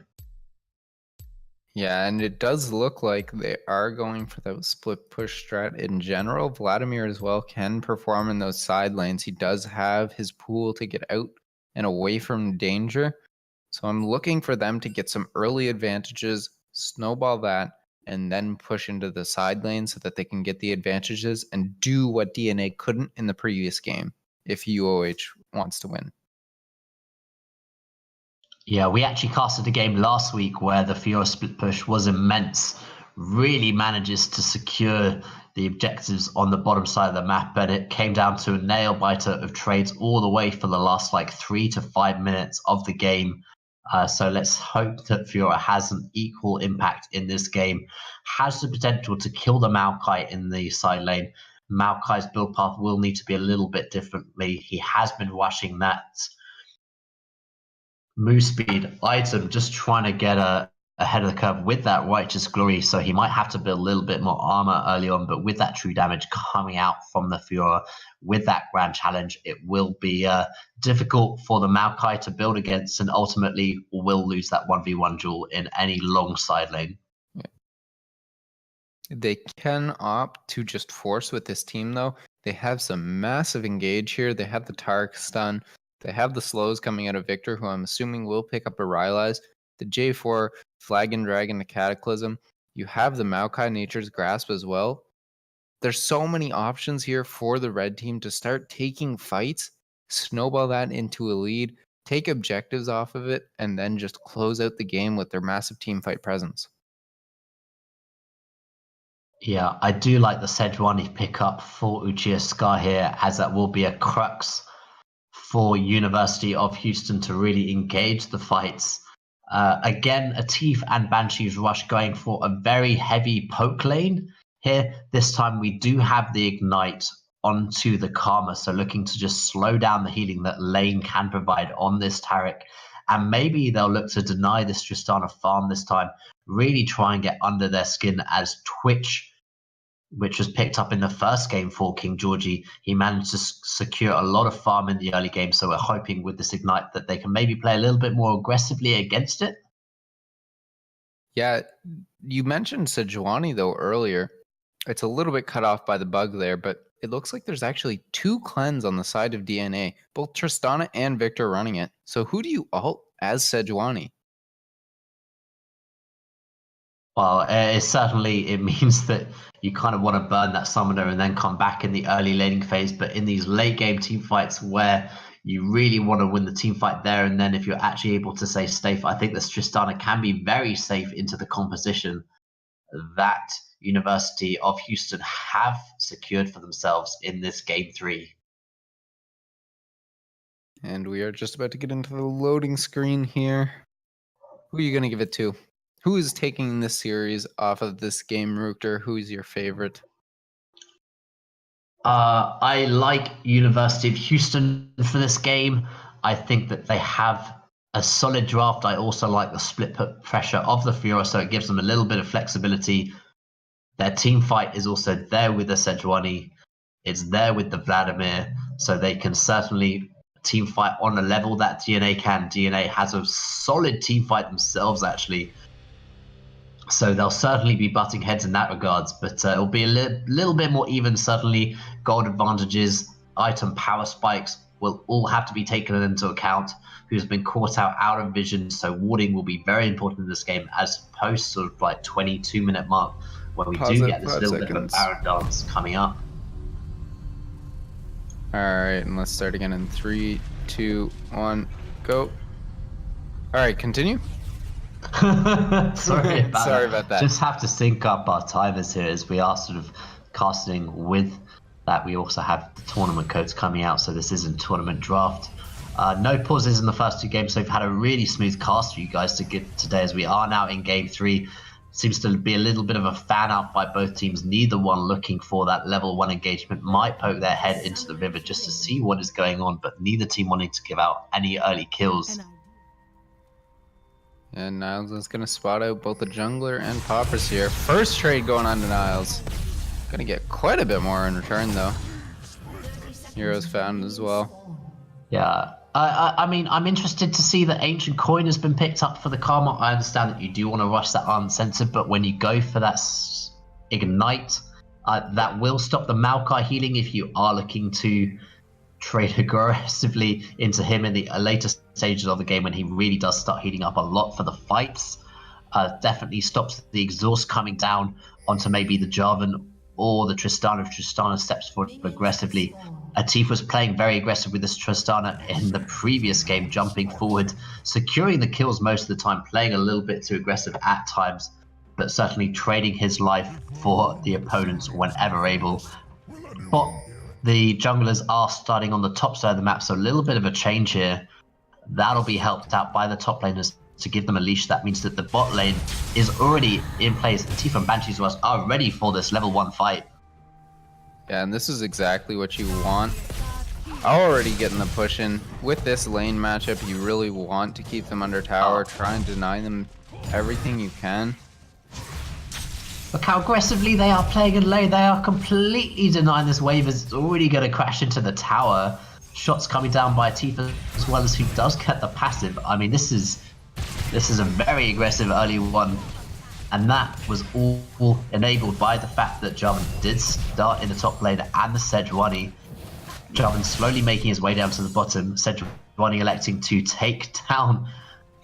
Yeah, and it does look like they are going for that split push strat in general. Vladimir as well can perform in those side lanes. He does have his pool to get out and away from danger. So I'm looking for them to get some early advantages, snowball that, and then push into the side lane so that they can get the advantages and do what DNA couldn't in the previous game if UOH wants to win. Yeah, we actually casted a game last week where the Fiora split push was immense. Really manages to secure the objectives on the bottom side of the map, but it came down to a nail biter of trades all the way for the last 3 to 5 minutes of the game. So let's hope that Fiora has an equal impact in this game. Has the potential to kill the Maokai in the side lane. Maokai's build path will need to be a little bit differently. He has been rushing that move speed item, just trying to get ahead of the curve with that Righteous Glory, so he might have to build a little bit more armor early on, but with that true damage coming out from the Fiora, with that Grand Challenge, it will be difficult for the Maokai to build against, and ultimately will lose that 1v1 duel in any long side lane. They can opt to just force with this team, though. They have some massive engage here. They have the Tark stun. They have the slows coming out of Victor, who I'm assuming will pick up a Rylai's. The J4, Flagon Dragon, the Cataclysm. You have the Maokai Nature's Grasp as well. There's so many options here for the red team to start taking fights, snowball that into a lead, take objectives off of it, and then just close out the game with their massive team fight presence. Yeah, I do like the Sejuani pickup for Uchiha Scar here, as that will be a crux for University of Houston to really engage the fights. Again, Atif and Banshee's Rush going for a very heavy poke lane here. This time we do have the Ignite onto the Karma, so looking to just slow down the healing that lane can provide on this Taric. And maybe they'll look to deny this Tristana farm this time, really try and get under their skin, as Twitch, which was picked up in the first game for King Georgie, he managed to secure a lot of farm in the early game. So we're hoping with this Ignite that they can maybe play a little bit more aggressively against it. Yeah, you mentioned Sejuani, though, earlier. It's a little bit cut off by the bug there, but it looks like there's actually 2 cleanse on the side of DNA, both Tristana and Victor running it. So who do you ult as Sejuani? Well, it means that you kind of want to burn that summoner and then come back in the early laning phase. But in these late game team fights where you really want to win the team fight there and then, if you're actually able to stay safe, I think this Tristana can be very safe into the composition that University of Houston have secured for themselves in this game 3. And we are just about to get into the loading screen here. Who are you going to give it to? Who is taking this series off of this game, Rukter? Who's your favorite? I like University of Houston for this game. I think that they have a solid draft. I also like the split pressure of the Fiora, so it gives them a little bit of flexibility. Their team fight is also there with the Sejuani. It's there with the Vladimir, so they can certainly team fight on a level that DNA can. DNA has a solid team fight themselves, actually. So they'll certainly be butting heads in that regards, but it'll be a little bit more even, certainly. Gold advantages, item power spikes will all have to be taken into account. Who's been caught out of vision, so warding will be very important in this game, as post 22-minute mark, where we do get this little bit of a Baron dance coming up. All right, and let's start again in 3, 2, 1, go. All right, continue. Sorry about that. that. Just have to sync up our timers here as we are sort of casting with that. We also have the tournament codes coming out, so this isn't tournament draft. No pauses in the first 2 games, so we've had a really smooth cast for you guys to get today, as we are now in game 3. Seems to be a little bit of a fan out by both teams. Neither one looking for that level 1 engagement. Might poke their head into the river just to see what is going on, but neither team wanting to give out any early kills. And Niles is going to spot out both the jungler and Poppers here. First trade going on to Niles. Going to get quite a bit more in return, though. Heroes found as well. Yeah. I mean, I'm interested to see that Ancient Coin has been picked up for the Karma. I understand that you do want to rush that uncensored, but when you go for that Ignite, that will stop the Maokai healing if you are looking to trade aggressively into him in the later stages of the game when he really does start heating up a lot for the fights. Definitely stops the exhaust coming down onto maybe the Jarvan or the Tristana if Tristana steps forward aggressively. Atif was playing very aggressive with this Tristana in the previous game, jumping forward, securing the kills most of the time, playing a little bit too aggressive at times, but certainly trading his life for the opponents whenever able. But the junglers are starting on the top side of the map, so a little bit of a change here. That'll be helped out by the top laners to give them a leash. That means that the bot lane is already in place. Atif and Banshee as are ready for this level 1 fight. Yeah, and this is exactly what you want. Already getting the push in. With this lane matchup, you really want to keep them under tower. Try and deny them everything you can. Look how aggressively they are playing in lane. They are completely denying this wave. Is already going to crash into the tower. Shots coming down by Tifa as well as who does get the passive. I mean, this is a very aggressive early one. And that was all enabled by the fact that Jarvan did start in the top lane and the Sejuani. Jarvan slowly making his way down to the bottom. Sejuani electing to take down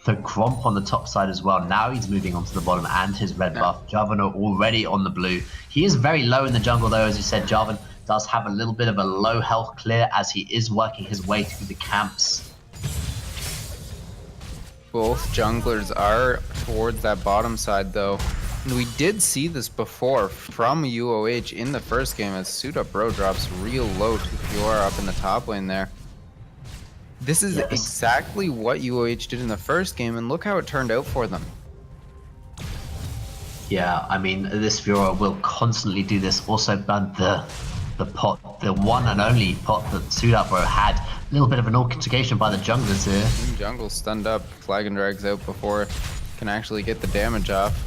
the Gromp on the top side as well. Now he's moving on to the bottom and his red buff. Jarvan already on the blue. He is very low in the jungle though, as you said. Jarvan does have a little bit of a low health clear as he is working his way through the camps. Both junglers are towards that bottom side though. And we did see this before from UOH in the first game as SuitUpBro drops real low to Fiora up in the top lane there. This is exactly what UOH did in the first game, and look how it turned out for them. Yeah, I mean, this Fiora will constantly do this. Also, but the pot, the one and only pot that SuitUpBro had, a little bit of an integration by the junglers here. Jungle stunned up, Flag and Drag's out before it can actually get the damage off.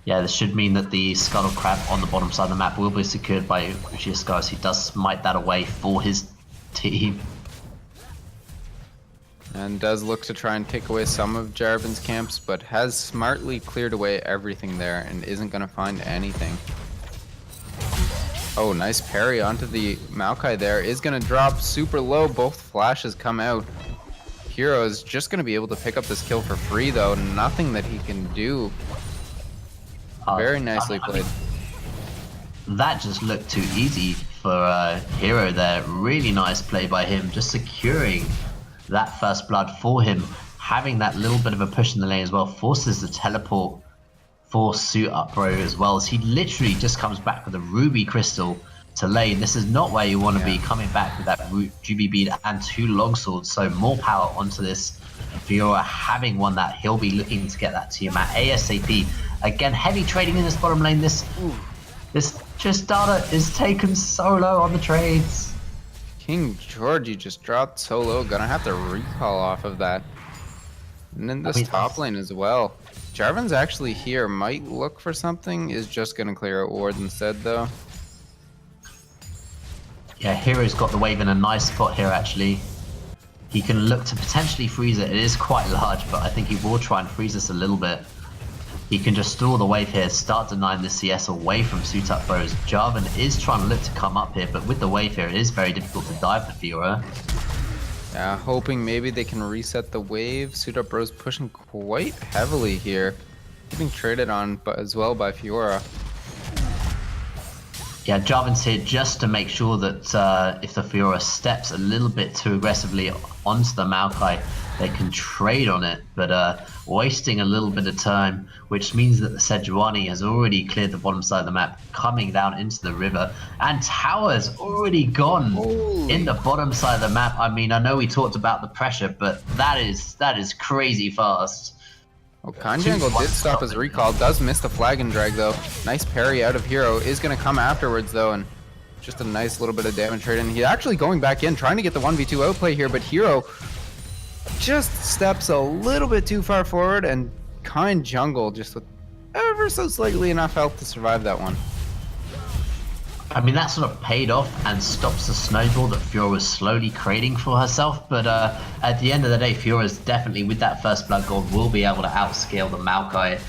Yeah, this should mean that the Scuttle Crab on the bottom side of the map will be secured by Xiska as he does smite that away for his team. And does look to try and take away some of Jarvan's camps, but has smartly cleared away everything there and isn't going to find anything. Oh, nice parry onto the Maokai there. Is going to drop super low. Both flashes come out. Hero is just going to be able to pick up this kill for free, though. Nothing that he can do. Very nicely played. That just looked too easy for Hero there. Really nice play by him, just securing that first blood for him. Having that little bit of a push in the lane as well forces the teleport for SuitUpBro as well, as he literally just comes back with a ruby crystal to lane. This is not where you want to be, coming back with that Ruby bead and 2 longswords, so more power onto this Fiora. Having won that, he'll be looking to get that Tiamat ASAP. Again, heavy trading in this bottom lane. This Tristana is taken so low on the trades. King Georgie just dropped so low. Gonna have to recall off of that. And then this top lane as well. Jarvan's actually here. Might look for something. Is just gonna clear out ward instead though. Yeah, Hero's got the wave in a nice spot here actually. He can look to potentially freeze it. It is quite large, but I think he will try and freeze this a little bit. He can just stall the wave here, start denying the CS away from SuitUpBro's. Jarvan is trying to look to come up here, but with the wave here, it is very difficult to dive the Fiora. Yeah, hoping maybe they can reset the wave. SuitUpBro's pushing quite heavily here. Getting traded on as well by Fiora. Yeah, Jarvan's here just to make sure that if the Fiora steps a little bit too aggressively onto the Maokai, they can trade on it, but wasting a little bit of time, which means that the Sejuani has already cleared the bottom side of the map, coming down into the river, and tower's already gone in the bottom side of the map. I mean, I know we talked about the pressure, but that is crazy fast. Oh, Kanjangle did stop his recall. Does miss the flag and drag though. Nice parry out of Hero. Is going to come afterwards though, and just a nice little bit of damage right in. He's actually going back in, trying to get the 1v2 outplay here, but Hero just steps a little bit too far forward, and Kanjangle just with ever so slightly enough health to survive that one. I mean, that sort of paid off and stops the snowball that Fiora was slowly creating for herself. But at the end of the day, Fiora's definitely, with that first blood gold, will be able to outscale the Maokai.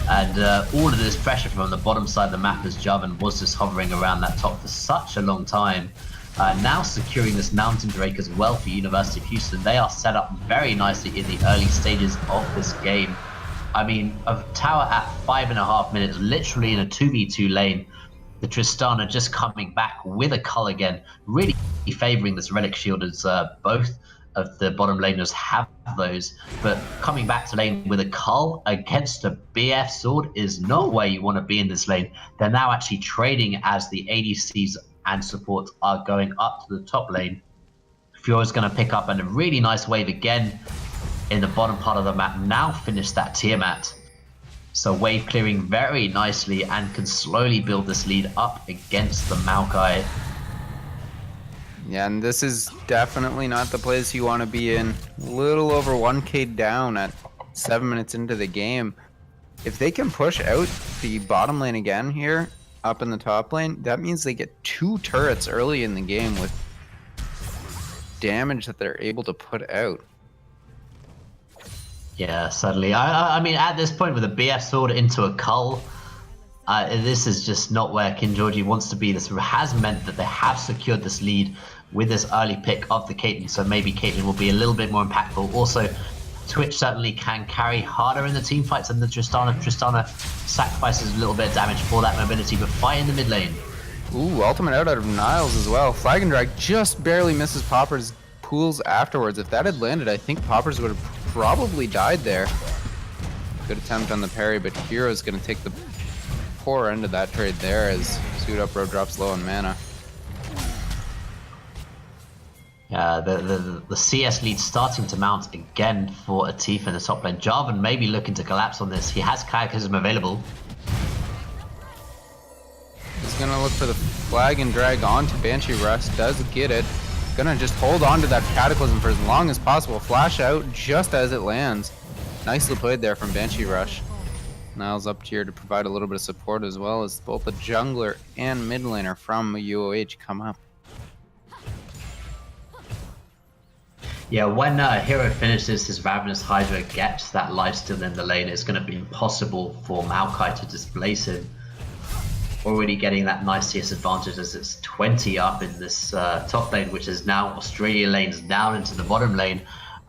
And all of this pressure from the bottom side of the map as Jarvan was just hovering around that top for such a long time. Now securing this Mountain Drake as well for University of Houston. They are set up very nicely in the early stages of this game. I mean, a tower at 5.5 minutes, literally in a 2v2 lane. The Tristana just coming back with a cull again, really favoring this relic shield as both of the bottom laners have those. But coming back to lane with a cull against a BF sword is not where you want to be in this lane. They're now actually trading as the ADCs and support are going up to the top lane. Fiora's going to pick up a really nice wave again in the bottom part of the map. Now finish that Tiamat. So wave clearing very nicely and can slowly build this lead up against the Maokai. Yeah, and this is definitely not the place you want to be in. Little over 1k down at 7 minutes into the game. If they can push out the bottom lane again here, up in the top lane, that means they get 2 turrets early in the game with damage that they're able to put out. Yeah, certainly. I mean, at this point with a BF sword into a cull, this is just not where King Georgie wants to be. This has meant that they have secured this lead with this early pick of the Caitlyn, so maybe Caitlyn will be a little bit more impactful. Also, Twitch certainly can carry harder in the team fights than the Tristana. Tristana sacrifices a little bit of damage for that mobility, but fight in the mid lane. Ooh, ultimate out of Niles as well. Flag and drag just barely misses Popper's pools afterwards. If that had landed, I think Poppers would have probably died there. Good attempt on the parry, but Hero's going to take the poor end of that trade there as Suit Up Row drops low on mana. The CS lead starting to mount again for Atif in the top lane. Jarvan may be looking to collapse on this. He has Cataclysm available. He's going to look for the flag and drag onto Banshee Rush. Does get it. Gonna just hold on to that Cataclysm for as long as possible. Flash out just as it lands. Nicely played there from Banshee Rush. Niles up here to provide a little bit of support as well as both the jungler and mid laner from UOH come up. Yeah, when Hero finishes his Ravenous Hydra, gets that lifesteal in the lane, it's going to be impossible for Maokai to displace him. Already getting that nice CS advantage as it's 20 up in this top lane, which is now Australia lanes down into the bottom lane.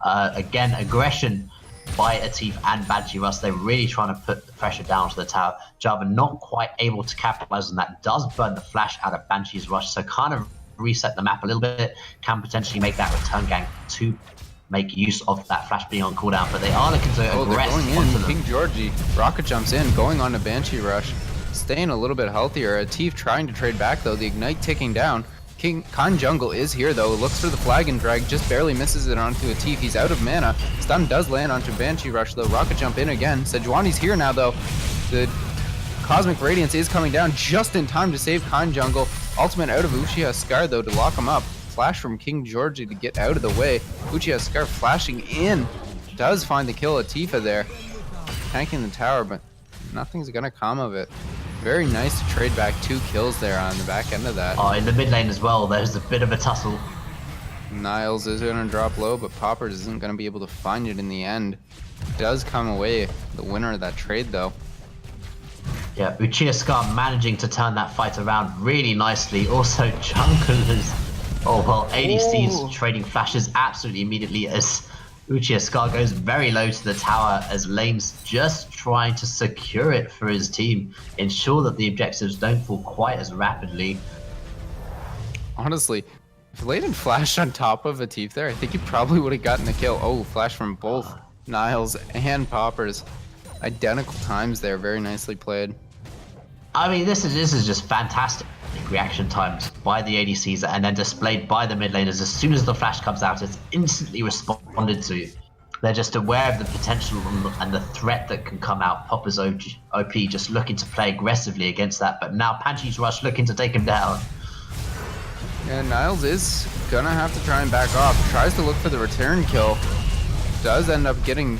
Again, aggression by Atif and Banshee Rush. They're really trying to put the pressure down to the tower. Jarvan not quite able to capitalize on that. Does burn the flash out of Banshee's Rush, so kind of reset the map a little bit. Can potentially make that return gank to make use of that flash being on cooldown, but they are looking to aggress they're going onto in. them. King Georgie, rocket jumps in, going on to Banshee Rush. Staying a little bit healthier. Atif trying to trade back though. The ignite ticking down. Kanjangle is here though. Looks for the flag and drag. Just barely misses it onto Atif. He's out of mana. Stun does land onto Banshee Rush though. Rocket jump in again. Sejuani's here now though. The Cosmic Radiance is coming down just in time to save Kanjangle. Ultimate out of Uchiha Scar though to lock him up. Flash from King Georgie to get out of the way. Uchiha Scar flashing in. Does find the kill Atifa there. Tanking the tower, but nothing's gonna come of it. Very nice to trade back 2 kills there on the back end of that. In the mid lane as well, there's a bit of a tussle. Niles is going to drop low, but Poppers isn't going to be able to find it in the end. Does come away the winner of that trade though. Yeah, Uchiha Scar managing to turn that fight around really nicely. Also, junglers, ADCs trading flashes absolutely immediately as Uchiha Scar goes very low to the tower as Lane's just trying to secure it for his team, ensure that the objectives don't fall quite as rapidly. Honestly, if Lane had flashed on top of Atif there, I think he probably would have gotten the kill. Oh, flash from both Niles and Poppers. Identical times there, very nicely played. I mean, this is just fantastic reaction times by the ADCs and then displayed by the mid laners. As soon as the flash comes out, it's instantly responded to. They're just aware of the potential and the threat that can come out. Popper's OP just looking to play aggressively against that, but now Banshee's Rush looking to take him down. And Niles is gonna have to try and back off. Tries to look for the return kill. Does end up getting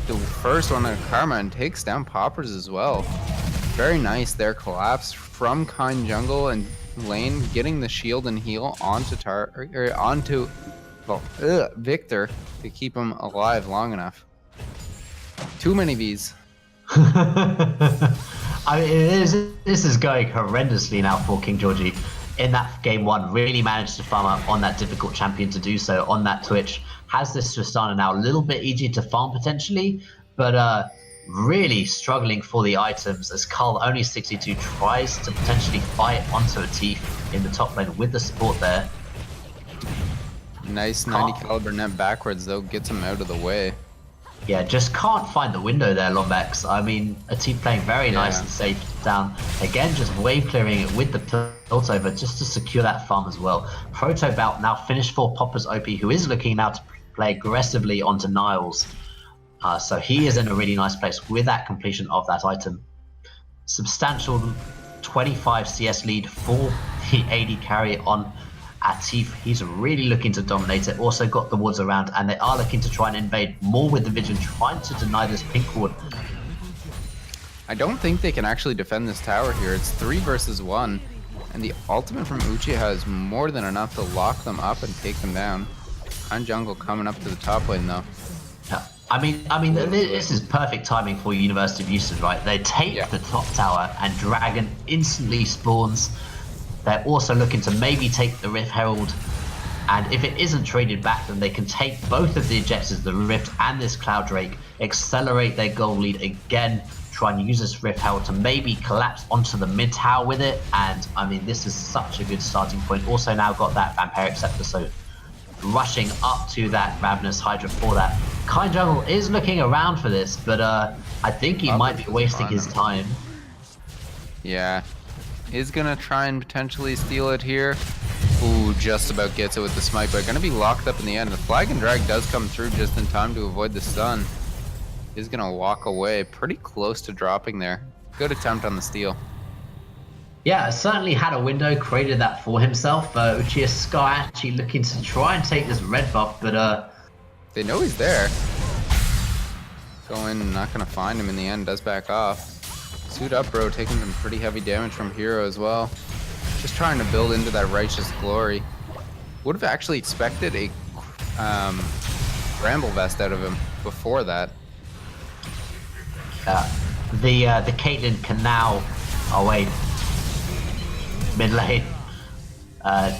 the first one on Karma and takes down Poppers as well. Very nice there, collapse from Kind Jungle and Lane getting the shield and heal onto Victor to keep him alive long enough. Too many Vs. I mean, this is going horrendously now for King Georgie. In that game 1, really managed to farm up on that difficult champion to do so on that Twitch. Has this Tristana now a little bit easier to farm potentially, but really struggling for the items as Carl only 62 tries to potentially fight onto a Tief in the top lane with the support there. Nice 90 caliber net backwards though, gets him out of the way. Yeah, just can't find the window there, Lombax. I mean, a team playing very nice and safe down. Again, just wave clearing it with the tilt over just to secure that farm as well. Proto Bout now finished for Popper's OP, who is looking now to play aggressively onto Niles. So he is in a really nice place with that completion of that item. Substantial 25 CS lead for the AD carry on Atif. He's really looking to dominate it. Also got the wards around, and they are looking to try and invade more with the Vision, trying to deny this pink ward. I don't think they can actually defend this tower here. It's 3 versus 1, and the ultimate from Uchiha is more than enough to lock them up and take them down. Kind Jungle coming up to the top lane though. Yeah. I mean, this is perfect timing for University of Houston, right? They take the top tower, and Dragon instantly spawns. They're also looking to maybe take the Rift Herald, and if it isn't traded back, then they can take both of the objectives, the Rift and this Cloud Drake, accelerate their goal lead again, try and use this Rift Herald to maybe collapse onto the mid tower with it, and I mean, this is such a good starting point. Also now got that Vampiric Scepter, so rushing up to that Ravenous Hydra for that. Kind Jungle is looking around for this, but I think he might be wasting his time. Yeah. Is gonna try and potentially steal it here. Ooh, just about gets it with the smite, but gonna be locked up in the end. The Flag and Drag does come through just in time to avoid the stun. Is gonna walk away, pretty close to dropping there. Good attempt on the steal. Yeah, certainly had a window, created that for himself. Uchiha Sky actually looking to try and take this red buff, but they know he's there. Going, not gonna find him in the end, does back off. Suit Up Bro taking some pretty heavy damage from Hero as well. Just trying to build into that Righteous Glory. Would have actually expected a Bramble Vest out of him before that. The Caitlyn can now wait. Mid lane.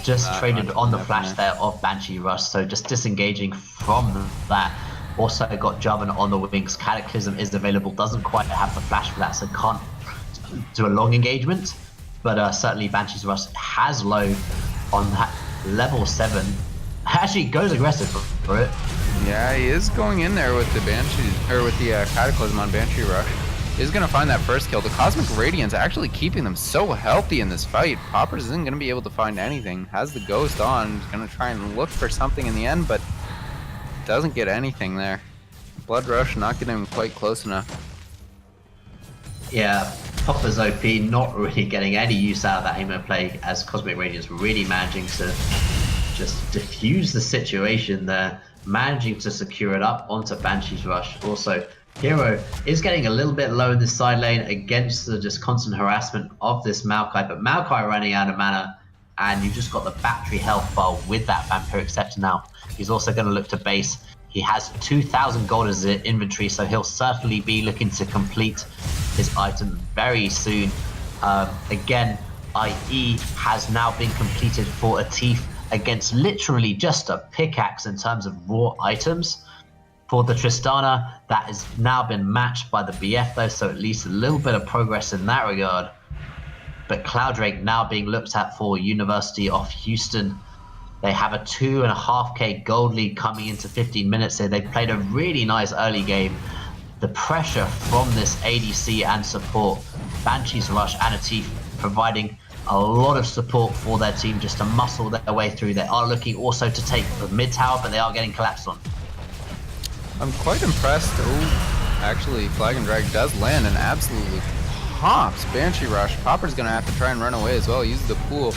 Just traded on the flash there of Banshee Rush, so just disengaging from that. Also got Jarvan on the wings. Cataclysm is available, doesn't quite have the flash for that, so can't do a long engagement. But certainly Banshee's Rush has low on that level 7. Actually goes aggressive for it. Yeah, he is going in there with the Banshee, or with the Cataclysm on Banshee Rush. Is going to find that first kill. The Cosmic Radiance actually keeping them so healthy in this fight. Poppers isn't going to be able to find anything. Has the Ghost on. He's going to try and look for something in the end, but doesn't get anything there. Blood Rush not getting him quite close enough. Yeah, Popper's OP not really getting any use out of that Amo play, as Cosmic Radiance really managing to just diffuse the situation there, managing to secure it up onto Banshee's Rush. Also, Hero is getting a little bit low in this side lane against the just constant harassment of this Maokai, but Maokai running out of mana, and you've just got the battery health bar with that Vampiric Scepter now. He's also going to look to base. He has 2,000 gold as his inventory, so he'll certainly be looking to complete his item very soon. Again, IE has now been completed for Atif against literally just a pickaxe in terms of raw items. For the Tristana, that has now been matched by the BF though, so at least a little bit of progress in that regard. But Cloud Drake now being looked at for University of Houston. They have a 2.5k gold lead coming into 15 minutes here. They played a really nice early game. The pressure from this ADC and support, Banshee's Rush and Atif providing a lot of support for their team just to muscle their way through. They are looking also to take the mid tower, but they are getting collapsed on. I'm quite impressed. Oh, actually, Flag and Drag does land and absolutely pops Banshee Rush. Popper's gonna have to try and run away as well. He uses the pool,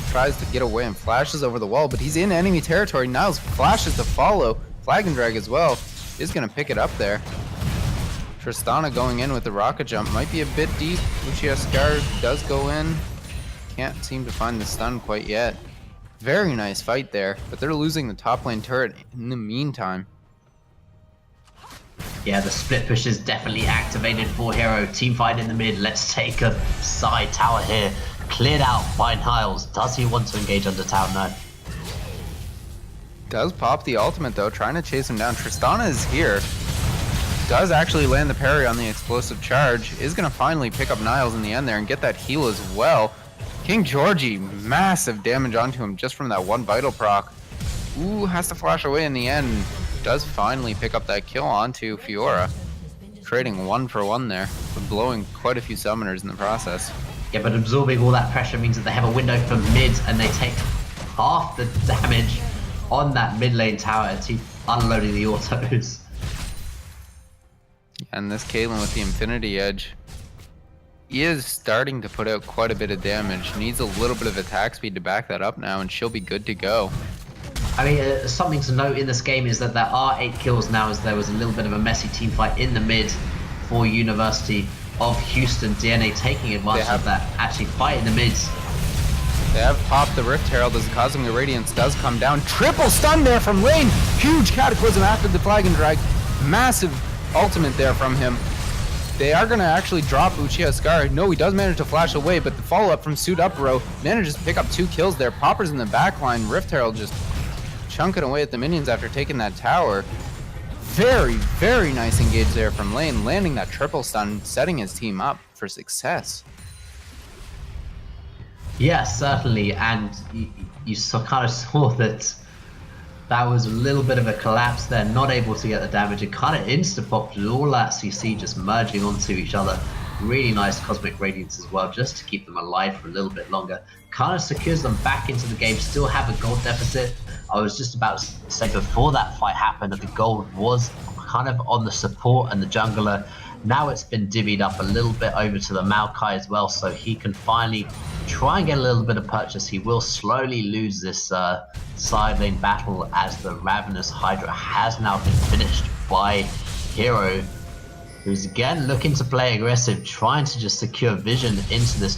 tries to get away and flashes over the wall, but he's in enemy territory. Niles flashes to follow. Flag and Drag as well is gonna pick it up there. Tristana going in with the rocket jump. Might be a bit deep. Lucia Scar does go in. Can't seem to find the stun quite yet. Very nice fight there, but they're losing the top lane turret in the meantime. Yeah, the split push is definitely activated for Hero. Team fight in the mid. Let's take a side tower here. Cleared out by Niles. Does he want to engage under tower? No. Does pop the ultimate though, trying to chase him down. Tristana is here. Does actually land the parry on the explosive charge. Is going to finally pick up Niles in the end there and get that heal as well. King Georgie, massive damage onto him just from that one vital proc. Ooh, has to flash away in the end. Does finally pick up that kill onto Fiora. Trading 1-for-1 there, but blowing quite a few summoners in the process. Yeah, but absorbing all that pressure means that they have a window for mid and they take half the damage on that mid lane tower to unloading the autos. And this Caitlyn with the Infinity Edge is starting to put out quite a bit of damage. Needs a little bit of attack speed to back that up now, and she'll be good to go. I mean, something to note in this game is that there are 8 kills now, as there was a little bit of a messy team fight in the mid for University of Houston. DNA taking advantage of that, actually fight in the mids. They have popped the Rift Herald as the Cosmic Radiance does come down. Triple stun there from Lane. Huge Cataclysm after the Flag and Drag. Massive ultimate there from him. They are going to actually drop Uchiha Scar. No, he does manage to flash away, but the follow-up from Suit Up Row manages to pick up 2 kills there. Popper's in the back line. Rift Herald just chunking away at the minions after taking that tower. Very, very nice engage there from Lane, landing that triple stun, setting his team up for success. Yeah, certainly, and you kind of saw that was a little bit of a collapse there, not able to get the damage. It kind of insta-popped with all that CC just merging onto each other. Really nice Cosmic Radiance as well, just to keep them alive for a little bit longer. Kind of secures them back into the game, still have a gold deficit. I was just about to say before that fight happened that the gold was kind of on the support and the jungler. Now it's been divvied up a little bit over to the Maokai as well, so he can finally try and get a little bit of purchase. He will slowly lose this side lane battle as the Ravenous Hydra has now been finished by Hero, who's again looking to play aggressive, trying to just secure vision into this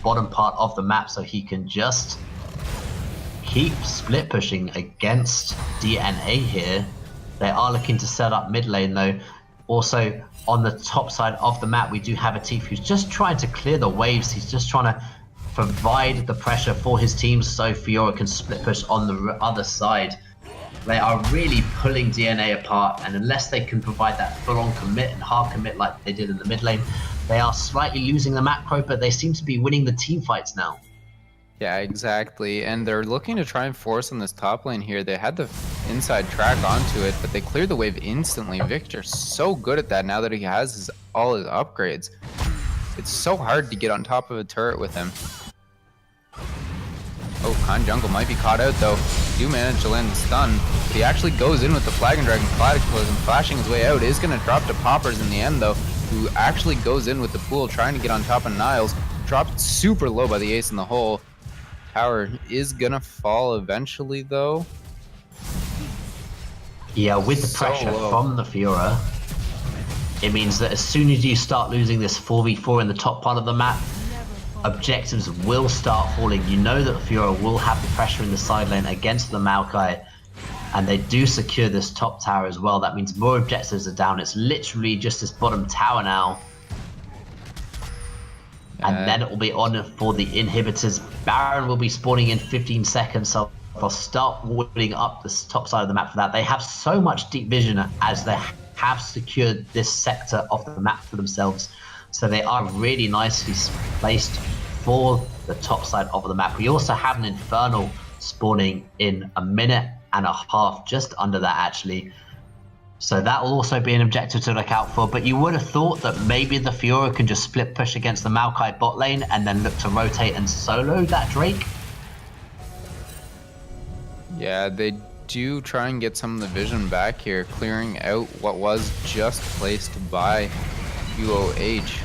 bottom part of the map so he can just keep split pushing against DNA here. They are looking to set up mid lane though. Also on the top side of the map we do have a Tifa who's just trying to clear the waves. He's just trying to provide the pressure for his team so Fiora can split push on the other side. They are really pulling DNA apart, and unless they can provide that full-on commit and hard commit like they did in the mid lane, they are slightly losing the macro, but they seem to be winning the team fights now. Yeah, exactly. And they're looking to try and force on this top lane here. They had the inside track onto it, but they cleared the wave instantly. Victor's so good at that now that he has all his upgrades. It's so hard to get on top of a turret with him. Oh, Khan Jungle might be caught out though. Do manage to land the stun, but he actually goes in with the Flag and Dragon Cataclysm, flashing his way out. Is going to drop to Poppers in the end though, who actually goes in with the pool trying to get on top of Niles. Dropped super low by the ace in the hole. Tower is gonna fall eventually though. Yeah, with the pressure from the Fiora, it means that as soon as you start losing this 4v4 in the top part of the map, objectives will start falling. You know that Fiora will have the pressure in the side lane against the Maokai, and they do secure this top tower as well. That means more objectives are down. It's literally just this bottom tower now. And then it will be on for the inhibitors. Baron will be spawning in 15 seconds, so they'll start warding up the top side of the map for that. They have so much deep vision as they have secured this sector of the map for themselves. So they are really nicely placed for the top side of the map. We also have an Infernal spawning in a minute and a half, just under that actually. So that will also be an objective to look out for, but you would have thought that maybe the Fiora can just split push against the Maokai bot lane and then look to rotate and solo that Drake. Yeah, they do try and get some of the vision back here, clearing out what was just placed by UOH.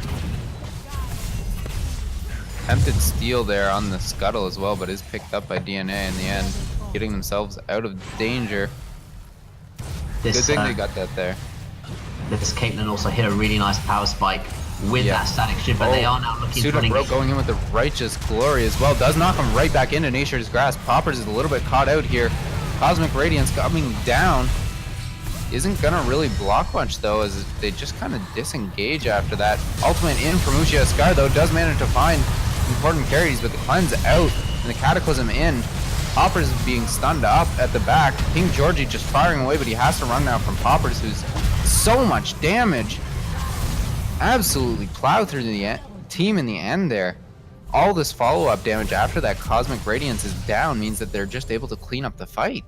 Attempted steal there on the scuttle as well, but is picked up by DNA in the end, getting themselves out of danger. Good thing they got that there. This Caitlyn also hit a really nice power spike with that static shift, but they are now looking for Pseudo going in with the Righteous Glory as well. Does knock him right back into Nature's Grasp. Poppers is a little bit caught out here. Cosmic Radiance coming down. Isn't gonna really block much though, as they just kind of disengage after that. Ultimate in from Uchiha Scar though, does manage to find important carries, but the cleanse out and the Cataclysm in. Poppers is being stunned up at the back. King Georgie just firing away, but he has to run now from Poppers, who's so much damage. Absolutely plowed through the team in the end there. All this follow-up damage after that Cosmic Radiance is down means that they're just able to clean up the fight.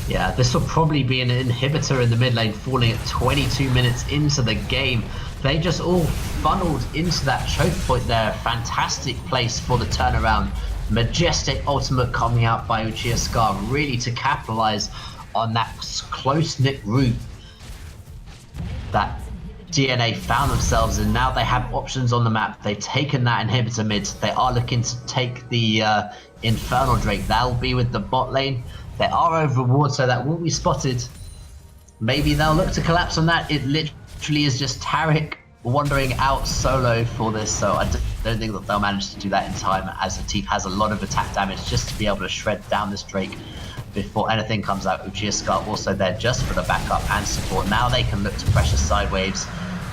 Yeah, this will probably be an inhibitor in the mid lane, falling at 22 minutes into the game. They just all funneled into that choke point there. Fantastic place for the turnaround. Majestic ultimate coming out by Uchiha Scar, really to capitalize on that close-knit route that DNA found themselves in. Now they have options on the map. They've taken that inhibitor mid. They are looking to take the Infernal Drake. That'll be with the bot lane. They are over ward, so that will be spotted. Maybe they'll look to collapse on that. It literally is just Taric wandering out solo for this, so I don't think that they'll manage to do that in time, as the team has a lot of attack damage just to be able to shred down this Drake before anything comes out. Uchiha Scar also there just for the backup and support. Now they can look to pressure side waves,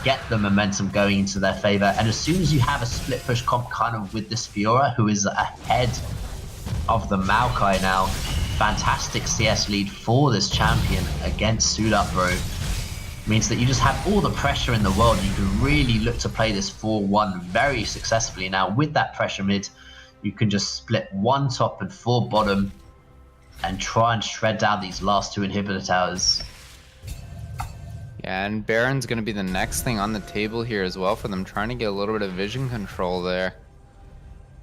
get the momentum going into their favor, and as soon as you have a split push comp kind of with this Fiora, who is ahead of the Maokai now, fantastic CS lead for this champion against SUDUPRO, means that you just have all the pressure in the world. You can really look to play this 4-1 very successfully. Now with that pressure mid, you can just split 1 top and 4 bottom and try and shred down these last 2 inhibitor towers. Yeah, and Baron's going to be the next thing on the table here as well for them, trying to get a little bit of vision control there.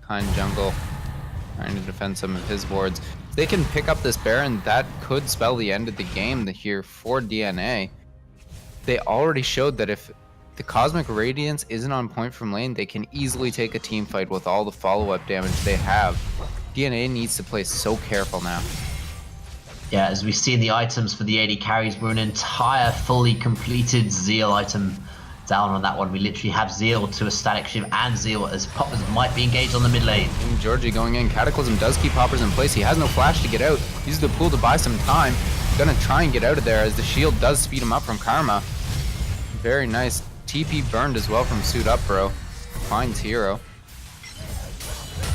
Kind Jungle trying to defend some of his wards. If they can pick up this Baron, that could spell the end of the game here for DNA. They already showed that if the Cosmic Radiance isn't on point from lane, they can easily take a team fight with all the follow-up damage they have. DNA needs to play so careful now. Yeah, as we see in the items for the AD carries, we're an entire fully completed Zeal item down on that one. We literally have Zeal to a static shift and Zeal as Poppers might be engaged on the mid lane. And Georgie going in. Cataclysm does keep Poppers in place. He has no flash to get out. Uses the pool to buy some time. Gonna try and get out of there as the shield does speed him up from Karma. Very nice. TP burned as well from SUDUPRO. Finds Hero.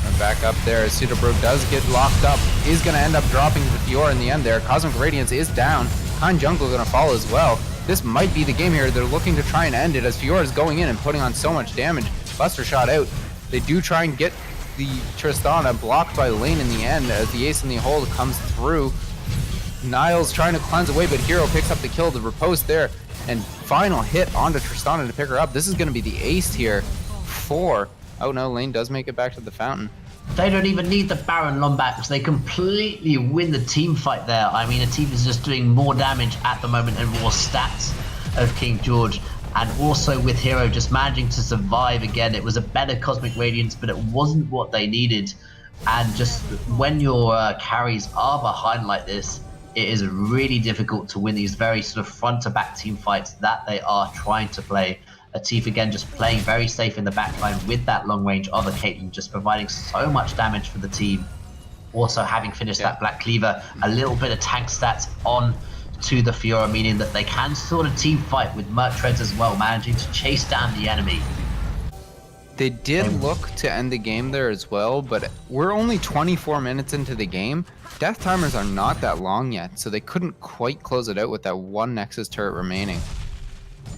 And back up there as SUDUPRO does get locked up. Is gonna end up dropping the Fiora in the end there. Cosmic Radiance is down. Kind Jungle gonna fall as well. This might be the game here. They're looking to try and end it as Fiora is going in and putting on so much damage. Buster shot out. They do try and get the Tristana blocked by lane in the end as the ace in the hole comes through. Niles trying to cleanse away, but Hero picks up the kill, the riposte there, and final hit onto Tristana to pick her up. This is going to be the ace here for... Oh no, lane does make it back to the fountain. They don't even need the Baron Lombax. They completely win the team fight there. I mean, a team is just doing more damage at the moment and more stats of King George. And also with Hero just managing to survive again. It was a better Cosmic Radiance, but it wasn't what they needed. And just when your carries are behind like this, it is really difficult to win these very sort of front-to-back team fights that they are trying to play. Atif again just playing very safe in the backline with that long range of a Caitlyn, just providing so much damage for the team. Also having finished that Black Cleaver, a little bit of tank stats on to the Fiora, meaning that they can sort of team fight with Merc Treads as well, managing to chase down the enemy. They did look to end the game there as well, but we're only 24 minutes into the game. Death timers are not that long yet, so they couldn't quite close it out with that one Nexus turret remaining.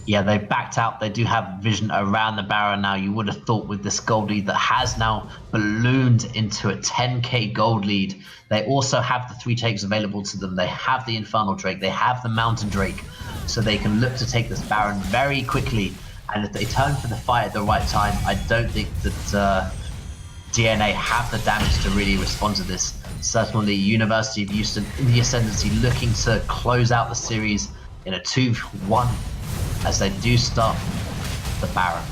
Yeah, they backed out. They do have vision around the Baron now. You would have thought with this gold lead that has now ballooned into a 10k gold lead. They also have the 3 takes available to them. They have the Infernal Drake. They have the Mountain Drake. So they can look to take this Baron very quickly. And if they turn for the fight at the right time, I don't think that DNA have the damage to really respond to this. certainly University of Houston in the ascendancy, looking to close out the series in a 2-1 as they do start the Baron.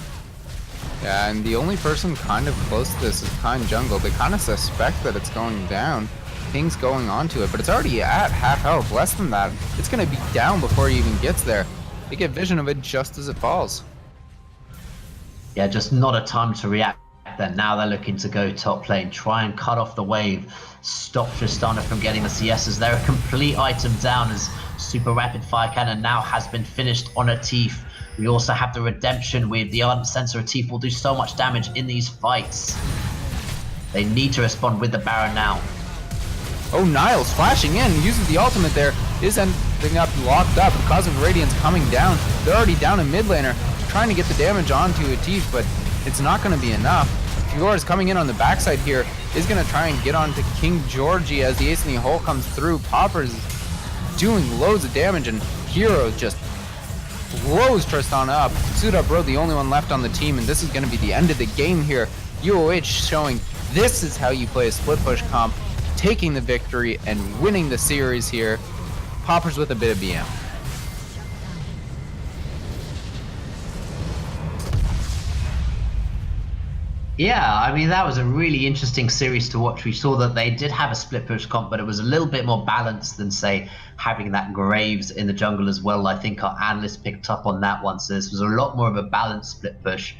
Yeah, and the only person kind of close to this is Kind Jungle. They kind of suspect that it's going down. Things going on to it, but it's already at half health, less than that. It's going to be down before he even gets there. They get vision of it just as it falls. Yeah, just not a time to react then. Now they're looking to go top lane, try and cut off the wave, stop Tristana from getting the CSs. They're a complete item down as Super Rapid Fire Cannon now has been finished on a Tief. We also have the redemption with the Ardent Sensor. A Tief will do so much damage in these fights. They need to respond with the Baron now. Oh, Niles flashing in, uses the ultimate there, is ending up locked up. Cosmic Radiance coming down. They're already down in mid laner, trying to get the damage onto a Tief, but it's not going to be enough. Fiora's coming in on the backside here, is going to try and get onto King Georgie as the Ace in the Hole comes through. Popper's doing loads of damage, and Hero just blows Tristana up. Suda Bro, the only one left on the team, and this is going to be the end of the game here. UOH showing this is how you play a split push comp, taking the victory and winning the series here. Poppers with a bit of BM. Yeah, I mean, that was a really interesting series to watch. We saw that they did have a split push comp, but it was a little bit more balanced than, say, having that Graves in the jungle as well. I think our analyst picked up on that one. So this was a lot more of a balanced split push.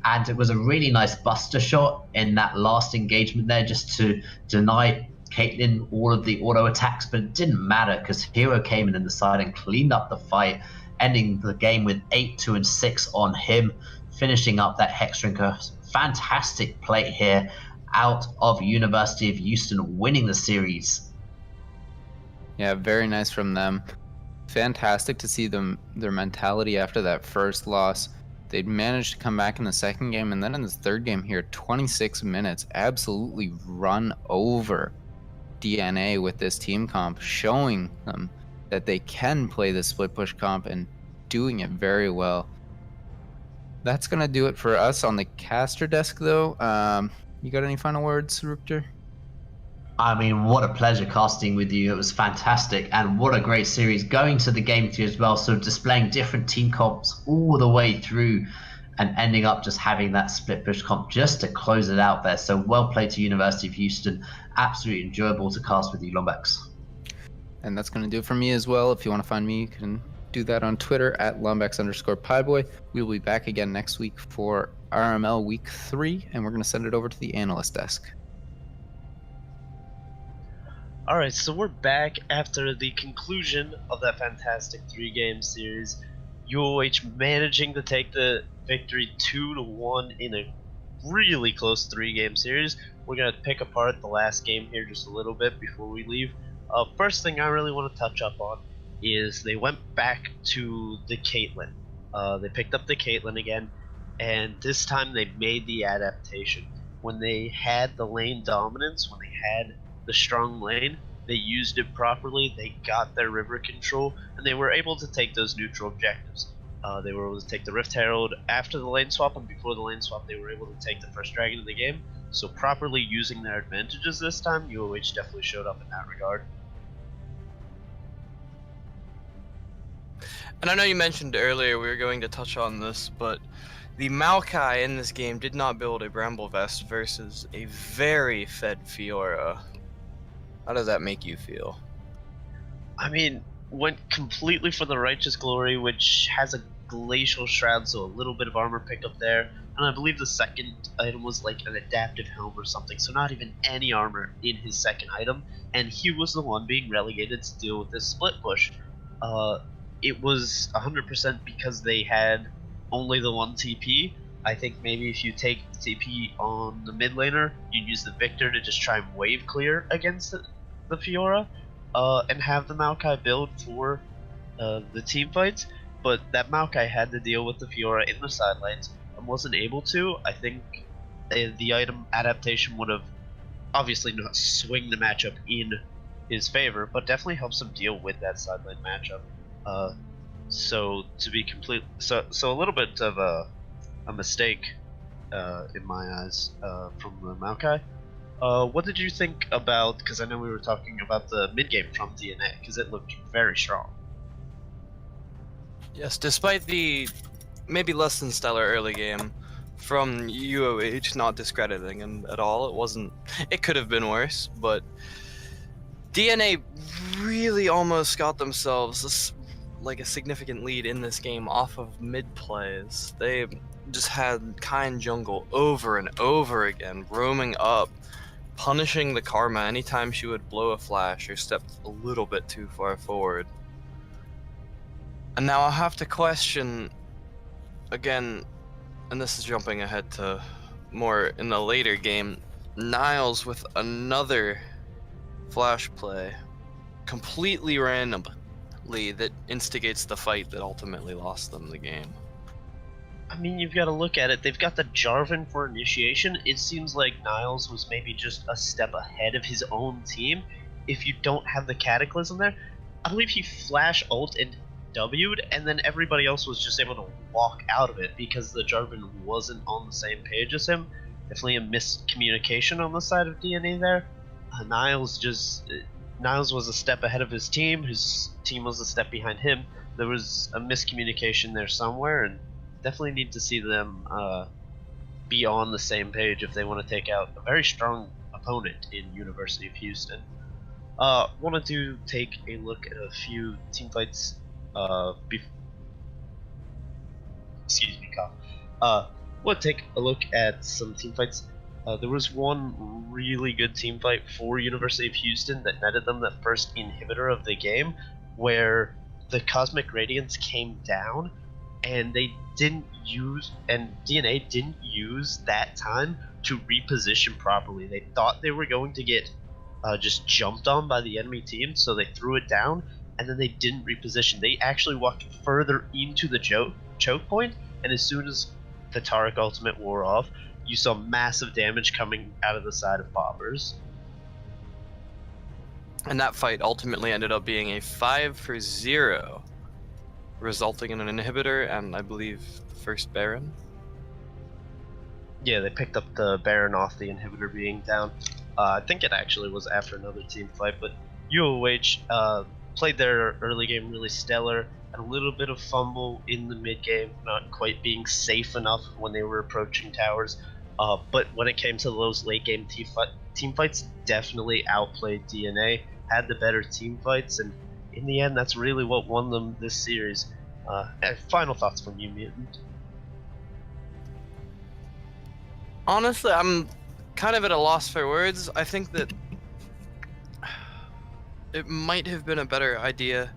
And it was a really nice buster shot in that last engagement there, just to deny Caitlyn all of the auto attacks, but it didn't matter because Hero came in the side and cleaned up the fight, ending the game with 8-2 and 6 on him, finishing up that Hexdrinker. Fantastic play here out of University of Houston, winning the series. Yeah, very nice from them. Fantastic to see them, their mentality after that first loss. They'd managed to come back in the second game, and then in this third game here, 26 minutes, absolutely run over DNA with this team comp, showing them that they can play the split push comp and doing it very well. That's going to do it for us on the caster desk, though. You got any final words, Rupter? I mean, what a pleasure casting with you. It was fantastic, and what a great series. Going to the game too as well, so displaying different team comps all the way through and ending up just having that split push comp just to close it out there. So well played to University of Houston. Absolutely enjoyable to cast with you, Lombax. And that's going to do it for me as well. If you want to find me, you can do that on Twitter at Lombax_Pieboy. We will be back again next week for RML Week 3, and we're going to send it over to the analyst desk. Alright, so we're back after the conclusion of that fantastic 3-game series. UOH managing to take the victory 2-1 in a really close 3-game series. We're going to pick apart the last game here just a little bit before we leave. First thing I really want to touch up on is they went back to the Caitlyn. They picked up the Caitlyn again, and this time they made the adaptation. When they had the lane dominance, when they had the strong lane, they used it properly, they got their river control, and they were able to take those neutral objectives. They were able to take the Rift Herald after the lane swap, and before the lane swap they were able to take the first dragon of the game. So properly using their advantages this time, UOH definitely showed up in that regard. And I know you mentioned earlier we were going to touch on this, but the Maokai in this game did not build a Bramble Vest versus a very fed Fiora. How does that make you feel? I mean, went completely for the Righteous Glory, which has a Glacial Shroud, so a little bit of armor pickup there. And I believe the second item was like an adaptive helm or something, so not even any armor in his second item. And he was the one being relegated to deal with this split push. It was 100% because they had only the one TP. I think maybe if you take the TP on the mid laner, you'd use the Victor to just try and wave clear against the Fiora, and have the Maokai build for the team fights. But that Maokai had to deal with the Fiora in the side lanes and wasn't able to. I think the item adaptation would have obviously not swing the matchup in his favor, but definitely helps him deal with that side lane matchup. So to be complete, so a little bit of a mistake in my eyes from the Maokai. What did you think about? Because I know we were talking about the mid game from DNA, because it looked very strong. Yes, despite the maybe less than stellar early game from UOH, not discrediting him at all. It wasn't. It could have been worse, but DNA really almost got themselves like a significant lead in this game off of mid plays. They just had Kind Jungle over and over again, roaming up, punishing the Karma anytime she would blow a flash or step a little bit too far forward. And now I'll have to question again, and this is jumping ahead to more in the later game, Niles with another flash play, completely randomly, that instigates the fight that ultimately lost them the game. I mean, you've got to look at it. They've got the Jarvan for initiation. It seems like Niles was maybe just a step ahead of his own team. If you don't have the Cataclysm there, I believe he flash ult and W'd, and then everybody else was just able to walk out of it because the Jarvan wasn't on the same page as him. Definitely a miscommunication on the side of DNA there. Niles was a step ahead of his team. His team was a step behind him. There was a miscommunication there somewhere, and definitely need to see them be on the same page if they want to take out a very strong opponent in University of Houston. Wanted to take a look at a few team fights. Excuse me, cough. Want to take a look at some team fights. There was one really good team fight for University of Houston that netted them the first inhibitor of the game, where the Cosmic Radiance came down, and DNA didn't use that time to reposition properly. They thought they were going to get just jumped on by the enemy team, so they threw it down, and then they didn't reposition. They actually walked further into the choke point, and as soon as the Taric ultimate wore off, you saw massive damage coming out of the side of Boppers. And that fight ultimately ended up being a 5-0, resulting in an inhibitor and I believe the first Baron. Yeah, they picked up the Baron off the inhibitor being down. I think it actually was after another team fight, but UOH played their early game really stellar, had a little bit of fumble in the mid game, not quite being safe enough when they were approaching towers. But when it came to those late game team fights, definitely outplayed DNA, had the better team fights, and in the end, that's really what won them this series. And final thoughts from you, Mutant? Honestly, I'm kind of at a loss for words. I think that it might have been a better idea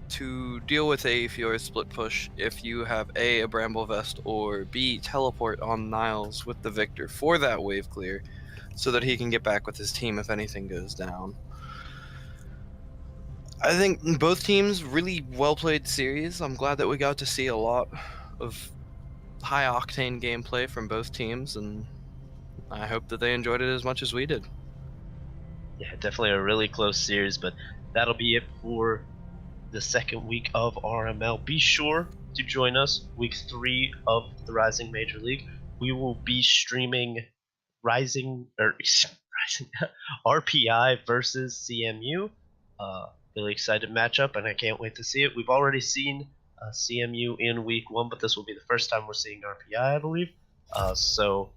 to deal with a Fiora split push if you have a Bramble Vest, or B, teleport on Niles with the Victor for that wave clear so that he can get back with his team if anything goes down. I think both teams really well played series. I'm glad that we got to see a lot of high octane gameplay from both teams, and I hope that they enjoyed it as much as we did. Yeah, definitely a really close series, but that'll be it for the second week of RML. Be sure to join us week 3 of the Rising Major League. We will be streaming Rising RPI versus CMU. Really excited matchup, and I can't wait to see it. We've already seen CMU in week 1, but this will be the first time we're seeing RPI, I believe. So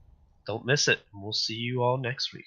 don't miss it. We'll see you all next week.